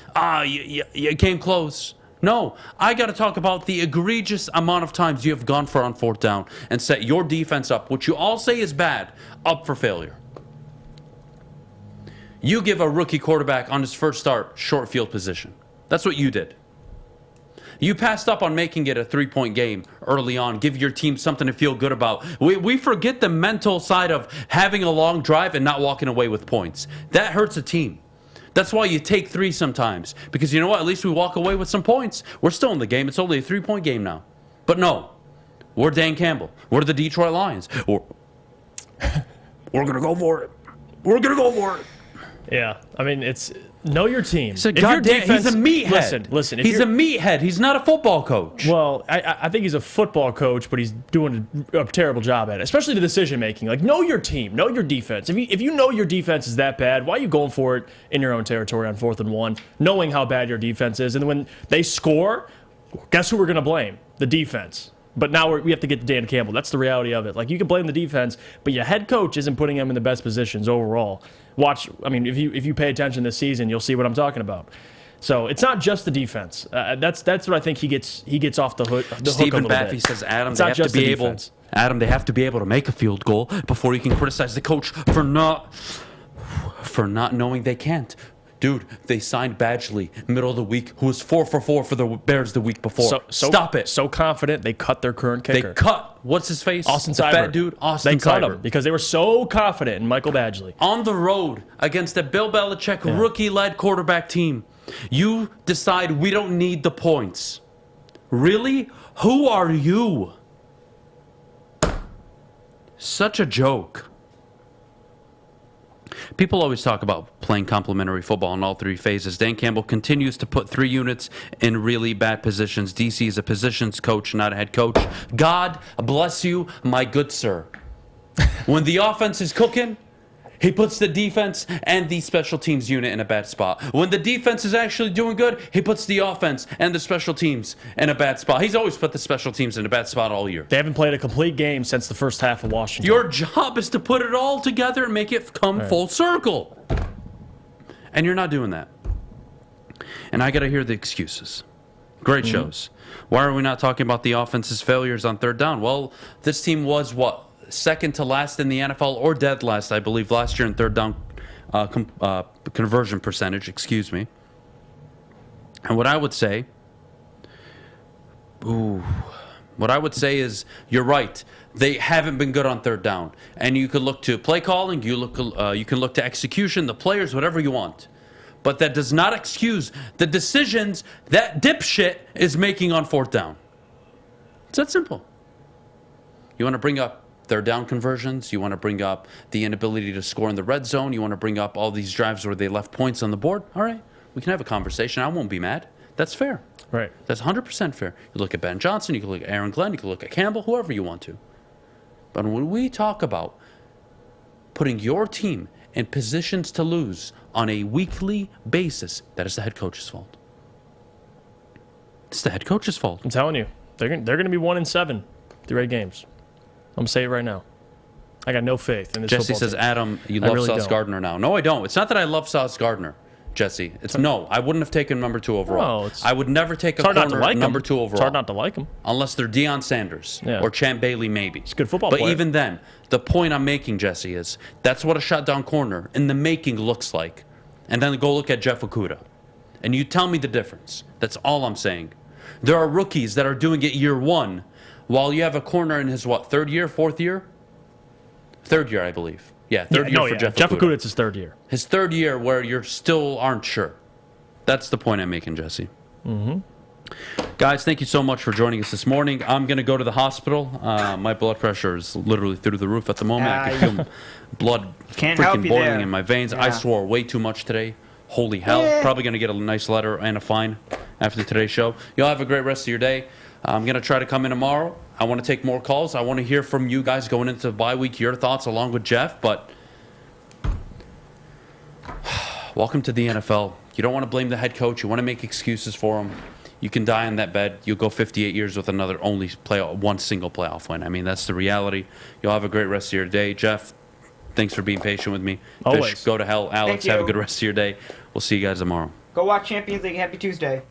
You came close. No, I got to talk about the egregious amount of times you have gone for on fourth down and set your defense up, which you all say is bad, up for failure. You give a rookie quarterback on his first start short field position. That's what you did. You passed up on making it a 3-point game early on. Give your team something to feel good about. We forget the mental side of having a long drive and not walking away with points. That hurts a team. That's why you take 3 sometimes. Because you know what? At least we walk away with some points. We're still in the game. It's only a 3-point game now. But no. We're Dan Campbell. We're the Detroit Lions. We're going to go for it. We're going to go for it. Yeah. I mean, it's... Know your team. He's a meathead. Listen. He's a meathead. He's not a football coach. Well, I think he's a football coach, but he's doing a terrible job at it, especially the decision making. Like, know your team, know your defense. If you know your defense is that bad, why are you going for it in your own territory on 4th and 1, knowing how bad your defense is? And then when they score, guess who we're going to blame? The defense. But now we have to get to Dan Campbell. That's the reality of it. Like, you can blame the defense, but your head coach isn't putting him in the best positions overall. Watch, I mean, if you pay attention this season, you'll see what I'm talking about. So it's not just the defense. That's what I think he gets off the hook. Stephen Baffy says, Adam, they have to be able to make a field goal before you can criticize the coach for not knowing they can't. Dude, they signed Badgley middle of the week, who was 4 for 4 for the Bears the week before. Stop it. So confident, they cut their current kicker. They cut, what's his face? Austin the Seibert. Fat dude, Austin They cut Seibert. him because they were so confident in Michael Badgley. On the road against a Bill Belichick rookie-led quarterback team, you decide we don't need the points. Really? Who are you? Such a joke. People always talk about playing complementary football in all 3 phases. Dan Campbell continues to put 3 units in really bad positions. DC is a positions coach, not a head coach. God bless you, my good sir. When the offense is cooking, he puts the defense and the special teams unit in a bad spot. When the defense is actually doing good, he puts the offense and the special teams in a bad spot. He's always put the special teams in a bad spot all year. They haven't played a complete game since the first half of Washington. Your job is to put it all together and make it come full circle. And you're not doing that. And I got to hear the excuses. Great shows. Why are we not talking about the offense's failures on 3rd down? Well, this team was what? Second to last in the NFL, or dead last, I believe, last year in 3rd down conversion percentage, excuse me. And what I would say is you're right. They haven't been good on 3rd down. And you could look to play calling, you can look to execution, the players, whatever you want. But that does not excuse the decisions that dipshit is making on 4th down. It's that simple. You want to bring up 3rd down conversions. You want to bring up the inability to score in the red zone. You want to bring up all these drives where they left points on the board. All right, we can have a conversation. I won't be mad. That's fair. Right. That's 100% fair. You look at Ben Johnson. You can look at Aaron Glenn. You can look at Campbell, whoever you want to. But when we talk about putting your team in positions to lose on a weekly basis, that is the head coach's fault. It's the head coach's fault. I'm telling you, they're going to be 1-7 through 8 games. I'm going to say it right now. I got no faith in this Jesse football says, team. Adam, you I love really Sauce don't. Gardner now. No, I don't. It's not that I love Sauce Gardner, Jesse. It's no. I wouldn't have taken number 2 overall. No, I would never take a hard not to corner like number him. 2 overall. It's hard not to like him. Unless they're Deion Sanders or Champ Bailey, maybe. It's a good football but player. even then, the point I'm making, Jesse, is that's what a shutdown corner in the making looks like. And then go look at Jeff Okudah. And you tell me the difference. That's all I'm saying. There are rookies that are doing it year 1, while you have a corner in his, 3rd year, 4th year? 3rd year, I believe. Yeah, 3rd year for Jeff Okudah. Jeff Okudah, it's his 3rd year. His 3rd year where you still aren't sure. That's the point I'm making, Jesse. Mm-hmm. Guys, thank you so much for joining us this morning. I'm going to go to the hospital. My blood pressure is literally through the roof at the moment. I can feel blood Can't help freaking you boiling there. in my veins. I Yeah. swore way too much today. Holy hell. Yeah. Probably going to get a nice letter and a fine after today's show. Y'all have a great rest of your day. I'm going to try to come in tomorrow. I want to take more calls. I want to hear from you guys going into the bye week, your thoughts along with Jeff. But welcome to the NFL. You don't want to blame the head coach. You want to make excuses for him. You can die on that bed. You'll go 58 years with one single playoff win. I mean, that's the reality. You'll have a great rest of your day. Jeff, thanks for being patient with me. Always. Fish, go to hell. Alex, Thank have a you. good rest of your day. We'll see you guys tomorrow. Go watch Champions League. Happy Tuesday.